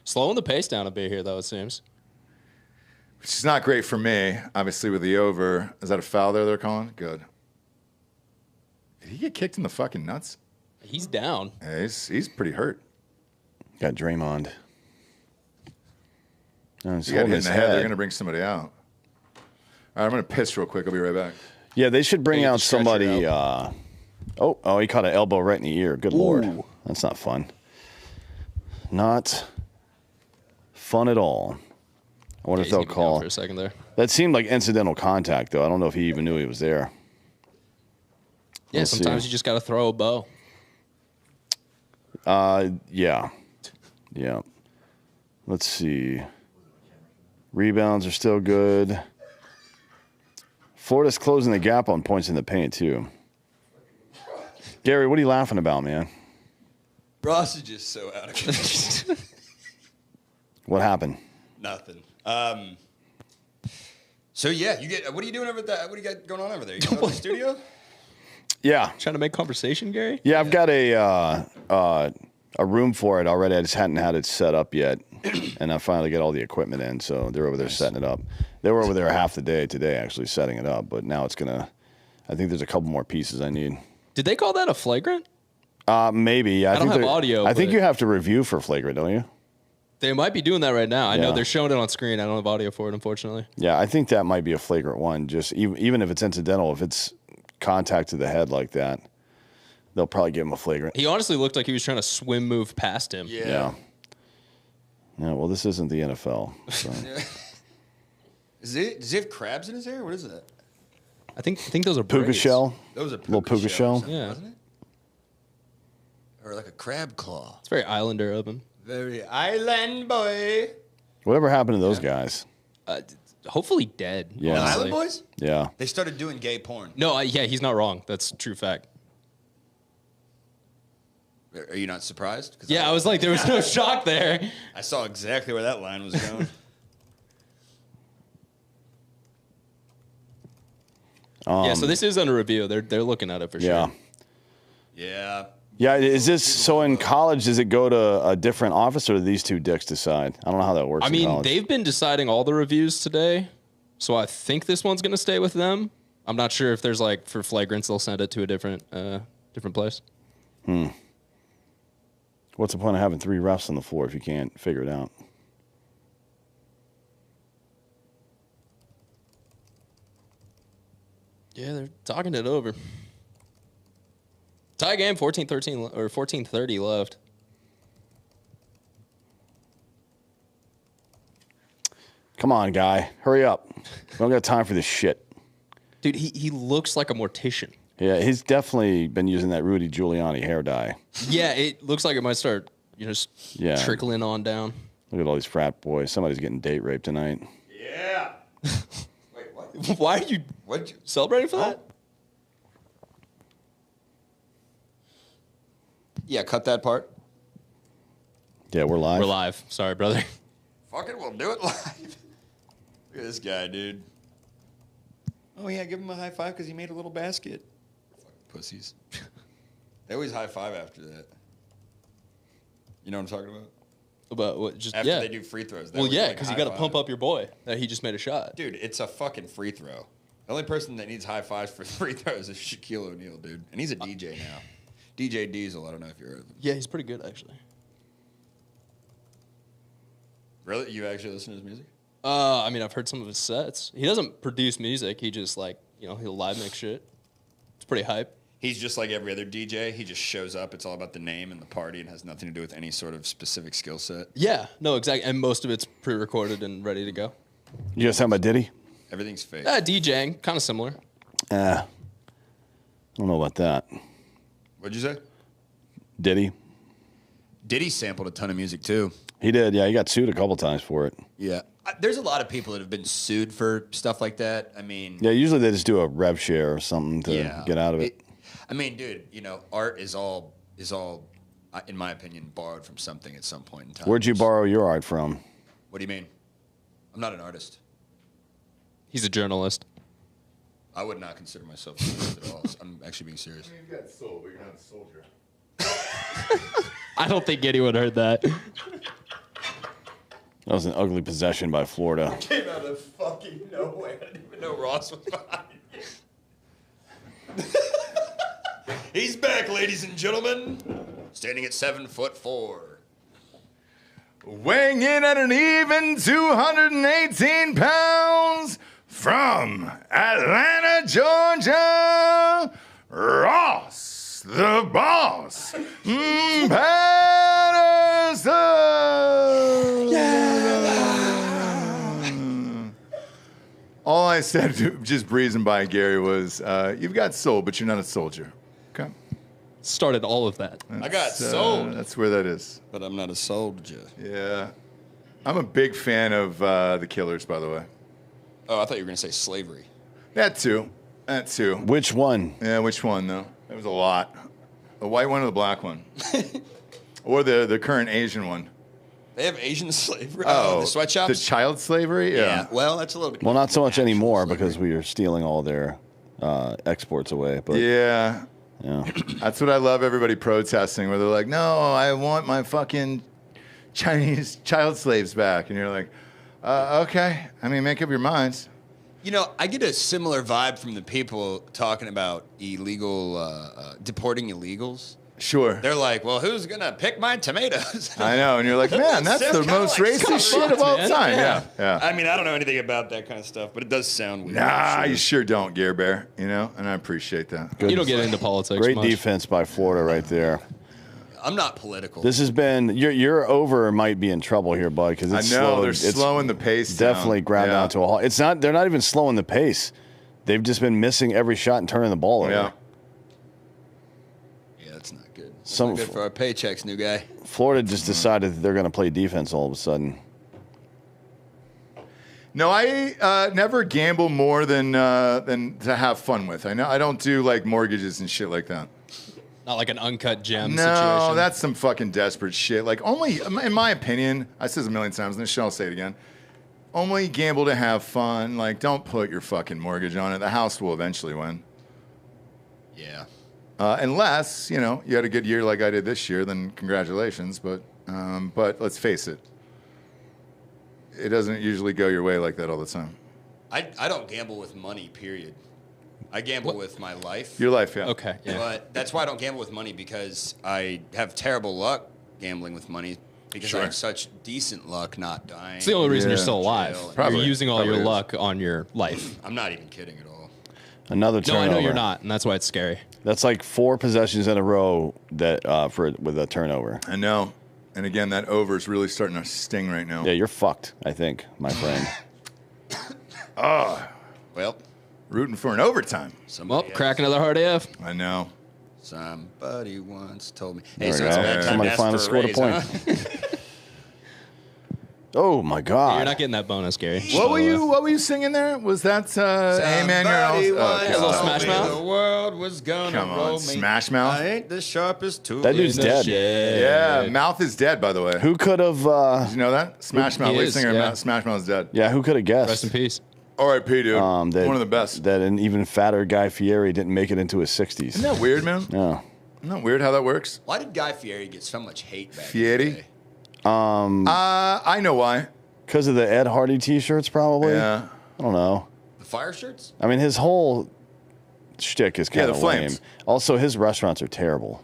C: Slowing the pace down a bit here, though, it seems.
A: Which is not great for me, obviously, with the over. Is that a foul there they're calling? Good. Did he get kicked in the fucking nuts?
C: He's down.
A: Yeah, he's pretty hurt.
E: Got Draymond. Oh, he's
A: He got
E: holding
A: hit in
E: his
A: the head. They're
E: head.
A: going to bring somebody out. All right, I'm going to piss real quick. I'll be right back.
E: Yeah, they should bring
C: They get
E: out
C: the stretcher
E: somebody. Oh, he caught an elbow right in the ear. Good Lord. That's not fun. Not fun at all. I wonder
C: He's
E: if they'll
C: gonna be down
E: call.
C: for a second there.
E: That seemed like incidental contact, though. I don't know if he even knew he was there.
C: Yeah,
E: We'll see.
C: sometimes you just got to throw a bow.
E: Yeah. Yeah. Let's see. Rebounds are still good. Florida's closing the gap on points in the paint, too. Gary, what are you laughing about, man?
F: Ross is just so out of control.
E: What happened?
F: Nothing. So yeah, what are you doing over there? What do you got going on over there? You going to the studio?
E: Yeah.
C: Trying to make conversation, Gary?
E: Yeah, I've got a a room for it already. I just hadn't had it set up yet, and I finally get all the equipment in. So they're over there setting it up. They were over there half the day today, actually setting it up. But now it's gonna. I think there's a couple more pieces I need.
C: Did they call that a flagrant?
E: Maybe. Yeah,
C: I don't have audio.
E: I think
C: but
E: you have to review for flagrant, don't you?
C: They might be doing that right now. I know
E: Yeah.
C: they're showing it on screen. I don't have audio for it, unfortunately.
E: Yeah, I think that might be a flagrant one. Just even if it's incidental, if it's contact to the head like that, they'll probably give him a flagrant.
C: He honestly looked like he was trying to swim move past him.
E: Yeah. Yeah. Well, this isn't the NFL. So.
F: Does he have crabs in his hair? What is that?
C: I think those are
E: Puka
C: braids.
E: shell.
F: Those are
E: Little puka shell.
C: Yeah.
F: wasn't it? Or like a crab claw.
C: It's very Islander of him.
F: Very island boy.
E: Whatever happened to those guys?
C: Hopefully dead.
E: Yeah.
F: The
C: honestly.
F: Island Boys?
E: Yeah.
F: They started doing gay porn.
C: No, yeah, he's not wrong. That's true fact.
F: Are you not surprised? 'Cause
C: Yeah, I was like, there was no shock there.
F: I saw exactly where that line was going.
C: Yeah, so this is under review. They're looking at it for
E: Yeah.
C: sure.
F: Yeah.
E: Yeah. Is this so in college? Does it go to a different office, or do these two dicks decide? I don't know how that works.
C: I
E: in
C: mean,
E: college.
C: they've been deciding all the reviews today, so I think this one's gonna stay with them. I'm not sure if there's like for flagrants they'll send it to a different place.
E: What's the point of having 3 refs on the floor if you can't figure it out?
C: Yeah, they're talking it over. Tie game, 14-13 or 14-30 left.
E: Come on, guy, hurry up! We don't got time for this shit.
C: Dude, he looks like a mortician.
E: Yeah, he's definitely been using that Rudy Giuliani hair dye.
C: Yeah, it looks like it might start, just
E: Yeah.
C: trickling on down.
E: Look at all these frat boys. Somebody's getting date raped tonight.
F: Yeah. Wait, what?
C: Why are you
F: What'd you?
C: celebrating for that?
F: Yeah, cut that part.
E: Yeah, we're live.
C: We're live. Sorry, brother.
F: Fuck it, we'll do it live. Look at this guy, dude. Oh, yeah, give him a high five because he made a little basket. Fucking pussies. They always high five after that. You know what I'm talking about?
C: About what? Just
F: After
C: yeah.
F: they do free throws. they
C: Well,
F: always,
C: yeah,
F: like,
C: because you
F: high
C: got to pump
F: five.
C: up your boy that he just made a shot.
F: Dude, it's a fucking free throw. The only person that needs high fives for free throws is Shaquille O'Neal, dude. And he's a DJ now. DJ Diesel, I don't know if you heard of him.
C: Yeah, he's pretty good actually.
F: Really? You actually listen to his music?
C: I mean, I've heard some of his sets. He doesn't produce music. He just like he'll live mix shit. It's pretty hype.
F: He's just like every other DJ. He just shows up. It's all about the name and the party and has nothing to do with any sort of specific skill set.
C: Yeah, no, exactly. And most of it's pre-recorded and ready to go.
E: You guys talking about Diddy?
F: Everything's fake.
C: DJing, kind of similar.
E: I don't know about that.
F: What'd you say?
E: Diddy?
F: Diddy sampled a ton of music too.
E: He did. Yeah, he got sued a couple times for it.
F: Yeah. There's a lot of people that have been sued for stuff like that. I mean,
E: Yeah, usually they just do a rev share or something to
F: yeah.
E: get out of it.
F: I mean, dude, art is all, in my opinion, borrowed from something at some point in time.
E: Where'd you borrow your art from?
F: What do you mean? I'm not an artist.
C: He's a journalist.
F: I would not consider myself an artist at all. I'm actually being serious.
A: You've got soul, but you're not a soldier.
C: I don't think anyone heard that.
E: That was an ugly possession by Florida.
F: Came out of fucking nowhere. I didn't even know Ross was behind me. He's back, ladies and gentlemen. Standing at 7'4".
A: Weighing in at an even 218 pounds from Atlanta, Georgia, Ross, the boss, Patterson. All I said, just breezing by Gary, was, "You've got soul, but you're not a soldier." Okay,
C: Started all of that.
F: I got sold,
A: that's where that is.
F: but I'm not a soldier.
A: Yeah, I'm a big fan of the Killers, by the way.
F: Oh, I thought you were going to say slavery.
A: That too. That too.
E: Which one?
A: Yeah, which one though? There was a lot. The white one or the black one? Or the current Asian one?
F: They have Asian slavery.
A: Oh,
F: the sweatshops?
A: The child slavery?
F: Yeah. Well, that's a little bit.
E: Well, not so much anymore because we are stealing all their exports away. But
A: Yeah.
E: Yeah.
A: That's what I love. Everybody protesting where they're like, "No, I want my fucking Chinese child slaves back," and you're like, "Okay. I mean, make up your minds."
F: You know, I get a similar vibe from the people talking about illegal deporting illegals.
A: Sure.
F: They're like, well, who's going to pick my tomatoes?
A: I know, and you're like, man, that's
F: Sounds
A: the
F: kinda
A: most
F: like
A: racist
F: Scott
A: shit of all
C: man.
A: time.
C: Yeah.
A: Yeah.
F: I mean, I don't know anything about that kind of stuff, but it does sound weird.
A: Nah, you sure don't, Gear Bear. You know, and I appreciate that.
C: You don't get into politics
E: Great
C: much.
E: defense by Florida right there.
F: I'm not political.
E: This has been your over might be in trouble here, bud, because
A: I
E: it's
A: know
E: slowed.
A: they're
E: It's
A: slowing the pace down.
E: definitely ground
A: Yeah.
E: down to a halt. It's not. They're not even slowing the pace. They've just been missing every shot and turning the ball over.
A: Yeah.
F: Yeah, that's not good. That's
E: Some-
F: not good for our paychecks, new guy.
E: Florida just decided that they're going to play defense all of a sudden.
A: No, I never gamble more than to have fun with. I know I don't do like mortgages and shit like that.
C: Not like an uncut gem
A: No,
C: situation.
A: that's some fucking desperate shit. Like only, in my opinion, I said this a million times, and this show I'll say it again. Only gamble to have fun. Like, don't put your fucking mortgage on it. The house will eventually win.
F: Yeah.
A: Unless, you know, you had a good year like I did this year, then congratulations. But let's face it, it doesn't usually go your way like that all the time.
F: I don't gamble with money, period. I gamble with my life.
A: Your life, yeah.
C: Okay. Yeah.
F: But that's why I don't gamble with money, because I have terrible luck gambling with money because
A: Sure.
F: I have such decent luck not dying.
C: It's the only reason
A: Yeah.
C: you're still alive.
A: Probably.
C: You're using all
A: Probably
C: your
A: is.
C: luck on your life.
F: I'm not even kidding at all.
E: Another
C: No,
E: turnover.
C: I know you're not, and that's why it's scary.
E: That's like 4 possessions in a row that with a turnover.
A: I know. And again, that over is really starting to sting right now.
E: Yeah, you're fucked. I think, my friend.
F: Well,
A: Rooting for an overtime.
C: Well,
F: somebody
C: crack
F: else-
C: another hard AF.
A: I know.
F: Somebody once told me.
E: There
F: Hey,
E: we
F: so it's
E: go.
F: about time
E: Somebody
F: to ask
E: finally
F: for
E: scored a
F: raise,
E: point.
F: huh?
E: Oh my God!
C: You're not getting that bonus, Gary.
A: What were you singing there? Was that Hey Man,
F: Somebody
A: you're all
F: once
C: a little
F: told
C: Smash
F: me
C: Mouth?
F: The world was gonna
A: Come on,
F: roll me.
A: Smash Mouth?
F: I ain't the sharpest tool.
E: That dude's
F: in the
E: dead.
F: shed.
A: Yeah, Mouth is dead, by the way.
E: Who could have?
A: Did you know that? Smash Mouth,
C: He
A: lead
C: is,
A: singer,
C: yeah.
A: Smash Mouth is dead.
E: Yeah, who could have guessed?
C: Rest in peace.
A: R.I.P. dude.
E: That,
A: One of the best.
E: That an even fatter Guy Fieri didn't make it into his 60s.
A: Isn't that weird, man?
E: No.
A: Isn't that weird how that works?
F: Why did Guy Fieri get so much hate back in the
A: Fieri?
F: day?
A: I know why.
E: Because of the Ed Hardy T-shirts, probably.
A: Yeah.
E: I don't know.
F: The fire shirts?
E: I mean, his whole shtick is kind
A: the
E: of
A: Flames.
E: lame. Also, his restaurants are terrible.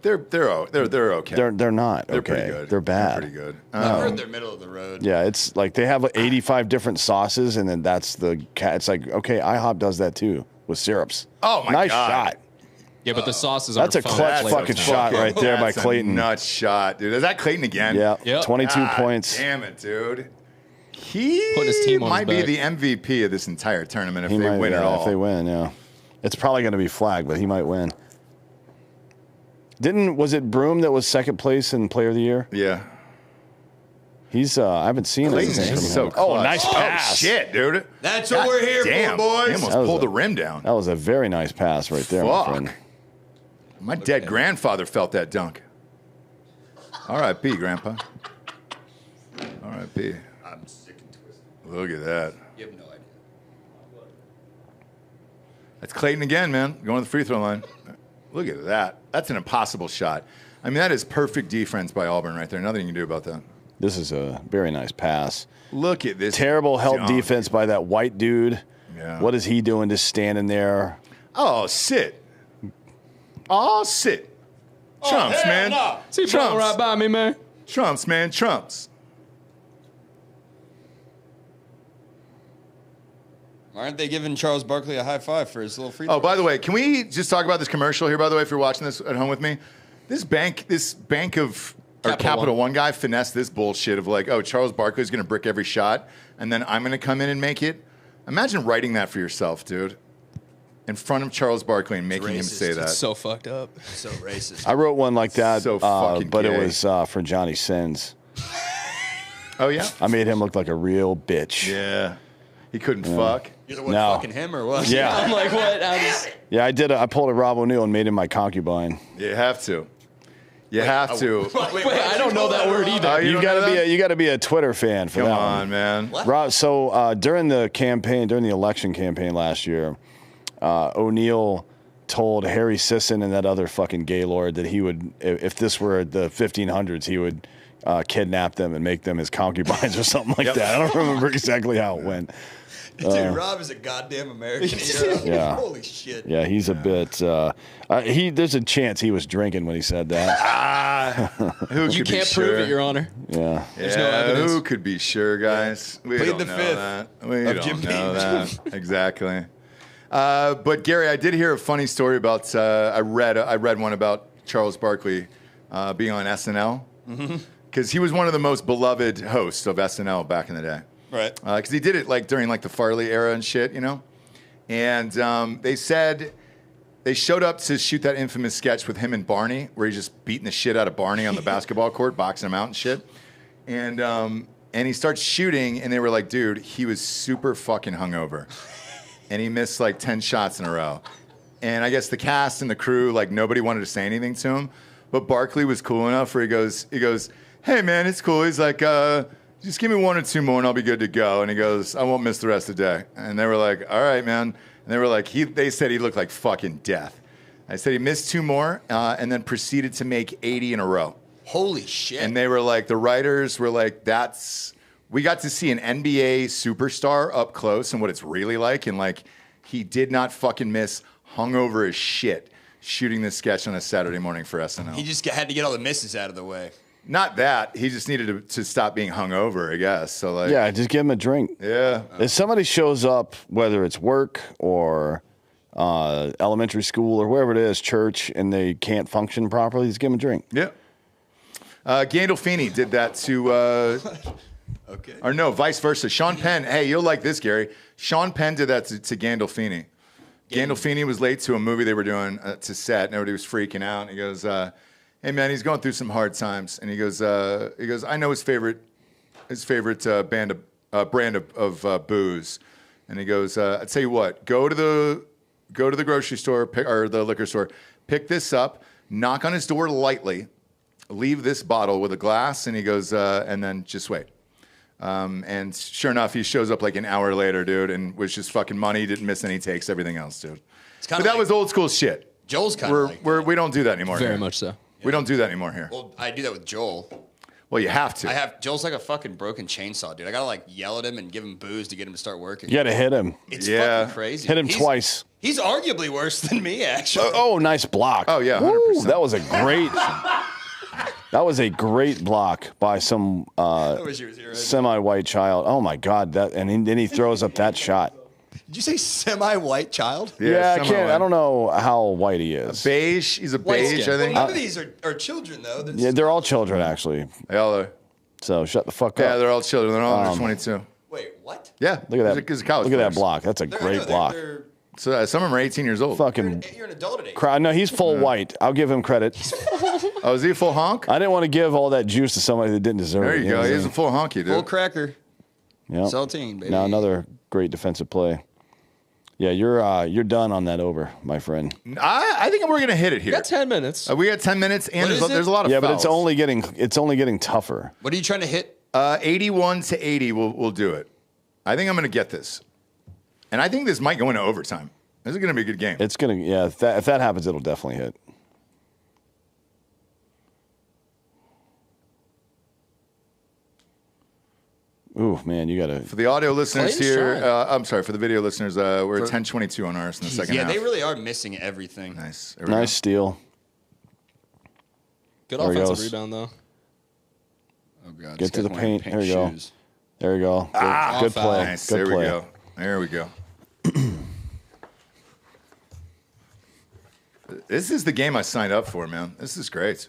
A: They're okay.
E: They're not.
A: They're
E: okay.
A: pretty good.
E: They're bad.
A: They're pretty good.
F: I've heard they're middle of the road.
E: Yeah, it's like they have 85 different sauces, and then that's the cat. It's like, okay, IHOP does that too with syrups.
A: Oh, my
E: nice
A: God.
E: shot.
C: Yeah, but the sauces
E: That's
C: aren't
E: a
C: fun
E: clutch
C: flavor
E: fucking
C: time.
E: shot right there by
A: That's a
E: Clayton.
A: nuts shot, dude. Is that Clayton again?
E: Yeah,
C: Yep.
E: 22
A: God
E: points.
A: Damn it, dude. He
C: Putting his team on
A: might
C: his
A: be
C: back.
A: the MVP of this entire tournament if
E: He
A: they
E: might
A: win it all.
E: If they win, yeah. It's probably going to be flagged, but he might win. Was it Broom that was second place in Player of the Year?
A: Yeah.
E: He's I haven't seen
A: Clayton's
E: anything from
A: so
E: him.
A: clutch.
E: Oh, nice pass.
A: Oh, shit, dude.
F: That's what we're here
A: damn.
F: for, boys.
A: He almost
E: That was
A: pulled
E: a-
A: the rim down.
E: That was a very nice pass right there,
A: Fuck.
E: my friend.
A: My dead grandfather felt that dunk. R.I.P., Grandpa. R.I.P.
F: I'm sick and twisted.
A: Look at that.
F: You have no idea.
A: That's Clayton again, man. Going to the free throw line. Look at that. That's an impossible shot. I mean, that is perfect defense by Auburn right there. Nothing you can do about that.
E: This is a very nice pass.
A: Look at this.
E: Terrible help
A: dunk.
E: defense by that white dude.
A: Yeah.
E: What is he doing just standing there?
A: Oh, sit. Oh, sit. Trumps, man.
C: See, blowing right by me, man.
A: Trumps, man. Trumps.
F: Why aren't they giving Charles Barkley a high five for his little free
A: Oh,
F: throw?
A: by the way, can we just talk about this commercial here, by the way, if you're watching this at home with me? This bank of Capital One guy finessed this bullshit of like, oh, Charles Barkley's going to brick every shot, and then I'm going to come in and make it. Imagine writing that for yourself, dude. In front of Charles Barkley and making him
F: racist.
A: say that.
C: It's so fucked up.
F: So racist.
E: I wrote one like that,
A: So fucking
E: but
A: gay.
E: it was for Johnny Sins.
A: Oh, yeah?
E: I made him look like a real bitch.
A: Yeah. He couldn't fuck.
F: You're the one
E: No.
F: fucking him or what?
E: Yeah.
C: I'm like, what?
E: Yeah, I pulled a Rob O'Neill and made him my concubine.
A: You have to. You have to.
C: Wait, I don't know that word either.
A: Oh, you
E: You
A: don't
E: gotta
A: know that?
E: you gotta be a Twitter fan for
A: Come
E: that
A: on,
E: one.
A: man.
E: Rob, so during the election campaign last year, O'Neill told Harry Sisson and that other fucking gaylord that he would, if this were the 1500s, he would kidnap them and make them his concubines or something like that. I don't remember exactly how it went.
F: Dude, Rob is a goddamn American hero.
E: Yeah.
F: Holy shit.
E: Yeah, he's a bit. There's a chance he was drinking when he said that.
A: Who
C: You
A: could be
C: can't
A: sure?
C: prove it, Your Honor.
E: Yeah.
C: There's no evidence.
A: Who could be sure, guys? We
F: Plead
A: don't
F: the
A: know
F: fifth
A: that. We
F: of
A: don't
F: Jim
A: know
F: Beam.
A: that exactly. But Gary, I did hear a funny story about. I read one about Charles Barkley being on SNL because he was one of the most beloved hosts of SNL back in the day.
F: Right.
A: Because he did it like during like the Farley era and shit, you know. And they said they showed up to shoot that infamous sketch with him and Barney, where he's just beating the shit out of Barney on the basketball court, boxing him out and shit. And he starts shooting, and they were like, dude, he was super fucking hungover, and he missed like 10 shots in a row. And I guess the cast and the crew, like nobody wanted to say anything to him, but Barkley was cool enough where he goes, hey man, it's cool. He's like, just give me 1 or 2 more and I'll be good to go. And he goes, I won't miss the rest of the day. And they were like, all right, man. And they were like, they said he looked like fucking death. I said he missed 2 more and then proceeded to make 80 in a row.
F: Holy shit.
A: And they were like, the writers were like, we got to see an NBA superstar up close and what it's really like. And like, he did not fucking miss, hungover as shit, shooting this sketch on a Saturday morning for SNL.
F: He just had to get all the misses out of the way.
A: Not that. He just needed to stop being hungover, I guess. So like,
E: Yeah, just give him a drink.
A: yeah.
E: If somebody shows up, whether it's work or elementary school or wherever it is, church, and they can't function properly, just give them a drink.
A: Yeah. Gandolfini did that to,
F: Okay.
A: or no, vice versa. Sean Penn. Hey, you'll like this, Gary. Sean Penn did that to Gandolfini. Gandolfini was late to a movie they were doing to set. And everybody was freaking out. And he goes, hey man, he's going through some hard times. And he goes, I know his favorite brand of booze. And he goes, I tell you what, go to the grocery store or the liquor store, pick this up, knock on his door lightly, leave this bottle with a glass, and he goes, and then just wait. And sure enough, he shows up like an hour later, dude, and was just fucking money, didn't miss any takes, everything else, dude. But that was old school shit.
F: Joel's kind of like
A: We don't do that anymore.
C: Very
A: here.
C: much so.
A: We don't do that anymore here.
F: Well, I do that with Joel.
A: Well, you have to.
F: Joel's like a fucking broken chainsaw, dude. I gotta like yell at him and give him booze to get him to start working.
E: You got to hit him.
F: It's
A: Yeah.
F: fucking crazy.
E: Hit him
F: He's-
E: twice.
F: He's arguably worse than me, actually.
E: Oh, nice block.
A: Oh, yeah,
E: Woo,
A: 100%.
E: that was a great. That was a great block by some
F: I wish he was here right now.
E: semi-white child. Oh my God! Then he throws up that shot.
F: Did you say semi-white child?
E: Yeah, I can't.
A: semi-white.
E: I don't know how white he is.
A: Beige. He's a beige, I
F: Well,
A: think.
F: none of these are children, though. That's-
E: Yeah, they're all children actually.
A: They all are.
E: So shut the fuck
A: Yeah,
E: up.
A: they're all children. They're all under 22.
F: Wait, what?
A: Yeah.
E: Look at that.
A: He's a college
E: Look at that
A: player.
E: block. That's a great block.
A: So some of them are 18 years old.
E: Fucking
F: You're an adult at 8.
E: No, he's full white. I'll give him credit.
A: Oh, is he a full honk?
E: I didn't want to give all that juice to somebody that didn't deserve
A: There
E: it.
A: you go.
E: know what
A: He's
E: I'm
A: a full honky,
F: Full
A: dude.
F: cracker.
E: Yep.
F: Saltine, baby.
E: Now another great defensive play. Yeah, you're done on that over, my friend.
A: I think we're gonna hit it here.
C: Got 10 minutes.
A: We got 10 minutes, and
F: What is
A: there's
F: it?
A: a lot of
E: Yeah, but
A: fouls.
E: it's only getting tougher.
F: What are you trying to hit?
A: 81 to 80 will do it. I think I'm gonna get this, and I think this might go into overtime. This is gonna be a good game.
E: It's gonna if that happens, it'll definitely hit. Ooh, man, you gotta.
A: For the audio listeners
C: Clay's
A: here,
C: trying.
A: I'm sorry. For the video listeners, we're at 10:22 on ours in the second
F: Yeah,
A: half.
F: they really are missing everything.
A: Nice. There we go.
E: Nice steal.
C: Good
E: There he
C: offensive
E: goes.
C: rebound, though.
F: Oh god.
E: Get to the
F: this guy's wearing
E: paint. There you go.
F: shoes.
E: There you go. Good
C: foul.
E: play.
A: Nice.
E: Good
A: There
E: play.
A: we go. There we go. This is the game I signed up for, man. This is great.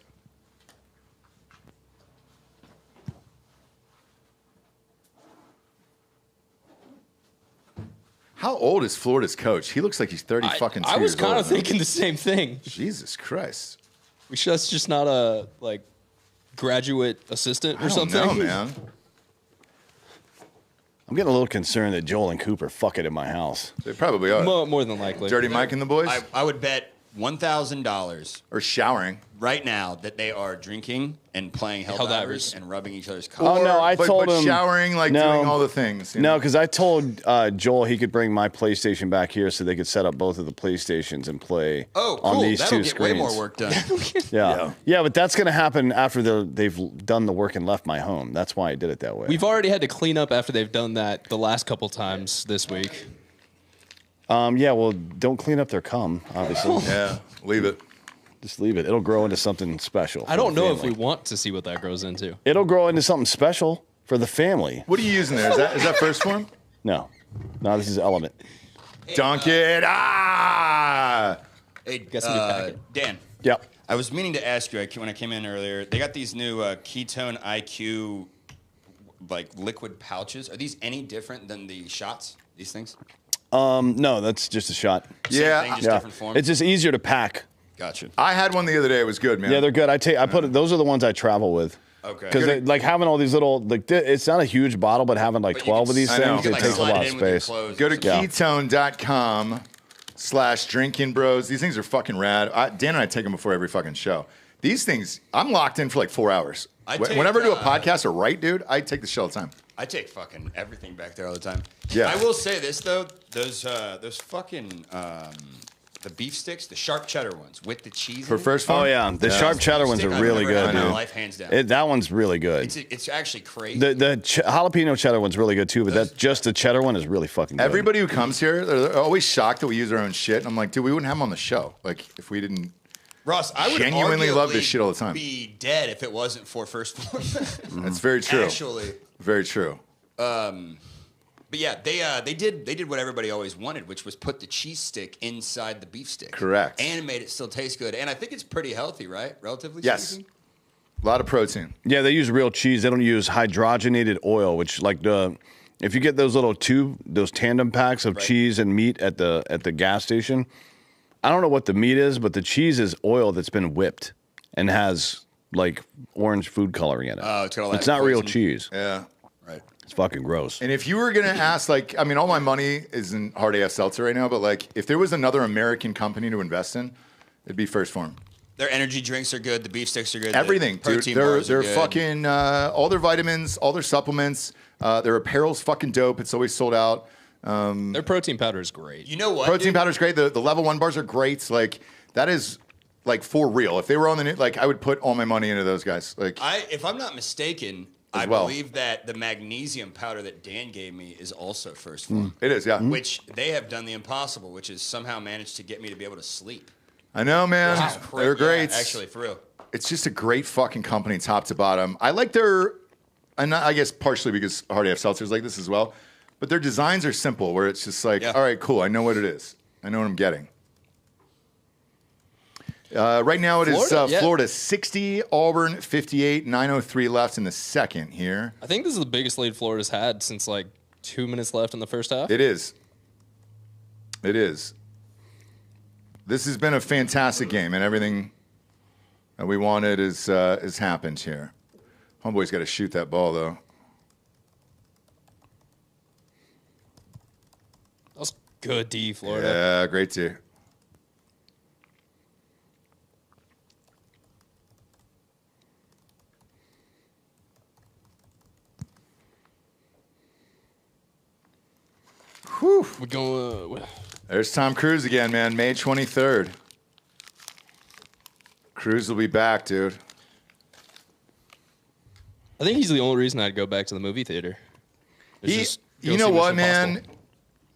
A: How old is Florida's coach? He looks like he's 30 fucking two
C: I was
A: years
C: kind
A: old,
C: of
A: man.
C: thinking the same thing.
A: Jesus Christ.
C: That's just not a graduate assistant or
A: I don't
C: something.
A: know, man.
E: I'm getting a little concerned that Joel and Cooper fuck it in my house.
A: They probably are.
C: More than likely.
A: Dirty Mike and the boys?
F: I would bet $1,000
A: Or showering.
F: right now that they are drinking and playing Helldivers and rubbing each other's
E: Oh,
F: cocks.
E: no, I
A: but,
E: told
A: but
E: him.
A: showering, like
E: No.
A: doing all the things. you
E: No,
A: know?
E: because I told Joel he could bring my PlayStation back here so they could set up both of the PlayStations and play
F: Oh, cool.
E: on these
F: That'll
E: two
F: get
E: screens.
F: way more work done.
E: Yeah, but that's going to happen after they've done the work and left my home. That's why I did it that way.
C: We've already had to clean up after they've done that the last couple times this week.
E: Yeah, well, don't clean up their cum, obviously.
A: Yeah, leave it.
E: Just leave it. It'll grow into something special.
C: I don't know if we want to see what that grows into.
E: It'll grow into something special for the family.
A: What are you using there? Is that first form?
E: No, this is Element.
A: Dunk it. Ah!
F: Hey,
C: Got some new packet.
F: Dan.
E: Yep.
F: I was meaning to ask you when I came in earlier. They got these new Ketone IQ like liquid pouches. Are these any different than the shots? These things?
E: No, that's just a shot.
F: Same thing, just
E: Yeah,
F: different form.
E: it's just easier to pack.
F: Gotcha.
A: I had one the other day. It was good, man.
E: Yeah, they're good. Those are the ones I travel with.
F: Okay.
E: Because like having all these little it's not a huge bottle, but having like
F: But you
E: 12
F: can-
E: of these
A: I know.
E: things,
A: You
E: it
A: can,
E: takes a
F: slide
E: lot
F: it
E: of
F: in with your
E: space.
F: clothes.
A: Go to
E: Yeah.
A: ketone.com/Drinkin Bros. These things are fucking rad. Dan and I take them before every fucking show. These things, I'm locked in for like 4 hours.
F: I take,
A: Whenever I do a podcast or write, dude, I take the shit all the time.
F: I take fucking everything back there all the time.
A: Yeah.
F: I will say this though, those fucking the beef sticks, the sharp cheddar ones with the cheese.
A: For
F: in it.
A: first form?
E: Oh yeah, the sharp cheddar ones
F: Stick
E: are
F: I've
E: really
F: never had
E: good,
F: in my
E: dude.
F: life, hands down.
E: That one's really good.
F: It's actually crazy.
E: The jalapeno cheddar one's really good too, but that just the cheddar one is really fucking good.
A: Everybody who comes here, they're always shocked that we use our own shit. And I'm like, dude, we wouldn't have them on the show. Like, if we didn't.
F: Ross, I would
A: genuinely love this
F: arguably
A: shit all the time.
F: Be dead if it wasn't for first floor.
A: That's very true.
F: Actually,
A: Very true.
F: but yeah, they did what everybody always wanted, which was put the cheese stick inside the beef stick.
A: Correct.
F: And made it still taste good. And I think it's pretty healthy, right? Relatively
A: Yes.
F: speaking.
A: A lot of protein.
E: Yeah, they use real cheese. They don't use hydrogenated oil, which if you get those those tandem packs of
F: Right.
E: cheese and meat at the gas station, I don't know what the meat is, but the cheese is oil that's been whipped and has like orange food coloring in it.
F: Oh, it's got all that
E: It's not real
F: poison.
E: cheese.
A: Yeah.
F: Right.
E: It's fucking gross.
A: And if you were going to ask, like, I mean, all my money is in Hard AF Seltzer right now, but like, if there was another American company to invest in, it'd be First Form.
F: Their energy drinks are good. The beef sticks are good. the
A: Everything, dude.
F: protein
A: They're
F: bars are good.
A: fucking, all their vitamins, all their supplements, their apparel's fucking dope. It's always sold out.
C: Their protein powder is great.
F: You know what?
A: Protein
F: dude?
A: powder's great. The level 1 bars are great. Like, that is, like, for real. If they were on the new, like, I would put all my money into those guys. Like,
F: If I'm not mistaken,
A: As
F: I
A: well.
F: believe that the magnesium powder that Dan gave me is also First Form.
A: it is, yeah.
F: Which they have done the impossible, which is somehow managed to get me to be able to sleep.
A: I know, man. They're great.
F: Yeah, actually, for real.
A: It's just a great fucking company, top to bottom. I like their, and I guess partially because Hard AF Seltzer's like this as well, but their designs are simple, where it's just like,
F: Yeah.
A: all right, cool, I know what it is. I know what I'm getting. Right now it is
C: Florida, yeah.
A: Florida 60, Auburn 58, 9:03 left in the second here.
C: I think this is the biggest lead Florida's had since like 2 minutes left in the first half.
A: It is. It is. This has been a fantastic game, and everything that we wanted is happened here. Homeboy's got to shoot that ball, though.
C: That was good D, Florida.
A: Yeah, great too.
C: We're going.
A: There's Tom Cruise again, man. May 23rd. Cruise will be back, dude.
C: I think he's the only reason I'd go back to the movie theater. Is just go
A: You know
C: see
A: what,
C: Mission
A: man?
C: Impossible.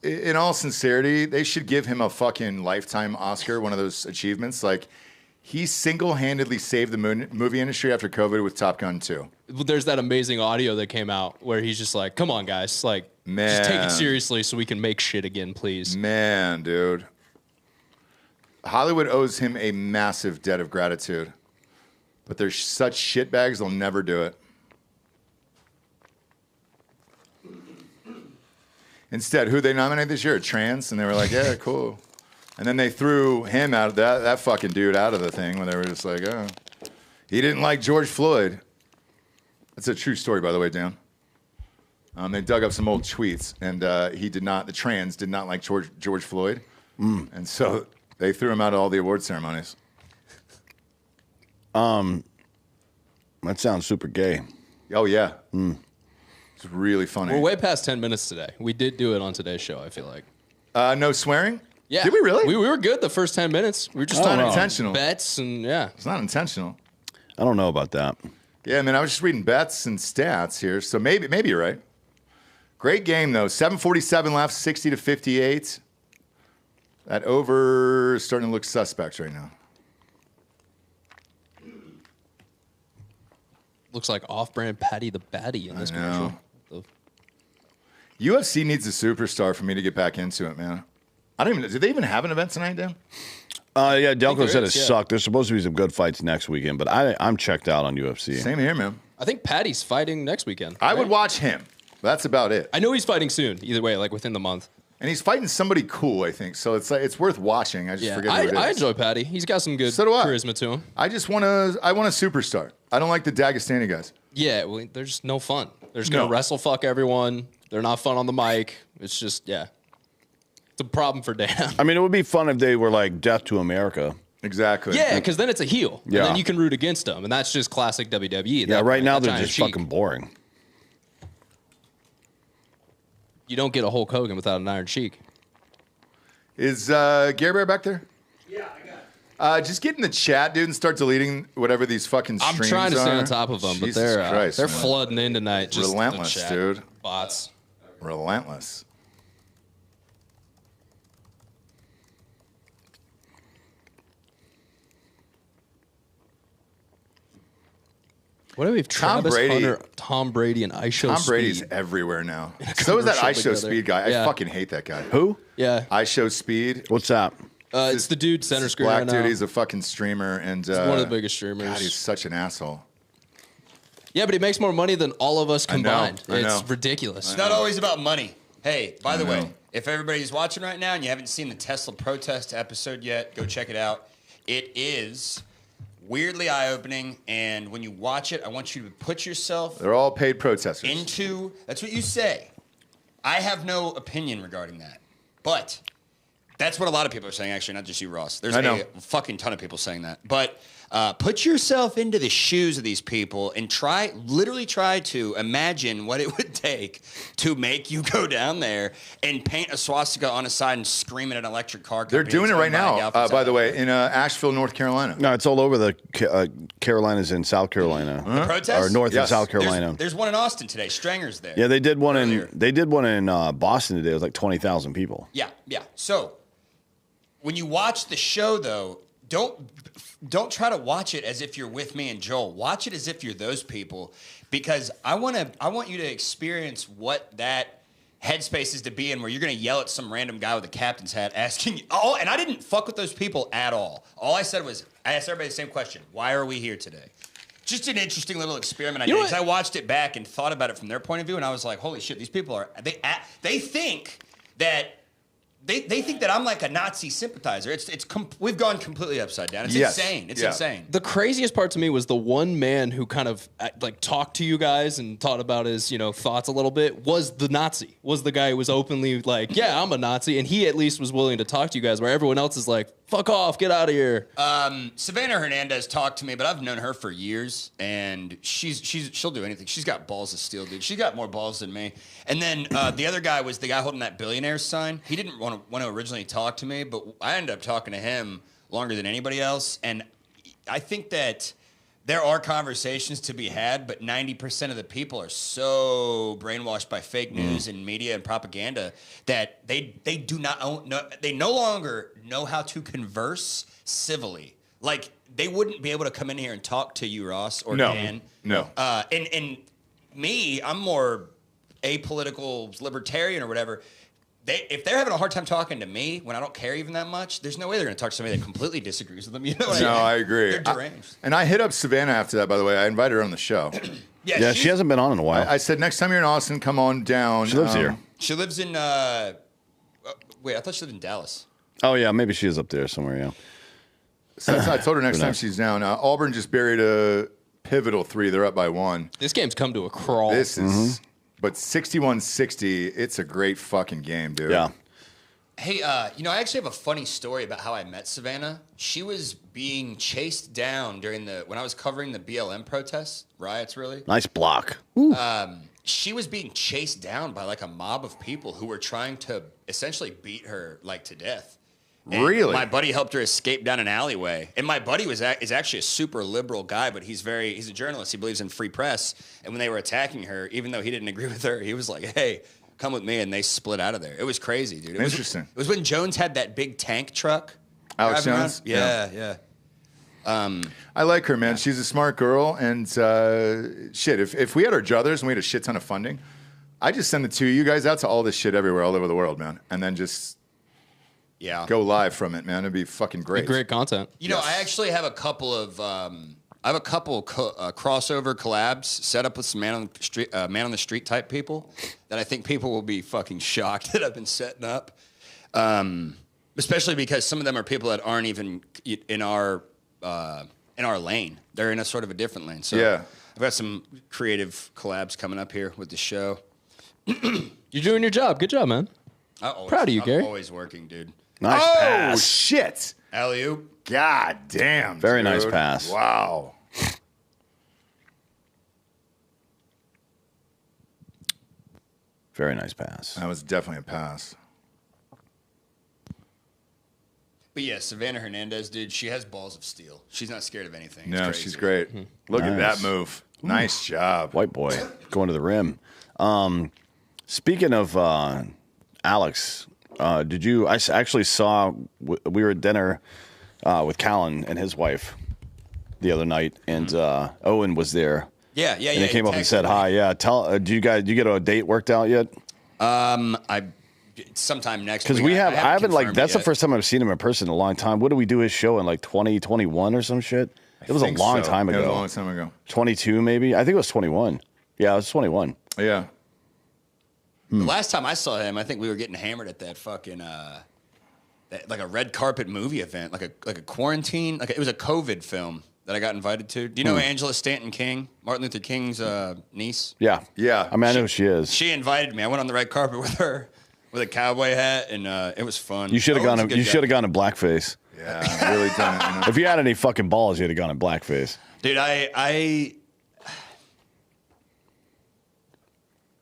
A: In all sincerity, they should give him a fucking lifetime Oscar, one of those achievements. Like, he single-handedly saved the movie industry after COVID with Top Gun 2.
C: There's that amazing audio that came out where he's just like, "Come on, guys, like,
A: Man.
C: just take it seriously so we can make shit again, please."
A: Man, dude. Hollywood owes him a massive debt of gratitude. But they're such shitbags, they'll never do it. Instead, who they nominated this year? A trans? And they were like, yeah, cool. And then they threw him out, that fucking dude out of the thing when they were just like, oh. He didn't like George Floyd. That's a true story, by the way, Dan. They dug up some old tweets, and the trans did not like George Floyd. And so They threw him out of all the award ceremonies.
E: That sounds super gay.
A: Oh, yeah. It's really funny.
C: We're way past 10 minutes today. We did do it on today's show, I feel like.
A: No swearing?
C: Yeah.
A: Did we really?
C: We were good the first 10 minutes. We were just
A: It's not
C: talking
A: intentional.
C: bets and, yeah.
A: It's not intentional.
E: I don't know about that.
A: Yeah, man, I was just reading bets and stats here, so maybe you're right. Great game, though. 7:47 left, 60-58. That over is starting to look suspect right now.
C: Looks like off-brand Patty the Batty in this commercial.
A: UFC needs a superstar for me to get back into it, man. I don't even. Do they even have an event tonight, Dan?
E: Yeah, Delco
C: there
E: said
C: is,
E: it
C: yeah.
E: sucked. There's supposed to be some good fights next weekend, but I'm checked out on UFC.
A: Same here, man.
C: I think Patty's fighting next weekend.
A: I would
C: right?
A: watch him. That's about it.
C: I know he's fighting soon, either way, like within the month.
A: And he's fighting somebody cool, I think. So it's like it's worth watching. I just
C: Yeah,
A: forget who it is.
C: I enjoy Patty. He's got some good
A: So do I.
C: charisma to him.
A: I want a superstar. I don't like the Dagestani guys.
C: Yeah, well, they're just no fun. They're just going to
A: No.
C: wrestle fuck everyone. They're not fun on the mic. It's just, yeah. It's a problem for Dan.
E: I mean, it would be fun if they were like Death to America.
A: Exactly.
C: Yeah, because then it's a heel.
E: Yeah.
C: And then you can root against them. And that's just classic WWE.
E: Yeah, right now
C: that
E: they're
C: giant
E: just
C: cheek.
E: fucking boring.
C: You don't get a Hulk Hogan without an Iron Sheik.
A: Is Gary Bear back there? Yeah, I got it. Just get in the chat, dude, and start deleting whatever these fucking
C: I'm
A: streams
C: trying to stay
A: are.
C: on top of them, but
A: Jesus Christ,
C: they're
A: man.
C: flooding in tonight. Just the
A: Relentless,
C: chat
A: dude.
C: Bots.
A: Relentless.
C: What do we have?
A: Tom
C: Travis
A: Brady.
C: Hunter, Tom Brady, and I Show
A: Tom Brady's
C: Speed.
A: everywhere now. So is that
C: commercial
A: I Show
C: together.
A: Speed guy. I
C: Yeah.
A: fucking hate that guy.
E: Who?
C: Yeah.
A: I Show Speed.
E: What's that?
C: It's the dude center
A: This
C: screen
A: black
C: right
A: dude.
C: now.
A: He's a fucking streamer, and
C: He's one of the biggest streamers.
A: God, he's such an asshole.
C: Yeah, but he makes more money than all of us
A: I know,
C: combined.
A: I know.
C: It's ridiculous.
F: It's not always about money. Hey, by the
A: know.
F: way, if everybody's watching right now and you haven't seen the Tesla protest episode yet, go check it out. It is weirdly eye-opening, and when you watch it, I want you to put yourself
A: They're all paid protesters.
F: into, that's what you say. I have no opinion regarding that. But that's what a lot of people are saying, actually, not just you, Ross. There's
A: I know.
F: a fucking ton of people saying that. But put yourself into the shoes of these people and literally try to imagine what it would take to make you go down there and paint a swastika on a side and scream at an electric car company.
A: They're doing it
F: that's
A: right
F: owned by a
A: now,
F: gal from
A: by the
F: South
A: way,
F: Africa.
A: in Asheville, North Carolina.
E: No, it's all over the Carolinas and South Carolina.
F: Protest?
E: Or North and
A: Yes.
E: South
F: There's-
E: Carolina.
F: There's one in Austin today. Stranger's there.
E: Yeah, they did one
F: Earlier.
E: in Boston today. It was like 20,000 people.
F: Yeah. So when you watch the show, though, don't try to watch it as if you're with me and Joel. Watch it as if you're those people, because I want you to experience what that headspace is to be in, where you're going to yell at some random guy with a captain's hat asking you. Oh, and I didn't fuck with those people at all. All I said was, I asked everybody the same question: why are we here today? Just an interesting little experiment I did.
C: know
F: 'Cause
C: what?
F: I watched it back and thought about it from their point of view, and I was like, holy shit, these people are they think that. They think that I'm like a Nazi sympathizer. We've gone completely upside down. It's
A: Yes.
F: insane. It's
A: Yeah.
F: insane.
C: The craziest part to me was the one man who kind of like talked to you guys and thought about his, thoughts a little bit was the Nazi. Was the guy who was openly like, yeah, I'm a Nazi, and he at least was willing to talk to you guys, where everyone else is like, fuck off, get out of here.
F: Savannah Hernandez talked to me, but I've known her for years, and she'll do anything. She's got balls of steel, dude. She's got more balls than me. And then the other guy was the guy holding that billionaire sign. He didn't want to originally talk to me, but I ended up talking to him longer than anybody else. And I think that there are conversations to be had, but 90% of the people are so brainwashed by fake news and media and propaganda that they do not they no longer know how to converse civilly. Like, they wouldn't be able to come in here and talk to you, Ross, or
A: No.
F: Dan.
A: No.
F: And me, I'm more apolitical libertarian or whatever. If they're having a hard time talking to me when I don't care even that much, there's no way they're going to talk to somebody that completely disagrees with them. You know what
A: No,
F: I mean?
A: I agree.
F: They're deranged.
A: And I hit up Savannah after that, by the way. I invited her on the show.
E: Yeah,
F: she's-
E: she hasn't been on in a while.
A: I said, next time you're in Austin, come on down.
E: She lives here.
F: She lives in. Wait, I thought she lived in Dallas.
E: Oh, yeah, maybe she is up there somewhere, yeah.
A: So I told her next time she's down. Auburn just buried a pivotal 3. They're up by 1.
C: This game's come to a crawl.
A: This is, but 61-60, it's a great fucking game, dude.
E: Yeah.
F: Hey, I actually have a funny story about how I met Savannah. She was being chased down when I was covering the BLM protests, riots, really.
E: Nice block.
F: She was being chased down by like a mob of people who were trying to essentially beat her like to death. And
A: Really?
F: My buddy helped her escape down an alleyway. And my buddy is actually a super liberal guy, but he's a journalist. He believes in free press. And when they were attacking her, even though he didn't agree with her, he was like, hey, come with me. And they split out of there. It was crazy, dude.
A: Interesting.
F: It was when Jones had that big tank truck.
A: Alex
F: driving
A: Jones?
F: around. Yeah.
A: I like her, man. She's a smart girl. And shit, if we had our druthers and we had a shit ton of funding, I just send the two of you guys out to all this shit everywhere, all over the world, man. And then just go live from it, man. It'd be fucking great.
C: Great content.
F: You know, I actually have a couple of crossover collabs set up with some man on the street type people that I think people will be fucking shocked that I've been setting up. Especially because some of them are people that aren't even in our lane. They're in a sort of a different lane. So
A: Yeah.
F: I've got some creative collabs coming up here with the show.
C: You're doing your job. Good job, man. Proud of you, Gary.
F: I'm always working, dude.
E: Nice
A: Oh,
E: pass.
A: shit.
F: Alley-oop.
A: God damn.
E: Very
A: dude.
E: nice pass.
A: Wow.
E: Very nice pass.
A: That was definitely a pass.
F: But yeah, Savannah Hernandez, dude, she has balls of steel. She's not scared of anything. It's
A: No,
F: crazy.
A: she's great. Look at
E: Nice.
A: that move. Nice job.
E: White boy going to the rim. Speaking of Alex, did you? Actually saw. We were at dinner with Callan and his wife the other night, and Owen was there.
F: Yeah.
E: And he came up and said hi. Yeah. Do you get a date worked out yet?
F: Sometime next
E: Because
F: week.
E: I haven't like
F: confirmed
E: that's the
F: yet.
E: first time I've seen him in person in a long time. What did we do his show in like 2021 or some shit? It was a
A: Think
E: long
A: so.
E: time
A: It
E: ago.
A: was a long time ago.
E: 22 maybe. I think it was 21. Yeah, it was 21.
A: Yeah.
F: The last time I saw him, I think we were getting hammered at that fucking like a red carpet movie event, like a quarantine, it was a COVID film that I got invited to. Do you know Angela Stanton King, Martin Luther King's niece?
E: Yeah.
A: Yeah.
E: I mean, I know who she is.
F: She invited me. I went on the red carpet with her with a cowboy hat, and it was fun.
E: You should have
F: Owen's a
E: gone.
F: good
E: You
F: guy.
E: should have gone in blackface.
A: Yeah. Really done it. You know?
E: If you had any fucking balls, you'd have gone in blackface.
F: Dude, I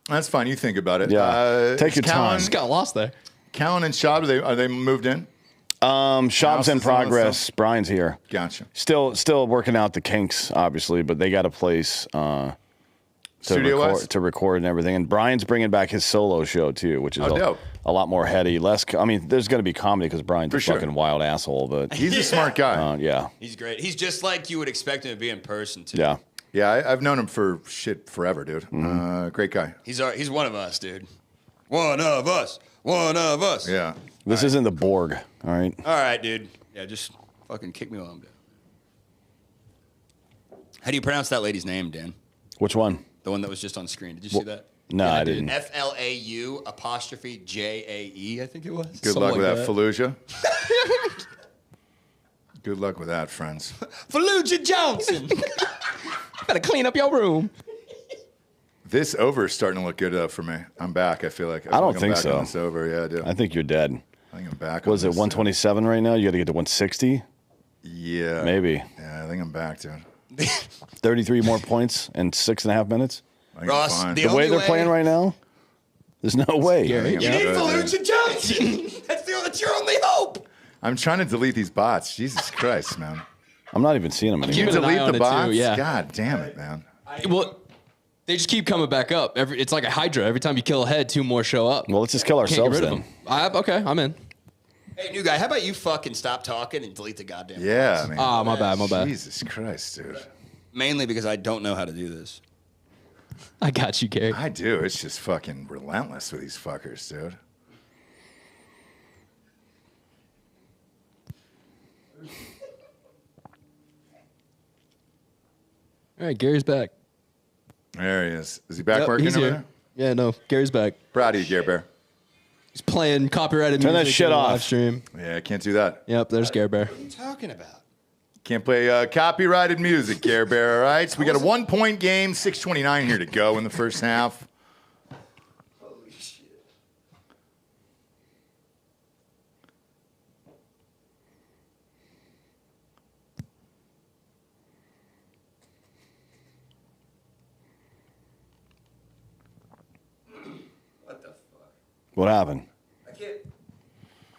A: That's fine. You think about it.
E: Yeah. Take your time.
C: Just got lost there.
A: Callan and Shab, are they moved in?
E: Shop's in
A: House is on
E: progress.
A: stuff?
E: Brian's here.
A: Gotcha.
E: Still working out the kinks, obviously, but they got a place
A: Studio-wise?
E: to record and everything. And Brian's bringing back his solo show too, which is
A: dope.
E: a lot more heady. I mean, there's going to be comedy because Brian's
A: For
E: a
A: sure.
E: fucking wild asshole, but
A: He's a smart guy.
E: yeah,
F: he's great. He's just like you would expect him to be in person too.
E: yeah.
A: Yeah, I've known him for shit forever, dude. Great guy.
F: He's one of us, dude. One of us. One of us.
A: Yeah.
E: This isn't the Borg, all right?
F: All right, dude. Yeah, just fucking kick me while I'm down. How do you pronounce that lady's name, Dan?
E: Which one?
F: The one that was just on screen. Did you see that?
E: No, I didn't.
F: FLAU apostrophe JAE, I think it was.
A: Good
C: Something
A: luck with
C: like
A: that, Fallujah. Good luck with that, friends.
F: Fallujah Johnson.
C: Gotta clean up your room.
A: This over is starting to look good for me. I'm back. I feel like
E: I don't
A: I'm
E: think
A: back
E: so.
A: On this over, yeah, I do.
E: I think you're dead.
A: I think I'm back.
E: Was
A: on
E: it
A: this,
E: 127 right now? You got to get to 160,
A: Yeah,
E: maybe.
A: Yeah, I think I'm back, dude.
E: 33 more points in 6.5 minutes.
A: I think
F: Ross,
A: I'm fine.
F: the
E: The way
F: only
E: they're
F: way-
E: playing right now, there's no way.
A: I think
F: You
A: I'm
F: need
A: good, dude.
F: Fallujah Johnson. That's your only hope.
A: I'm trying to delete these bots. Jesus Christ, man.
E: I'm not even seeing them
A: You
E: anymore.
C: Keeping an eye
A: delete
C: on
A: the
C: it,
A: bots?
C: too, yeah.
A: God damn it, man.
C: Well, they just keep coming back up. It's like a Hydra. Every time you kill a head, two more show up.
E: Well, let's just kill
C: Can't get
E: ourselves
C: rid of
E: then.
C: them. Okay, I'm in.
F: Hey, new guy, how about you fucking stop talking and delete the goddamn
A: Yeah,
F: bots?
A: man.
C: Oh, my bad.
A: Jesus Christ, dude.
F: Mainly because I don't know how to do this.
C: I got you, Gary.
A: I do. It's just fucking relentless with these fuckers, dude.
C: All right, Gary's back.
A: There he is. Is he back
C: Yep,
A: working
C: he's
A: over
C: here.
A: there?
C: Yeah, no, Gary's back.
A: Proud of you, Gare Bear.
C: He's playing copyrighted
E: Turn that
C: music
E: shit
C: in the
E: off.
C: live stream.
A: Yeah, I can't do that.
C: Yep, there's Gare Bear.
F: What are you talking about?
A: Can't play copyrighted music, Gare Bear, all right? So we got a 1-point game, 6:29 here to go in the first half.
F: Holy shit.
E: What happened?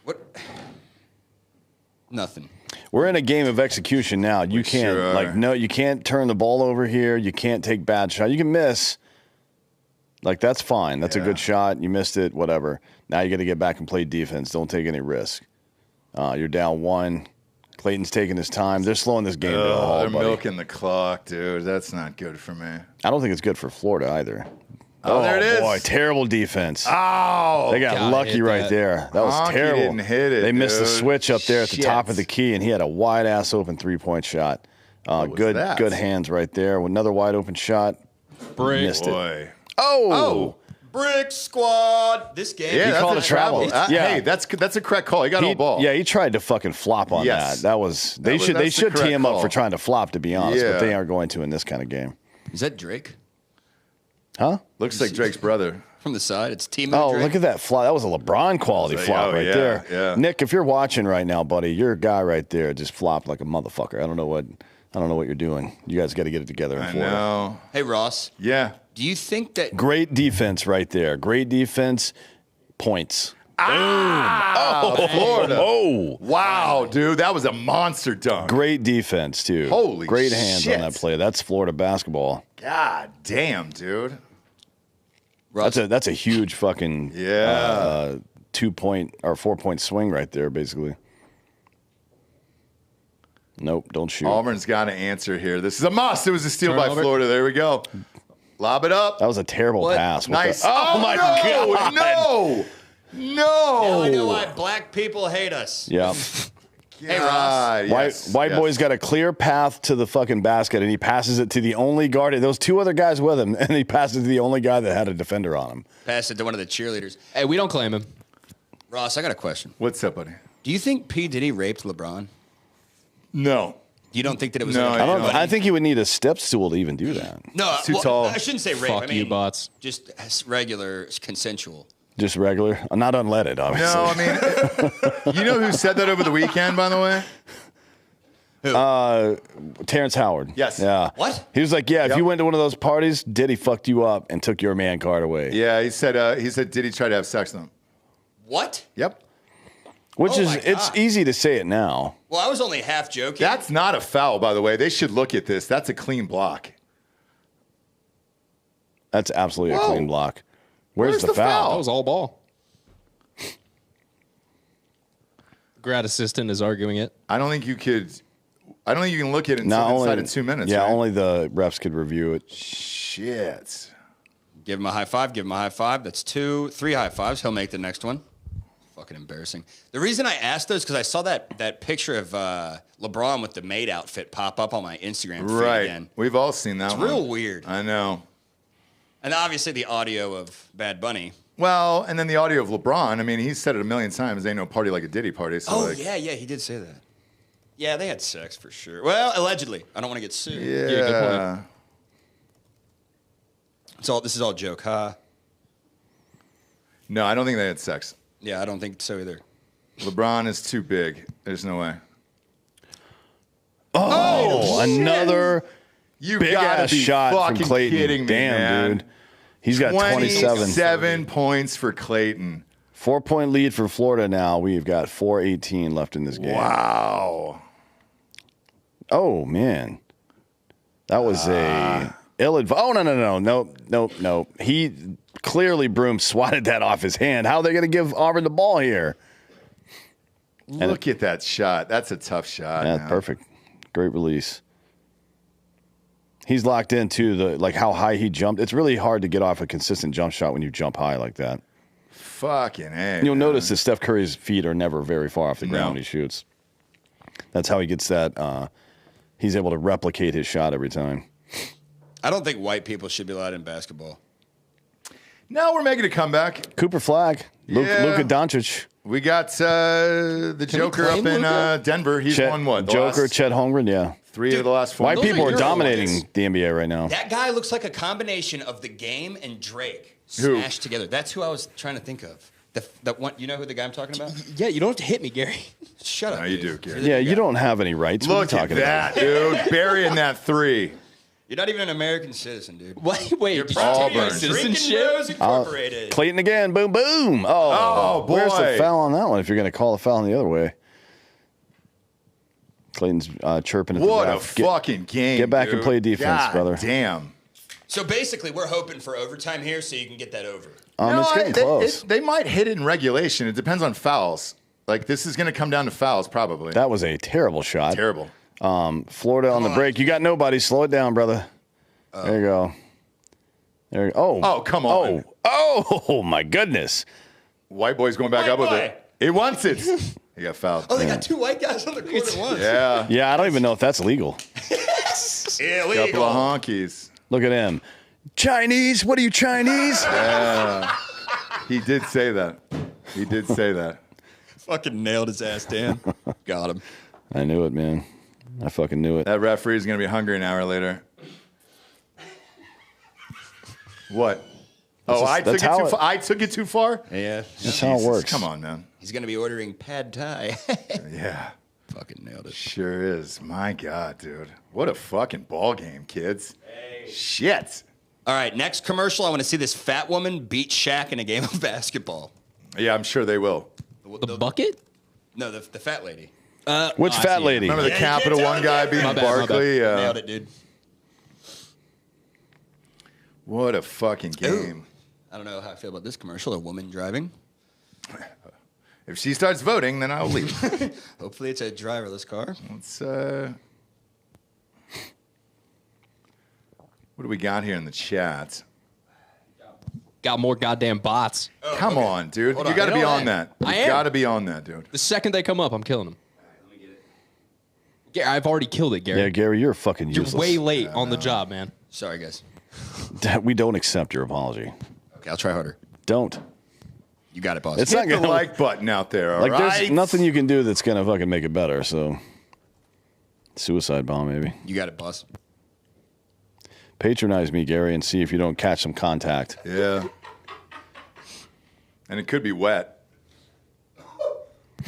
F: What? Nothing.
E: We're in a game of execution now. You can't
A: sure are.
E: you can't turn the ball over here. You can't take bad shots. You can miss. Like, that's fine. That's a good shot. You missed it, whatever. Now you got to get back and play defense. Don't take any risk. You're down 1. Clayton's taking his time. They're slowing this game down.
A: They're milking the clock, dude. That's not good for me.
E: I don't think it's good for Florida either.
A: Oh, there it is.
E: Boy, terrible defense.
A: Oh,
E: They got
C: God,
E: lucky
C: hit
E: right
C: that.
E: there. That was
A: Honky
E: terrible.
A: didn't hit it,
E: They missed the
A: dude.
E: switch up there at the
A: Shit.
E: top of the key, and he had a wide ass open 3-point shot.
A: was
E: Good
A: that?
E: good hands right there. Another wide open shot.
C: Brick.
E: Missed it.
A: boy.
E: Oh.
F: Brick Squad. This game.
A: Yeah, that's
E: called
A: a
E: a travel.
A: travel.
E: Yeah.
A: Hey, that's a correct call. He got all ball.
E: Yeah, he tried to fucking flop on
A: Yes.
E: that. That was they
A: That was-
E: should
A: that's the
E: tee
A: correct
E: him up
A: call.
E: for trying to flop, to be honest, but
A: Yeah.
E: they aren't going to in this kind of game.
F: Is that Drake
E: Huh?
A: Looks like Drake's brother.
F: from the side? It's team.
E: Oh,
F: Drake.
E: look at that flop. That was a LeBron quality
A: Like,
E: flop
A: oh,
E: right
A: yeah,
E: there.
A: yeah.
E: Nick, if you're watching right now, buddy, your guy right there just flopped like a motherfucker. I don't know what you're doing. You guys got to get it together in
A: I
E: Florida.
A: know.
F: Hey Ross,
A: Yeah.
F: do you think that?
E: Great defense right there. Great defense. Points.
A: Florida.
E: Oh,
A: Wow, dude, that was a monster dunk.
E: great defense too.
A: Holy
E: great hands
A: shit.
E: on that play. That's Florida basketball.
A: God damn, dude.
F: Ross,
E: That's a huge fucking 2-point or 4-point swing right there, basically. Nope, don't shoot.
A: Auburn's got to answer here. This is a must. It was a steal by
C: Turnover.
A: Florida. There we go. Lob it up.
E: That was a terrible pass. What the-
A: Nice.
E: Oh, my God.
A: No.
F: now I know
A: No.
F: why black people hate us.
E: Yeah.
F: Hey Ross,
E: White boy's got a clear path to the fucking basket, and he passes it to the only guard. Those 2 other guys with him, and he passes it to the only guy that had a defender on him.
F: pass it to one of the cheerleaders.
C: Hey, we don't claim him.
F: Ross, I got a question.
A: What's up, buddy?
F: Do you think P Diddy raped LeBron?
A: No.
F: You don't think that it was?
A: No,
F: like,
A: I
E: I don't.
A: don't.
E: I think you would need a step stool to even do that.
F: No,
A: too tall.
F: I shouldn't say rape.
C: Fuck
F: I mean,
C: you, bots.
F: just regular, consensual.
E: Just regular, not unleaded, obviously.
A: No, I mean, you know who said that over the weekend, by the way?
E: Terrence Howard.
A: Yes.
E: Yeah.
F: What?
E: He was like, yeah, if
A: Yep.
E: you went to one of those parties, Diddy fucked you up and took your man card away.
A: Yeah, he said, did he try to have sex with him?
F: What?
A: Yep.
E: Which
F: Oh
E: is,
F: my
E: it's
F: God.
E: easy to say it now.
F: Well, I was only half joking.
A: That's not a foul, by the way. They should look at this. That's a clean block.
E: That's absolutely a
A: Whoa.
E: clean block. Where's the
A: the
E: foul?
A: foul?
C: That was all ball. Grad assistant is arguing it.
A: I don't think you can look at it
E: Not
A: until inside
E: only
A: of 2 minutes.
E: Yeah,
A: right?
E: only the refs could review it.
A: Shit.
F: Give him a high five. Give him a high five. That's 2, 3 high fives. He'll make the next one. Fucking embarrassing. The reason I asked those because I saw that picture of LeBron with the maid outfit pop up on my Instagram feed
A: Right.
F: again.
A: We've all seen that
F: It's
A: one.
F: real weird.
A: I know.
F: And obviously the audio of Bad Bunny.
A: Well, and then the audio of LeBron. I mean, he's said it a million times. Ain't no party like a Diddy party. So
F: Oh,
A: like,
F: yeah, he did say that. Yeah, they had sex for sure. Well, allegedly. I don't want to get sued.
C: Yeah, good
A: Yeah.
C: point.
F: This is all joke, huh?
A: No, I don't think they had sex.
F: Yeah, I don't think so either.
A: LeBron is too big. There's no way.
E: Oh, another
A: You
E: big
A: gotta
E: ass
A: be
E: shot from
A: fucking
E: Clayton.
A: kidding me,
E: Damn,
A: man.
E: dude. He's got 27.
A: 27 points for Clayton.
E: 4-point lead for Florida now. We've got 4:18 left in this game.
A: Wow.
E: Oh, man. That was a ill-advised. Oh, no. He clearly Broom swatted that off his hand. How are they going to give Auburn the ball here?
A: Look at that shot. That's a tough shot.
E: Yeah,
A: man.
E: perfect. Great release. He's locked into how high he jumped. It's really hard to get off a consistent jump shot when you jump high like that.
A: Fucking A.
E: You'll
A: man.
E: notice that Steph Curry's feet are never very far off the ground
A: No.
E: when he shoots. That's how he gets that. He's able to replicate his shot every time.
F: I don't think white people should be allowed in basketball.
A: No, we're making a comeback.
E: Cooper Flag,
A: Yeah.
E: Luka Doncic,
A: We got the Joker up
C: claim
A: in
C: Luka?
A: Denver. He's
E: Chet,
A: won what? The
E: Joker,
A: last
E: Chet Holmgren. Yeah,
A: 3 of the last 4.
E: white
F: Those
E: people
F: are
E: are
F: your
E: dominating
F: boys.
E: the NBA right now.
F: That guy looks like a combination of the game and Drake
A: Who?
F: smashed together. That's who I was trying to think of. That one, you know who the guy I'm talking about?
C: Yeah, you don't have to hit me, Gary.
F: Shut up.
A: No, you
F: dude.
A: do, Gary.
F: You're the
E: Yeah,
F: big
E: you
F: guy.
E: don't have any rights. What are you
A: Look at
E: talking
A: that, dude. Burying that 3.
F: You're not even an American citizen, dude.
C: Wait,
F: You're
C: did you
F: Auburn.
C: take my
F: Drinkin'
C: citizenship?
F: Bros Incorporated.
E: Clayton again. Boom, boom. Oh, where's the
A: boy.
E: foul on that one? If you're going to call the foul the other way. Clayton's chirping at
A: What
E: the
A: a
E: ref.
A: fucking game.
E: get back and
A: dude.
E: play defense,
A: God
E: brother.
A: Damn.
F: So basically, we're hoping for overtime here so you can get that over.
E: It's getting close.
A: They might hit it in regulation. It depends on fouls. Like, this is going to come down to fouls, probably.
E: That was a terrible shot.
A: Terrible.
E: Florida on the break. You got nobody. Slow it down, brother. There you go. There you go.
A: Oh, come on.
E: Oh, my goodness.
A: White boy's going back
F: White
A: up with
F: boy.
A: it. He wants it. He got fouled.
F: Oh, they got two white guys on the court at once.
A: Yeah.
E: Yeah, I don't even know if that's legal.
A: Couple
F: Illegal.
A: of honkies.
E: Look at him. Chinese? What are you, Chinese?
A: He did say that. He did say that.
F: Fucking nailed his ass, Dan. Got him.
E: I knew it, man. I fucking knew it.
A: That referee's going to be hungry an hour later. What? Oh, I took it
E: that's how
A: too
E: it-
A: far. I took it too far?
F: Yeah.
E: That's how it works.
A: Come on, man.
F: He's going to be ordering pad thai.
A: Yeah.
F: Fucking nailed it.
A: Sure is. My God, dude. What a fucking ball game, kids. Shit.
F: All right, next commercial. I want to see this fat woman beat Shaq in a game of basketball.
A: Yeah, I'm sure they will.
C: The bucket?
F: No, the fat lady.
E: Which
C: I
E: fat
C: see.
E: lady?
A: Remember the
F: Yeah, you can't
A: Capital
F: tell
A: One
F: the
A: guy
F: difference.
A: beating
C: My bad, my
A: Barkley?
F: Nailed it, dude.
A: What a fucking game.
F: I don't know how I feel about this commercial. A woman driving.
A: If she starts voting, then I'll leave.
F: Hopefully, it's a driverless car.
A: Let's, what do we got here in the chat?
C: Got more goddamn bots.
A: Come on, dude.
F: Hold
A: You
F: on.
A: got to be
C: You know
A: on
C: that.
A: that.
C: I
A: You
C: am.
A: got to be on that, dude.
C: The second they come up, I'm killing them. Gary, I've already killed it, Gary.
E: Yeah, Gary, you're fucking
C: You're
E: useless.
C: way late on the job, man.
F: Sorry, guys.
E: We don't accept your apology.
F: Okay, I'll try harder.
E: Don't.
F: You got it, boss.
E: It's
A: Hit
E: not
A: the
E: gonna
A: like button out there, all
E: like
A: right?
E: there's nothing you can do that's gonna fucking make it better. So, suicide bomb, maybe.
F: You got it, boss.
E: Patronize me, Gary, and see if you don't catch some contact.
A: Yeah. And it could be wet.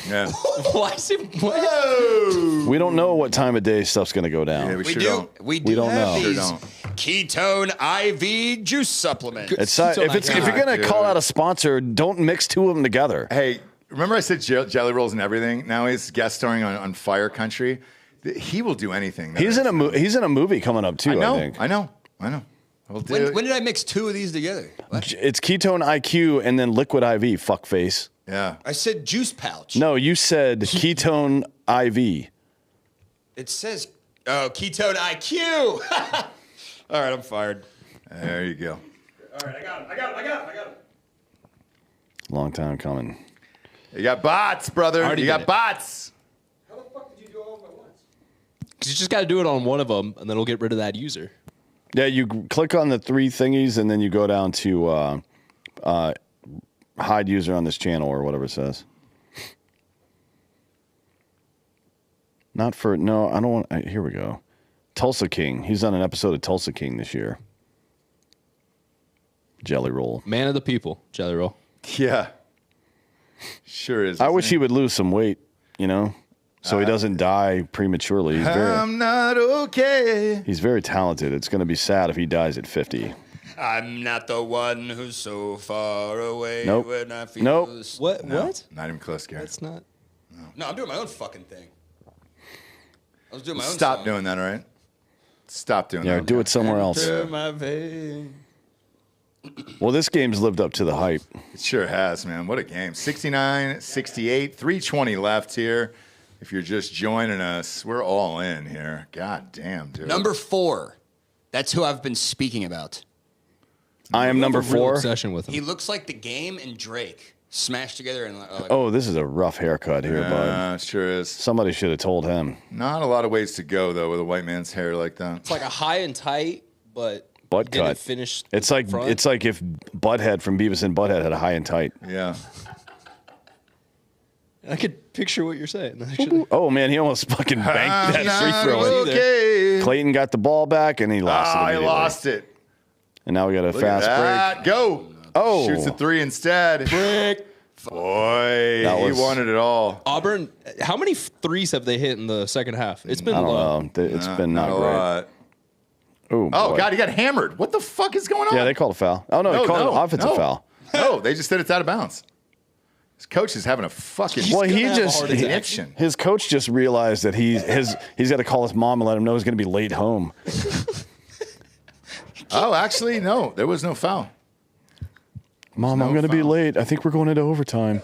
A: Yeah.
C: Why is it what?
E: We don't know what time of day stuff's gonna go down.
A: Yeah, we
F: We
A: sure
F: do.
A: don't.
F: We do
E: don't
F: have
E: know.
A: Sure
F: these
A: don't.
F: ketone IV juice supplements.
E: It's
C: So
E: if you're gonna
A: dude.
E: call out a sponsor, don't mix two of them together.
A: Hey, remember I said Jelly Rolls and everything? Now he's guest starring on Fire Country. He will do anything.
E: He's in a he's in a movie coming up too.
A: I know.
E: I think
A: I know. We'll do
F: When did I mix two of these together? What?
E: it's Ketone IQ and then Liquid IV. Fuckface.
A: Yeah.
F: I said juice pouch.
E: No, you said Ketone IV.
F: It says, ketone IQ. All right, I'm fired.
A: There you go.
F: All right, I got him.
E: Long time coming.
A: You got bots, brother.
C: already
A: You
C: did
A: got
C: it.
A: bots.
F: How the fuck did you do all of them at once?
C: Because you just got to do it on one of them, and then it'll get rid of that user.
E: Yeah, you click on the three thingies and then you go down to hide user on this channel or whatever it says. Not for no, I don't want. Here we go. Tulsa King. He's on an episode of Tulsa King this year. Jelly Roll.
C: Man of the people, Jelly Roll.
A: Yeah. Sure is.
E: I
A: isn't
E: wish
A: it?
E: he would lose some weight, you know, so he doesn't die prematurely.
A: I'm not okay.
E: He's very talented. It's going to be sad if he dies at 50.
F: I'm not the one who's so far away
E: Nope.
F: when I feel
E: Nope.
F: this-
C: What?
A: No,
C: What?
A: Not even close, Gary.
C: That's not.
F: No, I'm doing my own fucking thing. I was doing my own
A: Stop
F: song.
A: doing that, all right? Stop doing
E: Yeah,
A: that.
E: do it somewhere else.
F: Enter my vein.
E: Well, this game's lived up to the hype.
A: It sure has, man. What a game. 69, 68, 320 left here. If you're just joining us, we're all in here. God damn, dude.
F: Number 4. That's who I've been speaking about.
E: I am number
C: I have a real
E: 4.
C: obsession with him.
F: He looks like the game and Drake smashed together and like,
E: Oh, this is a rough haircut here, bud.
A: Yeah, sure is.
E: Somebody should have told him.
A: Not a lot of ways to go, though, with a white man's hair like that.
C: It's like a high and tight, but
E: Butt
C: didn't
E: cut.
C: finish.
E: It's
C: the
E: like
C: front.
E: it's like if Butthead from Beavis and Butthead had a high and tight.
A: Yeah.
C: I could picture what you're saying. Actually.
E: Oh man, he almost fucking banked that
A: I'm
E: free
A: not
E: throw. in.
A: okay.
E: Clayton got the ball back and he lost it.
A: I
E: immediately.
A: lost it.
E: And now we got a
A: Look at
E: fast
A: that.
E: break.
A: Go.
E: Oh.
A: Shoots a 3 instead. Brick. Boy,
E: That
A: he
E: was-
A: wanted it all.
C: Auburn, how many threes have they hit in the second half? It's been
E: I don't
C: low.
E: know. It's been not
A: a
E: great.
A: lot.
E: Oh,
A: Oh,
E: boy.
A: God, he got hammered. What the fuck is going on?
E: Yeah, they called a foul. Oh, no, they called an offensive foul.
A: No, they just said it's out of bounds. His coach is having a fucking
E: Well, he
C: gonna have a
E: just
C: heart attack.
A: conniption.
E: his coach just realized that he's got to call his mom and let him know he's going to be late home.
A: Oh, actually, no, there was no foul.
E: Mom, I'm going to be
A: foul.
E: late. I think we're going into overtime.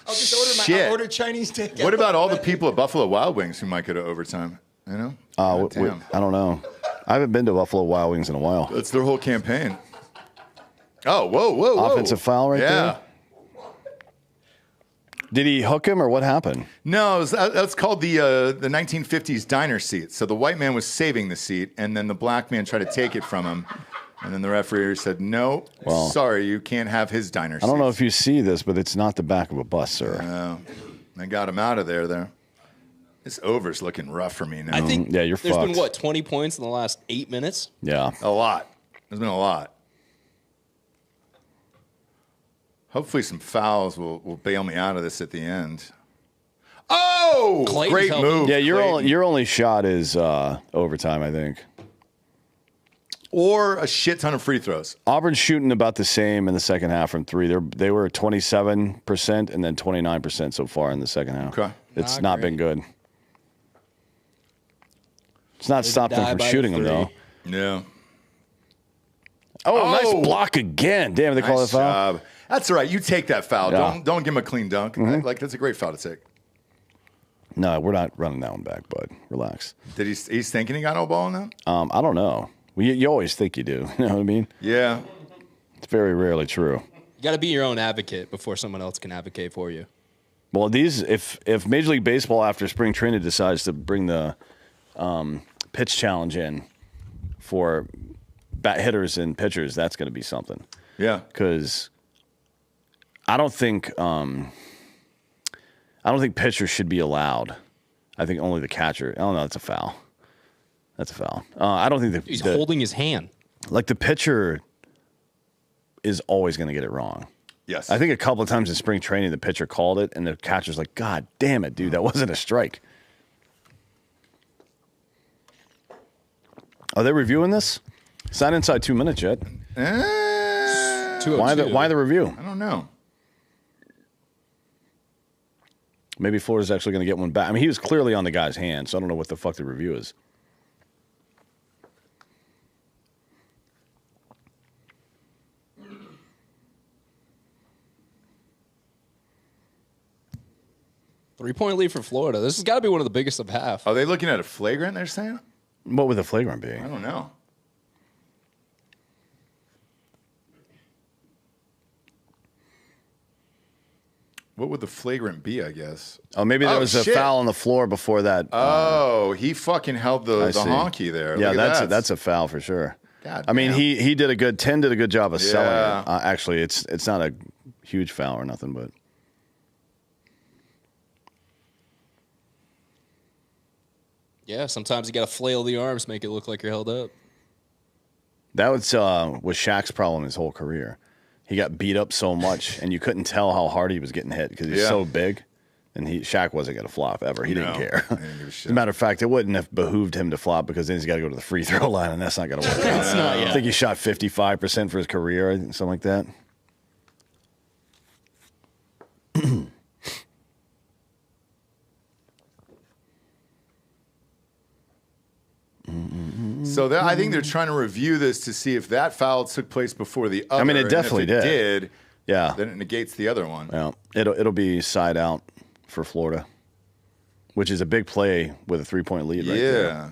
F: I'll just order
A: Shit.
F: I'll order Chinese takeout.
A: What about all the people at Buffalo Wild Wings who might go to overtime? You know? Damn.
E: I don't know. I haven't been to Buffalo Wild Wings in a while.
A: That's their whole campaign. Oh, whoa.
E: Offensive foul right there? Did he hook him or what happened?
A: No, that's called the 1950s diner seat. So the white man was saving the seat, and then the black man tried to take it from him. And then the referee said, no,
E: Well,
A: sorry, you can't have his diner seat.
E: I don't know if you see this, but it's not the back of a bus, sir.
A: They got him out of there. This over's looking rough for me now.
C: I think
E: Yeah, you're
C: there's been,
E: fucked.
C: 20 points in the last 8 minutes?
E: Yeah.
A: A lot. There's been a lot. Hopefully some fouls will bail me out of this at the end. Oh,
C: Clayton's
A: great
C: helping.
A: move.
E: Yeah,
A: Clayton.
E: your only shot is overtime, I think.
A: Or a shit ton of free throws.
E: Auburn's shooting about the same in the second half from three. They were 27% and then 29% so far in the second half.
A: Okay.
E: It's
C: Not
E: not
C: great.
E: been good. It's not stopped them
C: die
E: from
C: by
E: shooting them, though.
C: three.
A: Yeah.
E: Oh, nice block again. Damn, they call it
A: Nice
E: a foul.
A: job. That's all right. You take that foul.
E: Yeah.
A: Don't give him a clean dunk. Like that's a great foul to take.
E: No, we're not running that one back, bud. Relax.
A: Did he's thinking he got no ball in that?
E: I don't know. Well, you always think you do. You know what I mean?
A: Yeah.
E: It's very rarely true.
C: You got to be your own advocate before someone else can advocate for you.
E: Well, if Major League Baseball after spring training decides to bring the pitch challenge in for bat hitters and pitchers, that's going to be something.
A: Yeah.
E: Because I don't think pitchers should be allowed. I think only the catcher. Oh no, that's a foul. That's a foul. I don't think
C: He's holding his hand.
E: like the pitcher is always going to get it wrong.
A: Yes.
E: I think a couple of times in spring training, the pitcher called it, and the catcher's like, "God damn it, dude, that wasn't a strike." Are they reviewing this? It's not inside 2 minutes yet.
C: 202.
E: Why the review?
A: I don't know.
E: Maybe Florida's actually going to get one back. I mean, he was clearly on the guy's hand, so I don't know what the fuck the review is.
C: Three-point lead for Florida. This has got to be one of the biggest of half.
A: Are they looking at a flagrant, they're saying?
E: What would the flagrant be?
A: I don't know. What would the flagrant be, I guess?
E: Oh, maybe there
A: Oh,
E: was a
A: shit.
E: foul on the floor before that.
A: Oh, he fucking held the
E: I see.
A: honky there.
E: Yeah,
A: Look at
E: that's a foul for sure.
A: God
E: I mean,
A: damn.
E: he did a good job of selling
A: Yeah.
E: it. Actually, it's not a huge foul or nothing, but
C: Yeah, sometimes you got to flail the arms, make it look like you're held up.
E: that was Shaq's problem his whole career. He got beat up so much, and you couldn't tell how hard he was getting hit because he's
A: Yeah.
E: so big. And Shaq wasn't going to flop ever. He didn't
A: No,
E: care.
A: he didn't give a shit.
E: As a matter of fact, it wouldn't have behooved him to flop because then he's got to go to the free throw line, and that's not going to work out. I think he shot 55% for his career, something like that.
A: So I think they're trying to review this to see if that foul took place before the other.
E: mean, it
A: and
E: definitely
A: if it
E: did.
A: did.
E: Yeah.
A: Then it negates the other one.
E: Well, it'll be side out for Florida, which is a big play with a 3-point lead right there.
A: Yeah.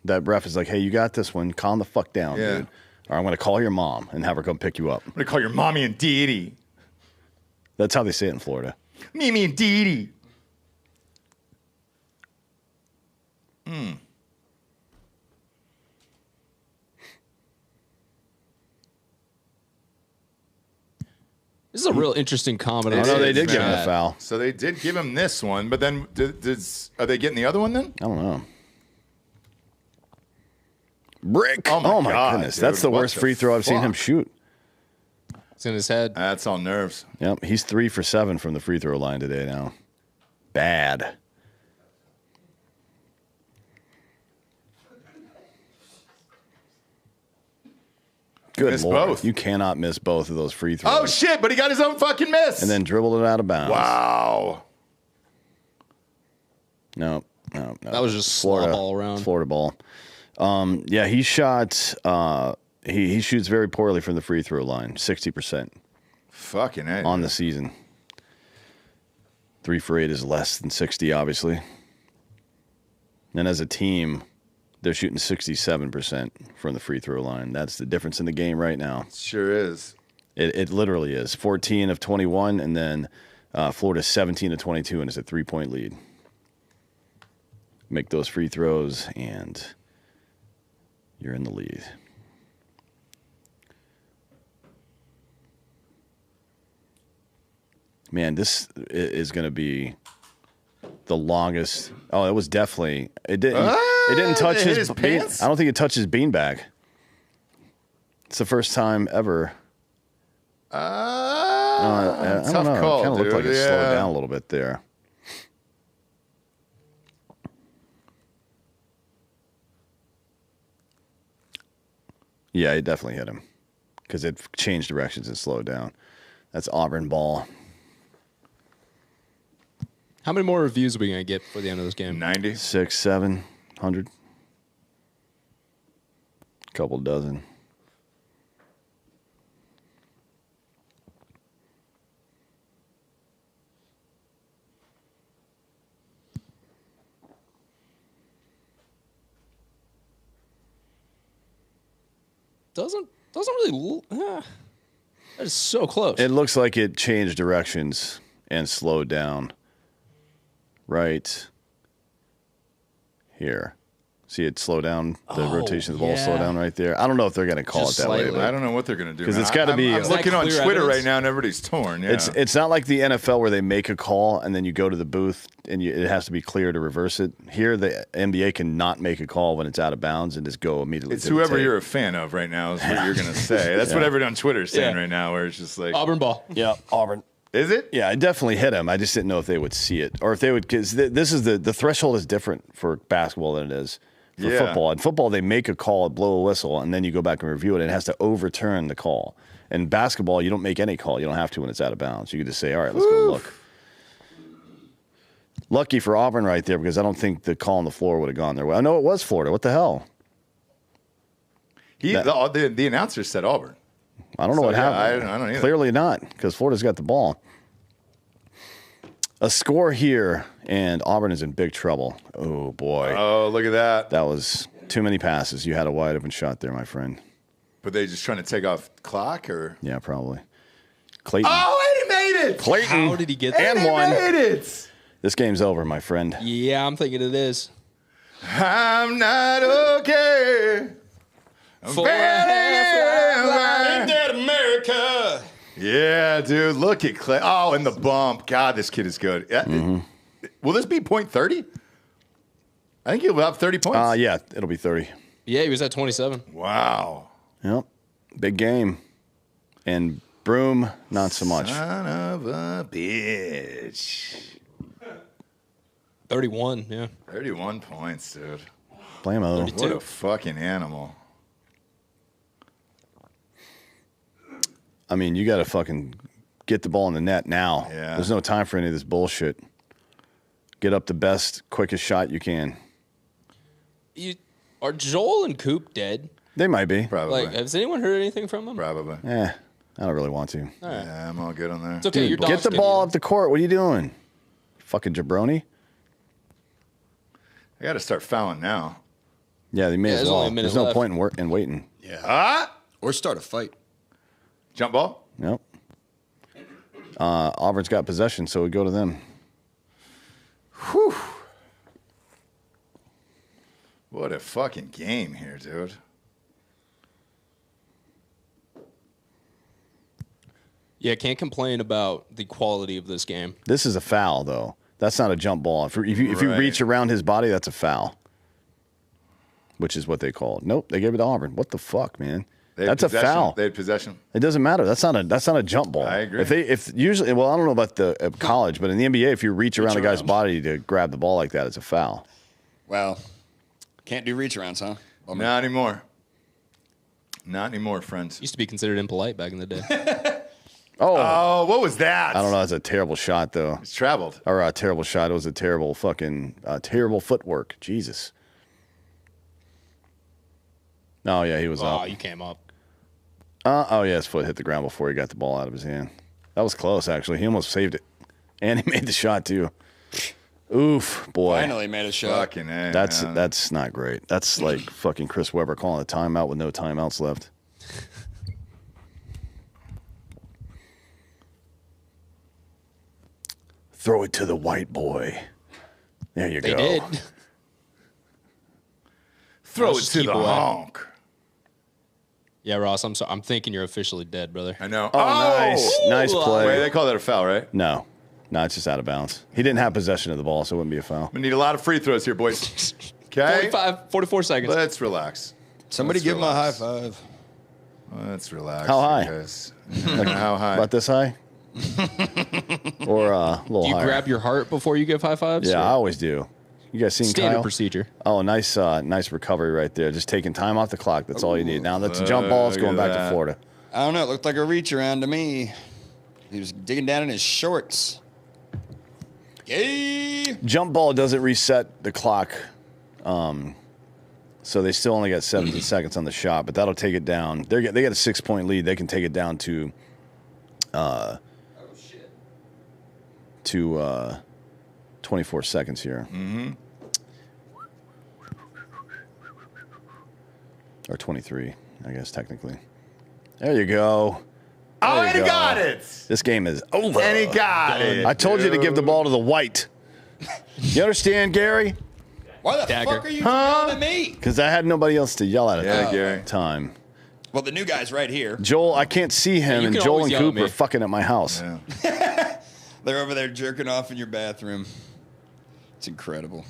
E: That ref is like, hey, you got this one. Calm the fuck down,
A: Yeah.
E: dude. Or I'm going to call your mom and have her come pick you up.
A: I'm gonna call your mommy and Dee
E: That's how they say it in Florida.
A: Mimi and Dee.
C: This is a real interesting comment.
A: It
E: Oh, no, they
A: is,
E: did give him
A: man.
E: a foul.
A: So they did give him this one, but then are they getting the other one then?
E: I don't know. Brick.
A: Oh, my God,
E: goodness.
A: dude.
E: That's the
A: What
E: worst
A: the
E: free throw I've seen him
A: fuck?
E: shoot.
C: It's in his head.
A: That's all nerves.
E: Yep. He's 3 for 7 from the free throw line today now. Bad. Good
A: Missed
E: Lord.
A: both.
E: You cannot miss both of those free throws.
A: Oh, shit, but he got his own fucking miss.
E: And then dribbled it out of bounds.
A: Wow.
E: No.
C: That was just slop all around.
E: Florida ball. Yeah, he shot. He shoots very poorly from the free throw line, 60%
A: Fucking A.
E: on the season. 3 for 8 is less than 60, obviously. And as a team, they're shooting 67% from the free throw line. That's the difference in the game right now.
A: Sure is.
E: It literally is. 14 of 21, and then Florida 17 of 22, and it's a 3-point lead. Make those free throws, and you're in the lead. Man, this is going to be the longest. Oh, it was definitely. It didn't touch
A: It hit
E: his
A: his pants?
E: I don't think it touched his beanbag. It's the first time ever. I
A: tough
E: don't know.
A: call,
E: It kind of looked like
A: dude.
E: it slowed
A: Yeah.
E: down a little bit there. Yeah, it definitely hit him because it changed directions and slowed down. That's Auburn ball.
C: How many more reviews are we going to get before the end of this game?
A: 90.
E: 600, 700. Couple dozen.
C: Doesn't really. That is so close.
E: It looks like it changed directions and slowed down right here. See it slow down, the rotation of the ball slow
C: yeah.
E: down right there. I don't know if they're going to call
C: Just
E: it that way.
C: slightly.
A: I
E: But
A: don't know what they're going to do.
E: 'Cause
A: man.
E: it's gotta be-
A: I'm
E: Is
C: that
A: looking on
C: clear
A: Twitter
C: evidence?
A: right now, and everybody's torn. Yeah.
E: it's not like the NFL where they make a call and then you go to the booth and it has to be clear to reverse it. Here, the NBA can not make a call when it's out of bounds and just go immediately.
A: It's
E: to the
A: whoever
E: tape.
A: you're a fan of right now is what you're going to say. That's what everyone on Twitter is saying
C: Yeah.
A: right now, where it's just like,
C: Auburn ball.
E: Yeah, Auburn.
A: is it?
E: Yeah, it definitely hit him. I just didn't know if they would see it or if they would, because this is the threshold is different for basketball than it is for
A: Yeah.
E: football. In football, they make a call, blow a whistle, and then you go back and review it. And it has to overturn the call. In basketball, you don't make any call. You don't have to when it's out of bounds. You can just say, all right, let's go look. Lucky for Auburn right there because I don't think the call on the floor would have gone their way. I know it was Florida. What the hell?
A: The announcer said Auburn.
E: I don't know
A: So,
E: what
A: yeah,
E: happened.
A: I don't either.
E: Clearly not, because Florida's got the ball. A score here, and Auburn is in big trouble. Oh, boy.
A: Oh, look at that.
E: That was too many passes. You had a wide open shot there, my friend.
A: But they just trying to take off clock, or?
E: Yeah, probably. Clayton.
A: Oh, and he made it.
E: Clayton.
C: How did he get
E: And
C: there?
E: one.
A: Made it.
E: This game's over, my friend.
C: Yeah, I'm thinking it is.
A: I'm not okay.
C: For a half
A: Ain't
C: that America?
A: Yeah, dude. Look at Clay. Oh, and the bump. God, this kid is good. Yeah. Will this be point 30? I think he'll have 30 points.
E: Yeah, it'll be 30.
C: Yeah, he was at 27.
A: Wow.
E: Yep. Big game. And Broom, not so much.
A: Son of a bitch.
C: 31, yeah.
A: 31 points, dude.
E: Blame-o.
A: What a fucking animal.
E: I mean, you got to fucking get the ball in the net now.
A: Yeah.
E: There's no time for any of this bullshit. Get up the best, quickest shot you can.
C: Are Joel and Coop dead?
E: They might be.
A: Probably.
C: Like, has anyone heard anything from them?
A: Probably.
E: I don't really want to.
A: Yeah, I'm all good on there.
C: It's okay. Your
E: Get
C: dog's
E: the
C: good,
E: ball
C: you know?
E: up the court. What are you doing? Fucking jabroni?
A: I got to start fouling now.
E: Yeah, they may
C: Yeah,
E: as
C: there's
E: well.
C: only a minute
E: There's no
C: left.
E: point in waiting.
F: Yeah. Or start a fight.
A: Jump ball?
E: Yep. Auburn's got possession, so we go to them.
A: Whew. What a fucking game here, dude.
C: Yeah, can't complain about the quality of this game.
E: This is a foul, though. That's not a jump ball. If you
A: Right.
E: reach around his body, that's a foul, which is what they call it. Nope, they gave it to Auburn. What the fuck, man?
A: They had
E: That's a
A: possession.
E: foul.
A: They had possession.
E: It doesn't matter. That's not a jump ball.
A: I agree.
E: If usually, well, I don't know about the college, but in the NBA, if you reach around a guy's
F: around.
E: body to grab the ball like that, it's a foul.
F: Well, can't do reach arounds, huh? Bummer.
A: Not anymore. Not anymore, friends.
C: Used to be considered impolite back in the day.
A: Oh, what was that?
E: I don't know. It's a terrible shot, though.
A: It's traveled.
E: Or a terrible shot. It was a terrible fucking terrible footwork. Jesus. Oh, yeah, he was
C: Oh,
E: up.
C: you came up.
E: Oh, yeah, his foot hit the ground before he got the ball out of his hand. That was close, actually. He almost saved it. And he made the shot, too. Oof, boy.
F: Finally made a shot.
A: Fucking A,
E: That's
A: man.
E: that's not great. That's like fucking Chris Webber calling a timeout with no timeouts left. Throw it to the white boy. There you
C: They
E: go.
C: did.
A: Throw it
C: Just
A: to
C: keep
A: the
C: away.
A: honk.
C: Yeah, Ross, I'm sorry. I'm thinking you're officially dead, brother.
A: I know.
E: Oh, nice. Nice play.
A: Wait, they call that a foul, right?
E: No, it's just out of bounds. He didn't have possession of the ball, so it wouldn't be a foul.
A: We need a lot of free throws here, boys. Okay?
C: 44 seconds.
A: Let's relax.
F: Somebody
A: Let's
F: give him a high
A: relax.
F: five.
A: Let's relax.
E: How high?
A: Guys. How high?
E: About this high? Or a little
C: Do you
E: higher?
C: grab your heart before you give high fives?
E: Yeah,
C: Or-
E: I always do. You guys seen
C: Standard
E: Kyle?
C: procedure.
E: Oh, nice recovery right there. Just taking time off the clock. That's all you need. Now that's a jump ball. It's
A: look
E: going
A: at
E: back to
A: that.
E: Florida.
F: I don't know. It looked like a reach around to me. He was digging down in his shorts. Yay!
E: Jump ball doesn't reset the clock, so they still only got 17 seconds on the shot. But that'll take it down. They got a 6-point lead. They can take it down to 24 seconds here. Mm-hmm. Or 23, I guess, technically. There you go.
A: Oh,
E: There you
A: and he
E: go.
A: got it.
E: This game is over.
A: And he got it.
E: I told you to give the
A: dude.
E: ball to the white. You understand, Gary?
F: Why the
C: Dagger.
F: fuck are you yelling at me?
E: Because I had nobody else to yell at at
A: Yeah,
E: that
A: Gary.
E: time.
F: Well, the new guy's right here.
E: Joel, I can't see him,
C: you
E: and
C: can
E: Joel
C: always
E: and
C: yell at
E: Coop
C: me.
E: are fucking at my house.
A: Yeah.
F: They're over there jerking off in your bathroom. It's incredible.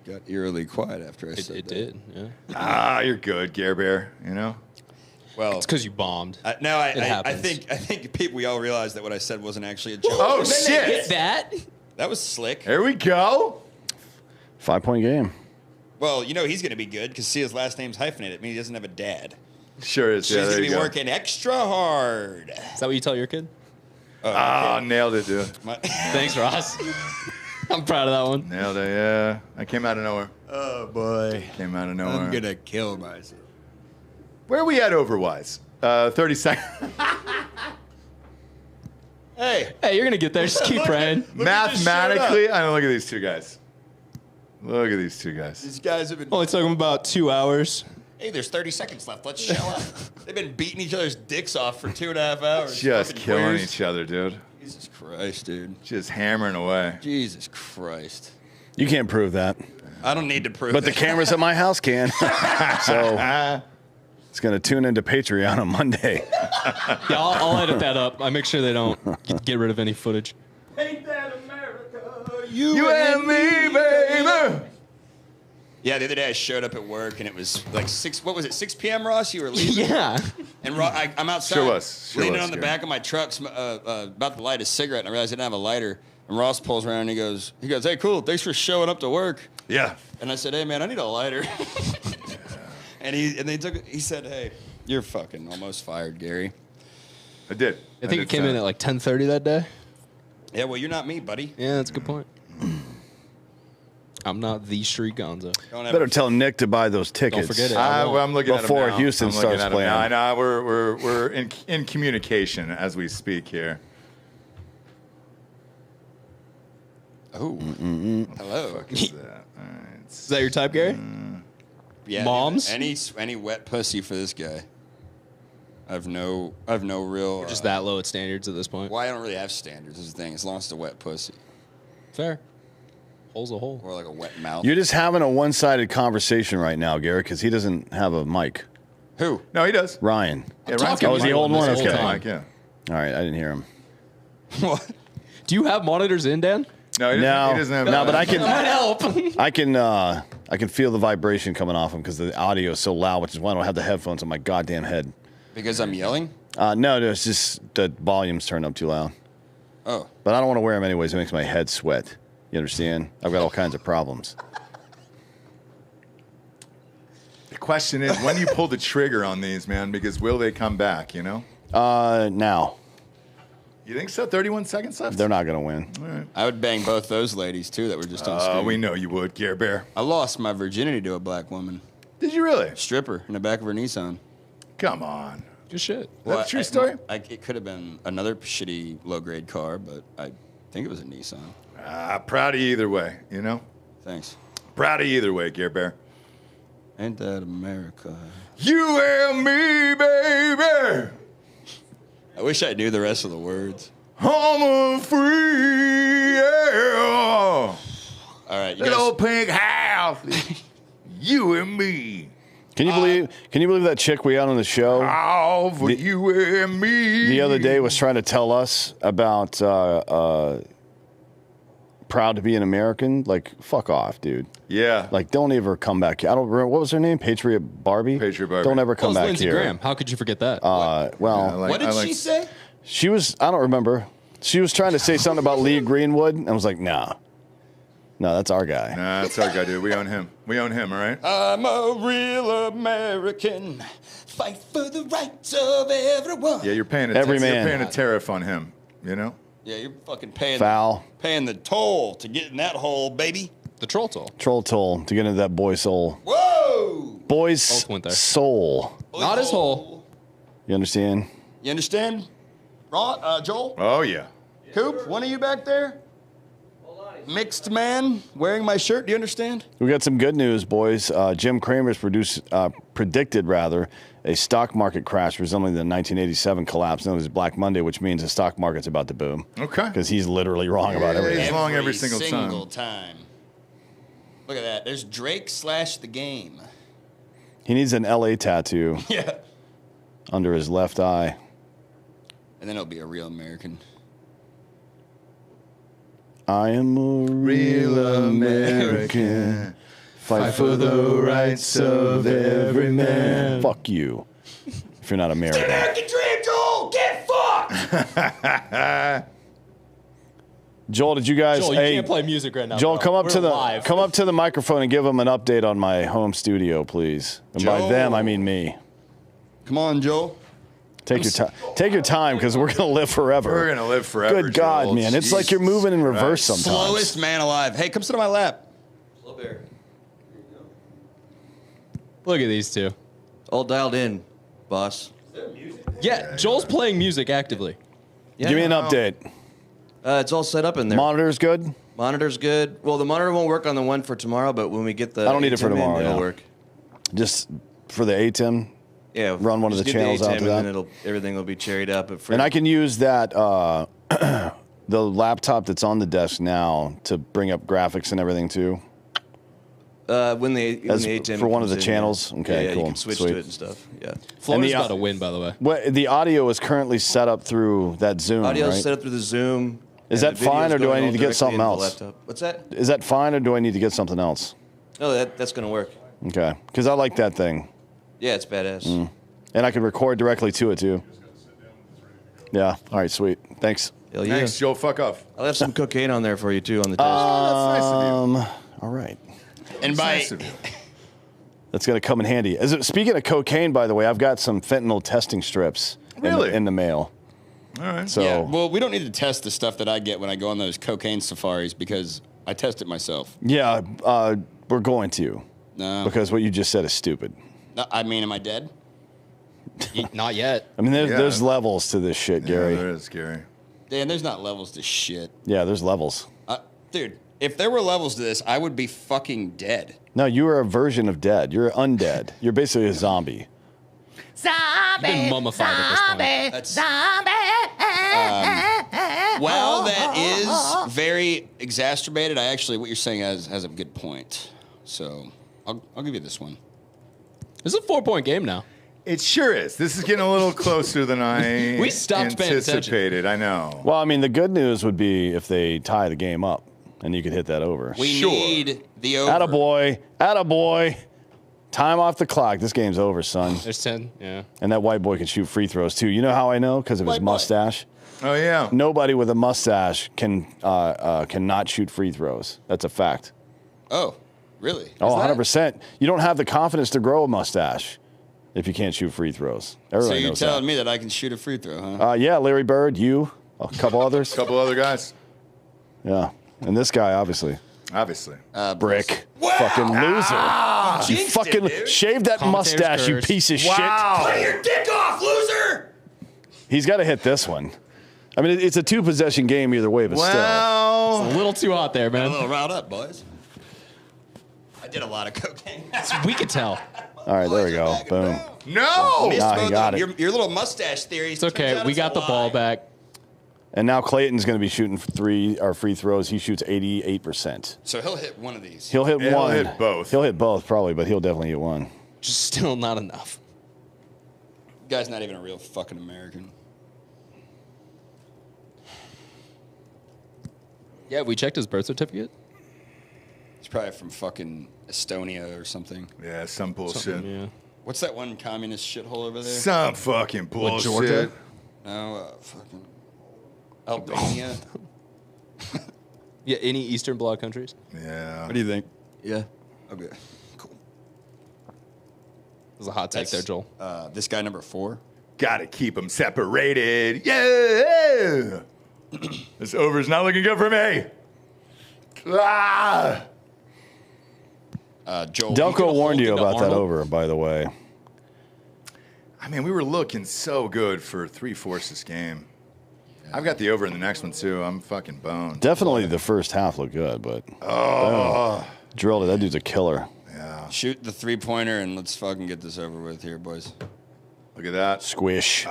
F: Got eerily quiet after I said
C: It
F: that.
C: did, yeah.
A: Ah, you're good, Gare Bear. You know?
F: Well,
C: It's because you bombed.
F: I
C: happens.
F: think people, we all realized that what I said wasn't actually a joke.
A: Oh,
C: And then they hit
A: shit.
C: that.
F: That was slick.
A: Here we go.
E: 5-point game.
F: Well, you know he's going to be good because see his last name's hyphenated. It means he doesn't have a dad.
A: Sure is.
F: So
A: Yeah,
F: he's
A: there
F: going
A: you
F: to be
A: go.
F: working extra hard.
C: Is that what you tell your kid?
A: Ah, nailed it, dude.
C: Thanks, Ross. I'm proud of that one.
A: Nailed it, yeah. I came out of nowhere.
F: Oh, boy.
A: Came out of nowhere.
F: I'm going to kill myself.
A: Where are we at overwise? 30 seconds.
F: Hey.
C: Hey, you're going to get there. Just keep praying.
A: Mathematically, I don't look at these two guys. Look at these two guys.
F: These guys have been.
C: Only took him about 2 hours.
F: Hey, there's 30 seconds left. Let's shell out. They've been beating each other's dicks off for 2.5 hours.
A: Just
F: Fucking
A: killing
F: queers.
A: each other, dude.
F: Jesus Christ, dude.
A: Just hammering away.
F: Jesus Christ.
E: You can't prove that.
F: I don't need to prove
E: But the
F: it.
E: cameras at my house can. So it's going to tune into Patreon on Monday.
C: Yeah, I'll edit that up. I make sure they don't get rid of any footage.
F: Ain't that America?
A: You and me, baby.
F: Yeah, the other day I showed up at work and it was like 6 p.m., Ross? You were leaving?
C: Yeah.
F: And I'm outside,
A: Sure was. Sure
F: leaning
A: was,
F: on the
A: yeah.
F: back of my truck, about to light a cigarette, and I realized I didn't have a lighter. And Ross pulls around and he goes, "Hey, cool, thanks for showing up to work."
A: Yeah.
F: And I said, "Hey, man, I need a lighter." And he said, "Hey, you're fucking almost fired, Gary."
A: I did.
C: I think it came in at like 10:30 that day.
F: Yeah, well, you're not me, buddy.
C: Yeah, that's a good point. I'm not the street gonzo.
F: Don't ever
E: Better tell Nick to buy those tickets.
C: forget it.
A: Well, I'm looking at
E: Before
A: him now.
E: Houston
A: I'm looking
E: starts
A: at him
E: playing.
A: now. I know we're in communication as we speak here.
F: Oh, hello.
A: What is that? All right.
C: Is that your type, Gary?
F: Yeah,
C: Moms?
F: Any wet pussy for this guy. I've no real.
C: Just that low at standards at this point.
F: Well, I don't really have standards. Is the thing. As long as it's a wet pussy
C: Fair. Hole's a hole.
F: or like a wet mouth.
E: You're just having a one-sided conversation right now, Garrett, because he doesn't have a mic.
F: Who?
A: No, he does.
E: Ryan.
A: Yeah,
C: talking
E: Oh, is he holding one?
C: this whole
E: Okay.
C: time.
A: Mike, yeah.
E: All right, I didn't hear him.
F: What?
C: Do you have monitors in, Dan?
A: No, he
E: No,
A: doesn't have.
E: no, but I can,
C: Help.
E: I can feel the vibration coming off him because the audio is so loud, which is why I don't have the headphones on my goddamn head.
F: Because I'm yelling?
E: No, it's just the volume's turned up too loud.
F: Oh.
E: But I don't want to wear them anyways. It makes my head sweat. You understand? I've got all kinds of problems.
A: The question is, when do you pull the trigger on these, man? Because will they come back, you know?
E: Now.
A: You think so? 31 seconds left?
E: They're not going to win.
F: I would bang both those ladies, too, that were just on
A: Oh,
F: screen.
A: we know you would, Gare Bear.
F: I lost my virginity to a black woman.
A: Did you really?
F: Stripper in the back of her Nissan.
A: Come on.
C: Good shit.
A: That a true story?
F: It could have been another shitty low-grade car, but I think it was a Nissan.
A: Proud of you either way, you know?
F: Thanks.
A: Proud of you either way, Gare Bear.
F: Ain't that America?
A: You and me, baby.
F: I wish I knew the rest of the words.
A: I'm a free, yeah.
F: All right, you
A: Little
F: guys.
A: pink house. You and me.
E: Can you believe that chick we had on the show
A: All for you and me.
E: the other day was trying to tell us about proud to be an American? Like, fuck off, dude.
A: Yeah.
E: Like, don't ever come back here. I don't remember. What was her name? Patriot Barbie?
A: Patriot Barbie.
E: Don't ever
C: That
E: come
C: was
E: back
C: Lindsey
E: here.
C: Graham. How could you forget that?
E: Well,
F: What did she say?
E: she was, I don't remember. She was trying to say something about Lee Greenwood. And I was like, nah. No, that's our guy.
A: Nah, that's our guy, dude. We own him. We own him, all right?
F: I'm a real American. Fight for the rights of everyone.
A: Yeah, you're paying
E: Every
A: You're
E: man.
A: paying a tariff on him, you know?
F: Yeah, you're fucking paying
E: Foul.
F: paying the toll to get in that hole, baby.
C: The troll toll.
E: Troll toll to get into that boy soul.
F: Whoa!
E: Boy's
C: Both went there.
E: soul.
C: Not his hole.
E: You understand?
F: You understand? Ron, Joel?
A: Oh, yeah.
F: Coop, one of you back there? Mixed man wearing my shirt. Do you understand?
E: We got some good news, boys. Jim Cramer's predicted a stock market crash resembling the 1987 collapse known as Black Monday, which means the stock market's about to boom.
A: Okay.
E: Because he's literally wrong about everything.
A: He's wrong every single
F: time. Look at that. There's Drake / the game.
E: He needs an LA tattoo
F: Yeah.
E: under his left eye.
F: And then it'll be a real American.
E: I am a real American. Fight for the rights of every man. Fuck you. If you're not American.
F: American dream, Joel! Get fucked!
E: Joel, did you guys?
C: Joel, you can't play music right now.
E: Joel,
C: bro.
E: come up
C: We're
E: to the
C: live.
E: come up to the microphone and give them an update on my home studio, please. And by
F: Joel.
E: them, I mean me.
F: Come on, Joel.
E: Take your time. Take your time, because we're gonna live forever.
A: We're going to live forever.
E: Good God,
A: Joel.
E: man! It's like you're moving in reverse
A: Christ.
E: sometimes.
F: Slowest man alive. Hey, come sit on my lap.
G: Slow bear.
C: Look at these two.
G: All dialed in, boss.
C: Yeah, Joel's playing music actively.
E: Give me an update.
G: It's all set up in there.
E: Monitor's good.
G: Monitor's good. Well, the monitor won't work on the one for tomorrow, but when we get the
E: I don't need it for
G: ATEM in,
E: tomorrow,
G: it'll
E: yeah.
G: work.
E: Just for the ATEM.
G: Yeah,
E: Run one of
G: just
E: the
G: get
E: channels out
G: ATEM
E: to that.
G: and then everything will be cherried up. But for
E: And I can use that the laptop that's on the desk now to bring up graphics and everything too.
G: when the
E: As
G: ATEM
E: for one of
G: comes
E: the
G: in,
E: channels?
G: yeah.
E: Okay,
G: Yeah,
E: cool.
G: you can switch
E: Sweet.
G: to it and stuff. Yeah.
C: Florida's
E: the-
C: about to win, by the way.
E: What the audio is currently set up through that Zoom,
G: Audio's
E: right?
G: set up through the Zoom.
E: Is
G: and
E: that
G: the
E: fine,
G: video's
E: or do I
G: going
E: need
G: all
E: to get
G: directly
E: something
G: into the
E: else?
G: laptop. What's that?
E: Is that fine, or do I need to get something else?
G: No, that's going to work.
E: Okay, because I like that thing,
G: Yeah, it's badass.
E: and I can record directly to it too. Yeah. All right. Sweet. Thanks.
G: Hell yeah.
A: Thanks, Joel. Fuck off.
G: I'll have some cocaine on there for you too on the test.
A: Oh, that's nice of you.
E: All right.
F: And
A: That's
F: by
A: nice of you.
E: That's going to come in handy. Speaking of cocaine, by the way, I've got some fentanyl testing strips
A: Really?
E: in the mail.
A: All right.
E: So
F: yeah, well, we don't need to test the stuff that I get when I go on those cocaine safaris because I test it myself.
E: yeah, we're going to
F: No,
E: because what you just said is stupid.
F: no, I mean, am I dead?
C: Not yet.
E: I mean,
A: Yeah.
E: there's levels to this shit,
A: Yeah,
E: Gary.
A: there is, Gary.
F: Dan, there's not levels to shit.
E: Yeah, there's levels.
F: Dude, if there were levels to this, I would be fucking dead.
E: No, you are a version of dead. You're undead. You're basically a zombie.
C: You've been mummified at this point.
F: That's, while that is very exacerbated, what you're saying has a good point. So I'll give you this one.
C: This is a 4-point game now.
A: It sure is. This is getting a little closer than I
C: We stopped paying attention.
A: anticipated. I know.
E: Well, I mean, the good news would be if they tie the game up and you could hit that over.
F: We
A: Sure.
F: need the over.
E: Attaboy. Time off the clock. This game's over, son.
C: There's 10. Yeah.
E: And that white boy can shoot free throws, too. You know how I know? Because of his
F: White boy.
E: mustache.
A: Oh, yeah.
E: Nobody with a mustache cannot shoot free throws. That's a fact.
F: Oh, Really?
E: Oh, 100%. You don't have the confidence to grow a mustache if you can't shoot free throws.
F: So
E: Everybody
F: you're
E: knows
F: telling me that I can shoot a free throw, huh?
E: Yeah, Larry Bird, you, a couple others.
A: A couple other guys.
E: Yeah, and this guy, obviously.
A: Obviously.
E: Brick. Fucking loser. You
F: Jinxed
E: fucking
F: it, dude.
E: shave that
C: Commentator's
E: mustache, you
C: curse.
E: piece of
F: Play your dick off, loser!
E: shit. He's got to hit this one. I mean, it's a 2-possession game either way, but still.
A: Well,
C: A little too hot there,
F: A
C: man.
F: little riled up, boys. I did a lot of cocaine.
C: We could tell.
E: All right, there we go. Boom.
A: no.
F: Missed
E: Nah, he
F: both
E: got
F: of them.
E: it.
F: Your little mustache theory.
C: It's okay. We got the ball back.
E: And now Clayton's going to be shooting free throws. He shoots 88%.
F: So he'll hit one of these.
E: He'll hit
A: He'll
E: one.
A: hit both.
E: He'll hit both probably, but he'll definitely hit one.
C: Just still not enough.
F: Guy's not even a real fucking American.
C: Yeah, we checked his birth certificate.
F: He's probably from fucking Estonia or something.
A: Yeah, some bullshit.
C: Yeah.
F: What's that one communist shithole over there?
A: Some fucking bullshit.
C: Georgia?
F: No, fucking Albania.
C: Yeah, any Eastern Bloc countries?
A: Yeah.
F: What do you think?
G: Yeah.
F: Okay, cool.
C: There's a hot take there, Joel.
F: This guy number 4.
A: Gotta keep them separated. Yeah. This over's not looking good for me. Ah.
F: Joel.
E: Delco warned you
C: into
E: about that
C: Arnold.
E: over, by the way.
A: I mean, we were looking so good for 3/4 this game. I've got the over in the next one, too. I'm fucking boned.
E: Definitely the first half looked good, but drilled it. That dude's a killer.
F: Shoot the 3-pointer and let's fucking get this over with here, boys.
A: Look at that.
E: Squish.
C: 3,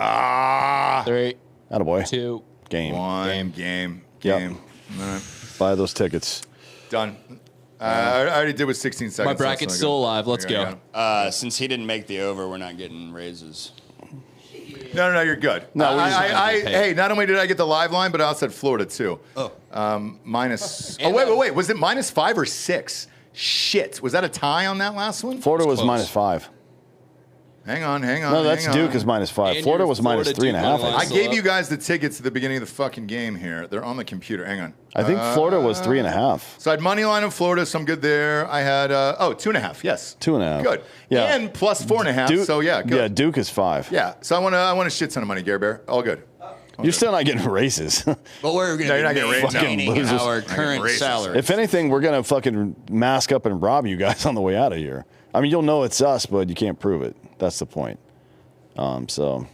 E: Attaboy.
C: 2.
E: Game.
A: Game.
E: Yep.
A: All right.
E: Buy those tickets.
A: Done. I already did with 16 seconds.
C: My bracket's still alive. Let's
A: Okay,
C: go.
F: Since he didn't make the over, we're not getting raises.
A: No, you're good.
E: No, we're just
A: Hey, not only did I get the live line, but I also had Florida, too.
F: Oh.
A: Minus.
C: And,
A: Wait. Was it -5 or 6? Shit. Was that a tie on that last one?
E: Florida was
C: close.
E: -5.
A: Hang on.
E: No, that's
A: hang on.
E: Duke is -5.
C: And
E: Florida
C: your
E: was
C: Florida
E: -3.5.
C: Duke
E: I
C: line.
E: think.
A: I
C: Still
A: gave
C: up.
A: you guys the tickets at the beginning of the fucking game here. They're on the computer. Hang on.
E: I think Florida was 3.5.
A: So I had money line in Florida, so I'm good there. I had 2.5. Yes,
E: 2.5.
A: Good.
E: Yeah.
A: And plus 4.5.
E: Duke,
A: So yeah, good.
E: Yeah, Duke is 5.
A: Yeah. So I want a shit ton of money, Gare Bear. All good.
E: You're still not getting raises.
F: But we're
A: No,
F: going
A: you're
F: to
A: not
F: be
A: getting raised.
F: maintaining
E: Fucking losers.
F: our
A: Not getting
F: current
A: raises.
F: salary.
E: If anything, we're gonna fucking mask up and rob you guys on the way out of here. I mean, you'll know it's us, but you can't prove it. That's the point. So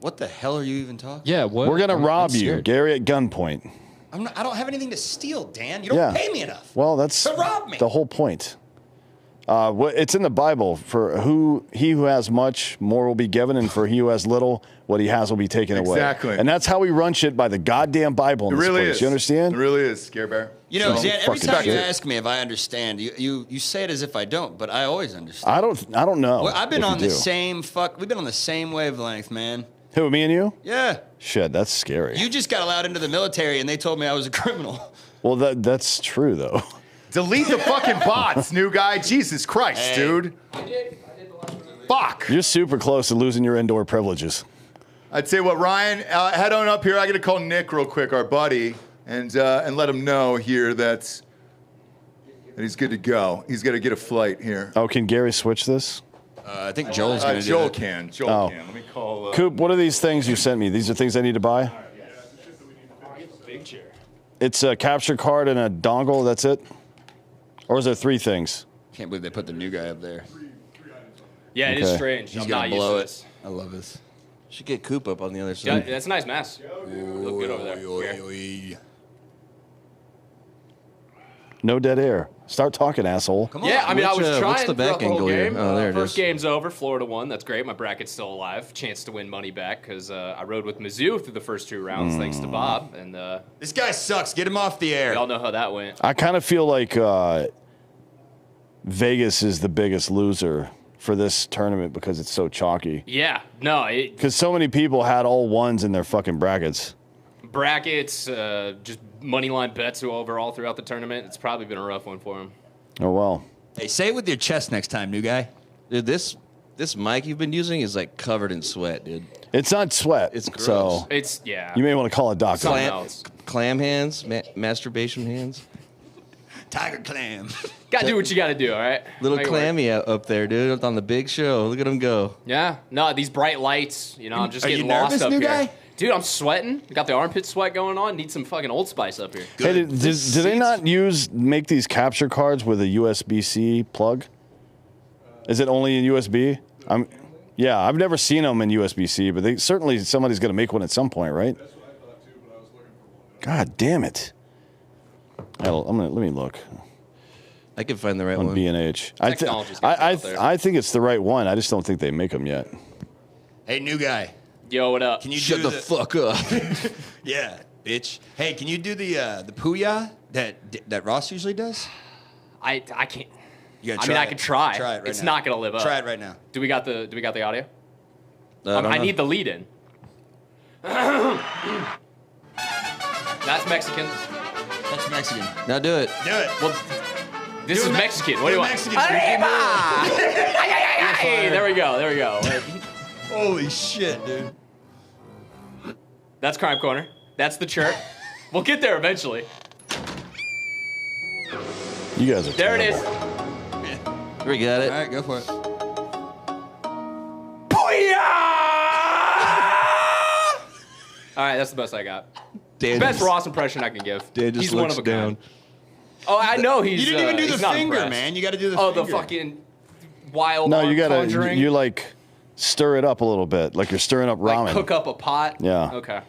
F: What the hell are you even talking?
C: Yeah, what?
E: we're gonna
C: I'm
E: rob you,
C: scared.
E: Gary, at gunpoint.
F: I don't have anything to steal, Dan. You don't
E: Yeah.
F: pay me enough.
E: Well, that's
F: To rob me.
E: the whole point. It's in the Bible. For he who has much, more will be given, and for he who has little, what he has will be taken away.
A: Exactly.
E: And that's how we run shit by the goddamn Bible in
A: It
E: this
A: really
E: place.
A: is.
E: You understand?
A: It really is, Gare Bear.
F: You know,
E: So,
F: Dan, every
E: fucking
F: time you
E: shit.
F: ask me if I understand, you say it as if I don't, but I always understand.
E: I don't know.
F: Well, I've been
E: if you
F: on the
E: do.
F: same we've been on the same wavelength, man.
E: Who, me and you?
F: Yeah.
E: Shit, that's scary.
F: You just got allowed into the military and they told me I was a criminal.
E: Well, that's true though.
A: Delete the fucking bots, new guy. Jesus Christ,
F: Hey.
A: dude. Fuck.
E: You're super close to losing your indoor privileges.
A: I'd say what, Ryan, head on up here. I got to call Nick real quick, our buddy, and let him know here that he's good to go. He's got to get a flight here.
E: Oh, can Gary switch this?
F: I think Joel's going to do
A: Joel
F: it.
A: can. Joel
E: Oh.
A: can. Let me call.
E: Coop, what are these things you sent me? These are things I need to buy? It's a capture card and a dongle, that's it? Or is there 3 things?
F: Can't believe they put the new guy up there.
C: Yeah, it
E: Okay.
C: is strange.
F: He's
C: I'm
F: going
C: not
F: to
C: used
F: blow
C: to
F: it.
C: this.
F: I love this.
G: Should get Coop up on the other
C: Yeah,
G: side.
C: that's a nice mask. Look good over there. Here.
E: No dead air. Start talking, asshole.
F: Come on.
C: Yeah, I mean, I
G: Which,
C: was trying
G: what's the
C: throughout
G: back
C: the whole
G: angle here?
C: game.
G: Oh, there it
C: First
G: is.
C: game's over. Florida won. That's great. My bracket's still alive. Chance to win money back because I rode with Mizzou through the first 2 rounds, thanks to Bob. And
F: This guy sucks. Get him off the air.
C: y'all know how that went.
E: I kind of feel like Vegas is the biggest loser for this tournament because it's so chalky.
C: Yeah, no,
E: Because so many people had all ones in their fucking brackets.
C: brackets, just money line bets overall throughout the tournament. It's probably been a rough one for him.
E: Oh, well.
F: Hey, say it with your chest next time, new guy.
G: Dude, this mic you've been using is like covered in sweat, dude.
E: It's not sweat.
G: It's gross.
E: So
C: It's, yeah.
E: you may want to call a doctor.
C: Something
G: Clam,
C: else.
G: clam hands, masturbation hands.
F: Tiger clam.
C: Gotta do what you gotta do, all right?
G: Little
C: Make it work.
G: clammy up there, dude, on the big show. Look at him go.
C: Yeah. No, these bright lights, I'm just
F: Are
C: getting
F: you
C: lost
F: nervous,
C: up
F: new
C: here.
F: guy?
C: Dude, I'm sweating. Got the armpit sweat going on. Need some fucking Old Spice up here.
E: Hey, do they not make these capture cards with a USB-C plug? Is it only in USB? Yeah, I've never seen them in USB-C, but somebody's going to make one at some point, right? That's what I thought too, but I was looking for one. God damn it! Let me look
G: I can find the right
E: on
G: one.
E: B&H.
C: Technology's getting out there.
E: I think it's the right one. I just don't think they make them yet.
F: Hey, new guy.
C: Yo, what up?
F: Can you
G: Shut
F: do
G: the fuck up.
F: Yeah, bitch. Hey, can you do the Puya that Ross usually does?
C: I can't.
F: You gotta
C: I
F: try
C: mean, I
F: it.
C: could try.
F: Try it right
C: It's
F: now.
C: not gonna live up.
F: Try it right now.
C: Do we got the audio?
G: don't
C: I
G: know.
C: need the lead in. That's Mexican.
F: That's Mexican.
G: Now do it.
F: Do it.
C: Well, this
F: Do
C: is
F: a
C: Mexican.
F: do
C: What do
F: a
C: you want?
F: Mexican
C: Arriba!
F: speaking.
C: Hey, there we go. There we go.
F: Holy shit, dude.
C: That's Crime Corner. That's the chirp. We'll get there eventually.
E: You guys are
C: There it is.
G: We got it.
F: All right, go for it.
C: All right, that's the best I got.
G: Dan
C: Best
G: just-
C: Ross impression I can give.
G: Dan just
C: He's one
G: looks
C: of a kind.
G: down.
C: Oh, I know he's.
F: You didn't even do
C: he's
F: the
C: not
F: finger,
C: impressed.
F: man. You got to do the
C: Oh,
F: finger.
C: the fucking wild.
E: No,
C: arm
E: you gotta
C: conjuring.
E: you like stir it up a little bit, like you're stirring up ramen.
C: like cook up a pot.
E: Yeah.
C: Okay.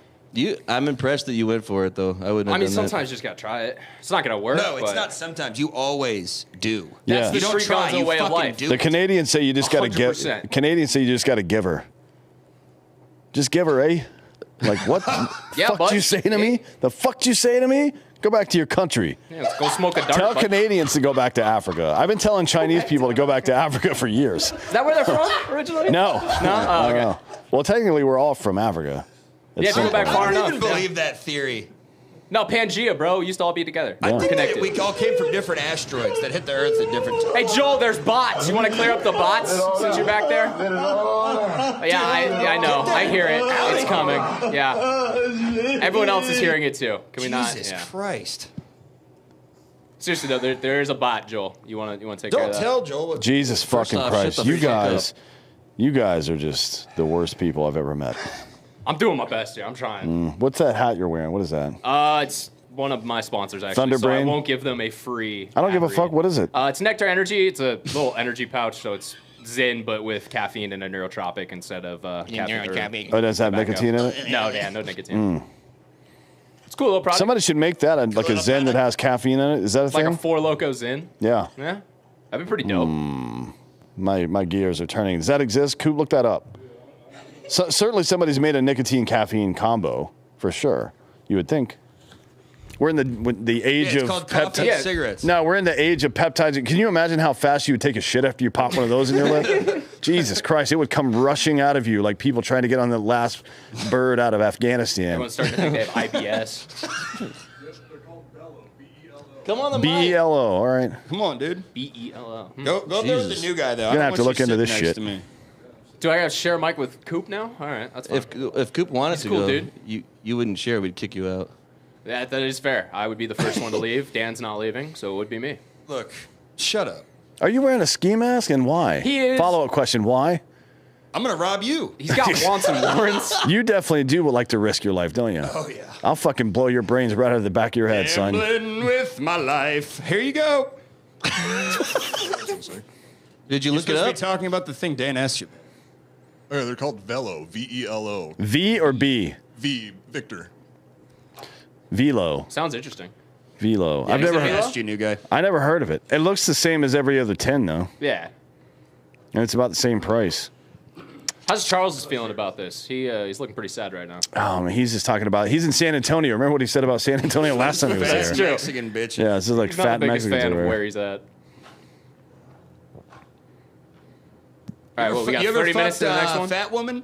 G: I'm impressed that you went for it though. I wouldn't. Have
C: I mean,
G: done
C: sometimes you just gotta try it. It's not gonna work.
F: No, it's
C: but
F: not sometimes. You always do.
E: Yeah.
C: That's the
F: You don't
C: street
F: try.
C: gonzo
F: You
C: way of
F: fucking
C: life.
F: do
E: The
F: it.
E: Canadians say you just got to give.
C: 100%.
E: Canadians say you just got to give her. Just give her, eh? Like what?
C: Yeah,
E: fuck
C: bud.
E: you say to me? The fuck you say to me? Go back to your country.
C: Yeah, let's go smoke a dart.
E: Tell
C: bud.
E: Canadians to go back to Africa. I've been telling Chinese people to go back to Africa for years.
C: Is that where they're from originally?
E: No.
C: No? Oh, okay.
E: No. Well, technically, we're all from Africa.
C: Yeah, if you go back
F: I
C: far
F: don't
C: enough.
F: even believe that theory.
C: No, Pangea, bro. We used to all be together.
F: I think that
C: Connected.
F: we all came from different asteroids that hit the Earth at different times.
C: Hey, Joel, there's bots. You want to clear up the bots since you're back there? Yeah, I know. I hear it. It's coming. Yeah. Everyone else is hearing it too. Can we not?
F: Jesus
C: Yeah.
F: Christ.
C: Seriously though, there is a bot, Joel. You want to take care
F: Don't
C: of that?
F: tell Joel what.
E: Jesus
G: First
E: fucking
G: off,
E: Christ.
G: shut the
E: You
G: fuck
E: guys, you guys are just the worst people I've ever met.
C: I'm doing my best here. I'm trying.
E: What's that hat you're wearing? What is that?
C: It's one of my sponsors actually. So I
E: Thunderbrain?
C: won't give them a free.
E: I don't give a
C: ad
E: fuck.
C: read.
E: What is it?
C: It's Nectar Energy. It's a little energy pouch, so it's Zyn, but with caffeine and a neurotropic instead of caffeine.
E: Oh, does that have
C: tobacco.
E: nicotine in it?
C: No, yeah, no nicotine. It's a cool little product.
E: Somebody should make that like a Zen that has caffeine in it. Is that a
C: like
E: thing?
C: a Four Loko Zyn.
E: Yeah.
C: Yeah, that'd be pretty dope.
E: My gears are turning. Does that exist? Coop, look that up. So, certainly somebody's made a nicotine caffeine combo for sure. You would think. We're in the age
F: It's
E: of
F: called coffee
C: Yeah.
F: and cigarettes.
E: No, we're in the age of peptides. Can you imagine how fast you would take a shit after you pop one of those in your lip? Jesus Christ, it would come rushing out of you like people trying to get on the last bird out of Afghanistan.
C: Everyone's starting to think they have IBS.
G: Come on the
E: BELO, all right.
F: Come on, dude.
C: BELO.
F: Go up there with the
E: Jesus.
F: new guy, though.
E: You're gonna have to look into this shit.
C: Do I have to share a mic with Coop now? All right, that's fine.
G: If Coop wanted
C: He's
G: to
C: cool,
G: go,
C: dude.
G: you wouldn't share. We'd kick you out.
C: That is fair. I would be the first one to leave. Dan's not leaving, so it would be me.
F: Look, shut up.
E: Are you wearing a ski mask and why?
C: He is.
E: Follow-up question, why?
F: I'm going to rob you.
C: He's got wants and warrants.
E: You definitely do like to risk your life, don't you?
F: Oh, yeah.
E: I'll fucking blow your brains right out of the back of your head, son.
F: Gambling with my life. Here you go.
G: Did you
F: You're
G: look it
F: supposed to be
G: up?
F: talking about the thing Dan asked you.
H: Oh, they're called Velo, V-E-L-O.
E: V or B?
H: V, Victor.
E: Velo.
C: Sounds interesting.
E: Velo. I've
C: is
E: never
C: it
E: heard.
C: Velo?
F: Asked you, new guy.
E: I never heard of it. It looks the same as every other 10 though,
C: Yeah.
E: and it's about the same price.
C: How's Charles feeling about this? He's looking pretty sad right now.
E: Oh man, he's just talking about. He's in San Antonio. Remember what he said about San Antonio last time he was
C: That's
E: there?
C: true.
F: Mexican bitch.
E: Yeah, this is like
C: He's not
E: fat
C: the biggest
E: Mexicans
C: fan of
E: everywhere.
C: where he's at. All right, well, we got
F: You ever
C: 30 minutes to the
F: fucked,
C: next one.
F: Fat woman?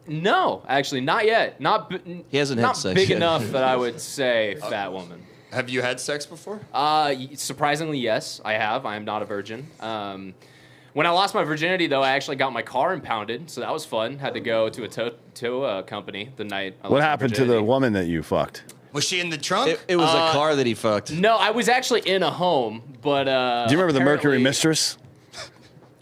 C: No, actually, not yet. Not
G: He hasn't had
C: not
G: sex
C: big
G: yet.
C: enough that I would say fat woman.
F: Have you had sex before?
C: Surprisingly, yes, I have. I am not a virgin. When I lost my virginity, though, I actually got my car impounded, so that was fun. Had to go to a tow company the night. I
E: What
C: lost my
E: happened to the
C: virginity.
E: woman that you fucked?
F: Was she in the trunk?
G: It was a car that he fucked.
I: No, I was actually in a home, but
E: Do you remember the Mercury Mistress?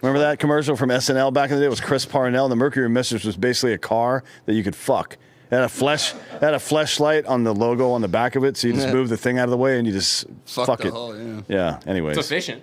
E: Remember that commercial from SNL back in the day? It was Chris Parnell. The Mercury Mistress was basically a car that you could fuck. It had a fleshlight on the logo on the back of it, so you just move the thing out of the way and you just fuck
F: the
E: it.
F: hole, yeah.
E: Yeah. Anyways.
C: It's efficient.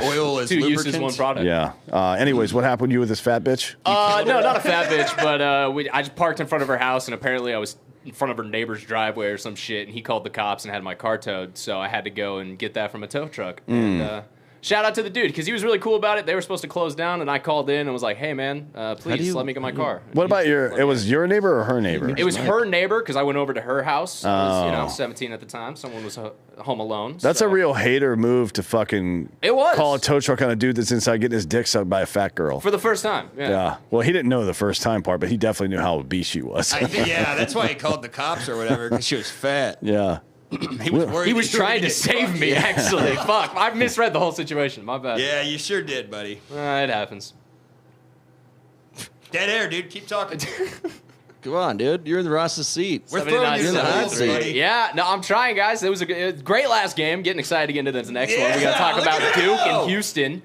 F: Oil is
C: 2
F: lubricant.
C: uses, 1 product.
E: Yeah. Anyways, what happened to you with this fat bitch?
I: no, not a fat bitch, but I just parked in front of her house, and apparently I was in front of her neighbor's driveway or some shit, and he called the cops and had my car towed, so I had to go and get that from a tow truck. And shout out to the dude, because he was really cool about it. They were supposed to close down, and I called in and was like, hey, man, please let me get my car.
E: What about it was your neighbor or her neighbor?
I: It was her neighbor, because I went over to her house. I was 17 at the time. Someone was home alone.
E: That's a real hater move to fucking call a tow truck on a dude that's inside getting his dick sucked by a fat girl.
I: For the first time,
E: Yeah. Well, he didn't know the first time part, but he definitely knew how obese she was.
F: Yeah, that's why he called the cops or whatever, because she was fat.
E: Yeah.
F: He was worried.
I: He was trying to save me, actually. Fuck, I've misread the whole situation. My bad.
F: Yeah, you sure did, buddy.
I: It happens.
F: Dead air, dude. Keep talking.
G: Come on, dude. You're in the Ross's seat.
F: We're throwing you in the hot seat, buddy.
I: Yeah, no, I'm trying, guys. It was a great last game. Getting excited to get into this next one. We got to talk about Duke and Houston.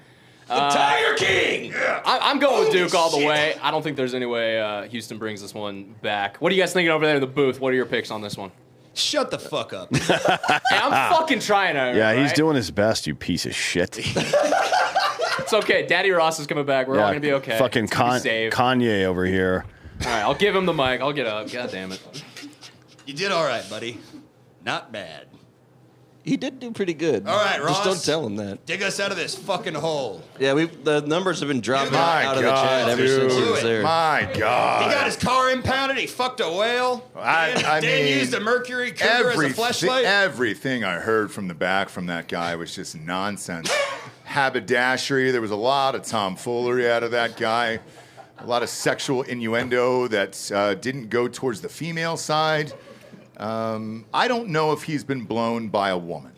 F: The Tiger King.
I: I'm going with Duke all the way. I don't think there's any way Houston brings this one back. What are you guys thinking over there in the booth? What are your picks on this one?
F: Shut the fuck up.
I: Hey, I'm fucking trying to.
E: Yeah, he's
I: right?
E: doing his best, you piece of shit.
I: It's okay. Daddy Ross is coming back. We're all going to be okay.
E: Fucking Kanye over here.
I: All right, I'll give him the mic. I'll get up. God damn it.
F: You did all right, buddy. Not bad.
G: He did do pretty good.
F: All right, Ross.
G: Just don't tell him that.
F: Dig us out of this fucking hole.
G: Yeah, the numbers have been dropping
A: My
G: out of the
A: God,
G: chat ever since he
A: dude.
G: was there.
A: My God.
F: He got his car impounded. He fucked a whale. Dan used a Mercury Cougar as a fleshlight.
A: Everything I heard from the back from that guy was just nonsense. Haberdashery. There was a lot of tomfoolery out of that guy. A lot of sexual innuendo that didn't go towards the female side. I don't know if he's been blown by a woman.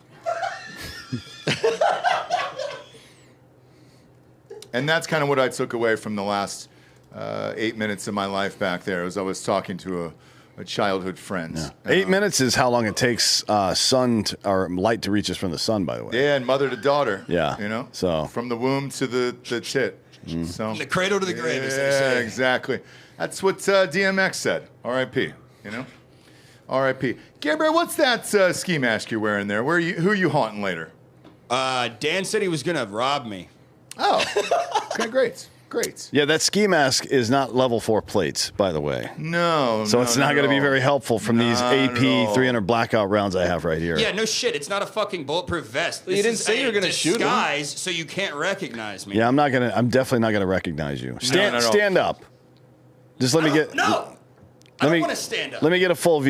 A: And that's kind of what I took away from the last 8 minutes of my life back there, as I was talking to a childhood friend.
E: Yeah. 8 minutes is how long it takes or light to reach us from the sun, by the way.
A: Yeah, and mother to daughter.
E: Yeah.
A: You know?
E: So
A: from the womb to the tit. So
F: From the cradle to the grave, as they say.
A: Yeah, exactly. That's what DMX said. R.I.P. You know? R.I.P. Gabriel, what's that ski mask you're wearing there? Who are you haunting later?
F: Dan said he was going to rob me.
A: Oh, okay, great.
E: Yeah, that ski mask is not level 4 plates, by the way.
A: No.
E: So it's not going to be very helpful from these
A: Not at
E: AP
A: all.
E: 300 blackout rounds I have right here.
F: Yeah, no shit. It's not a fucking bulletproof vest.
G: You didn't say you were gonna shoot him.
F: Disguise so you can't recognize me.
E: Yeah, I'm definitely not gonna recognize you.
A: No.
E: Stand up. Just let me get.
F: No. I don't want to stand up.
E: Let me get a full view.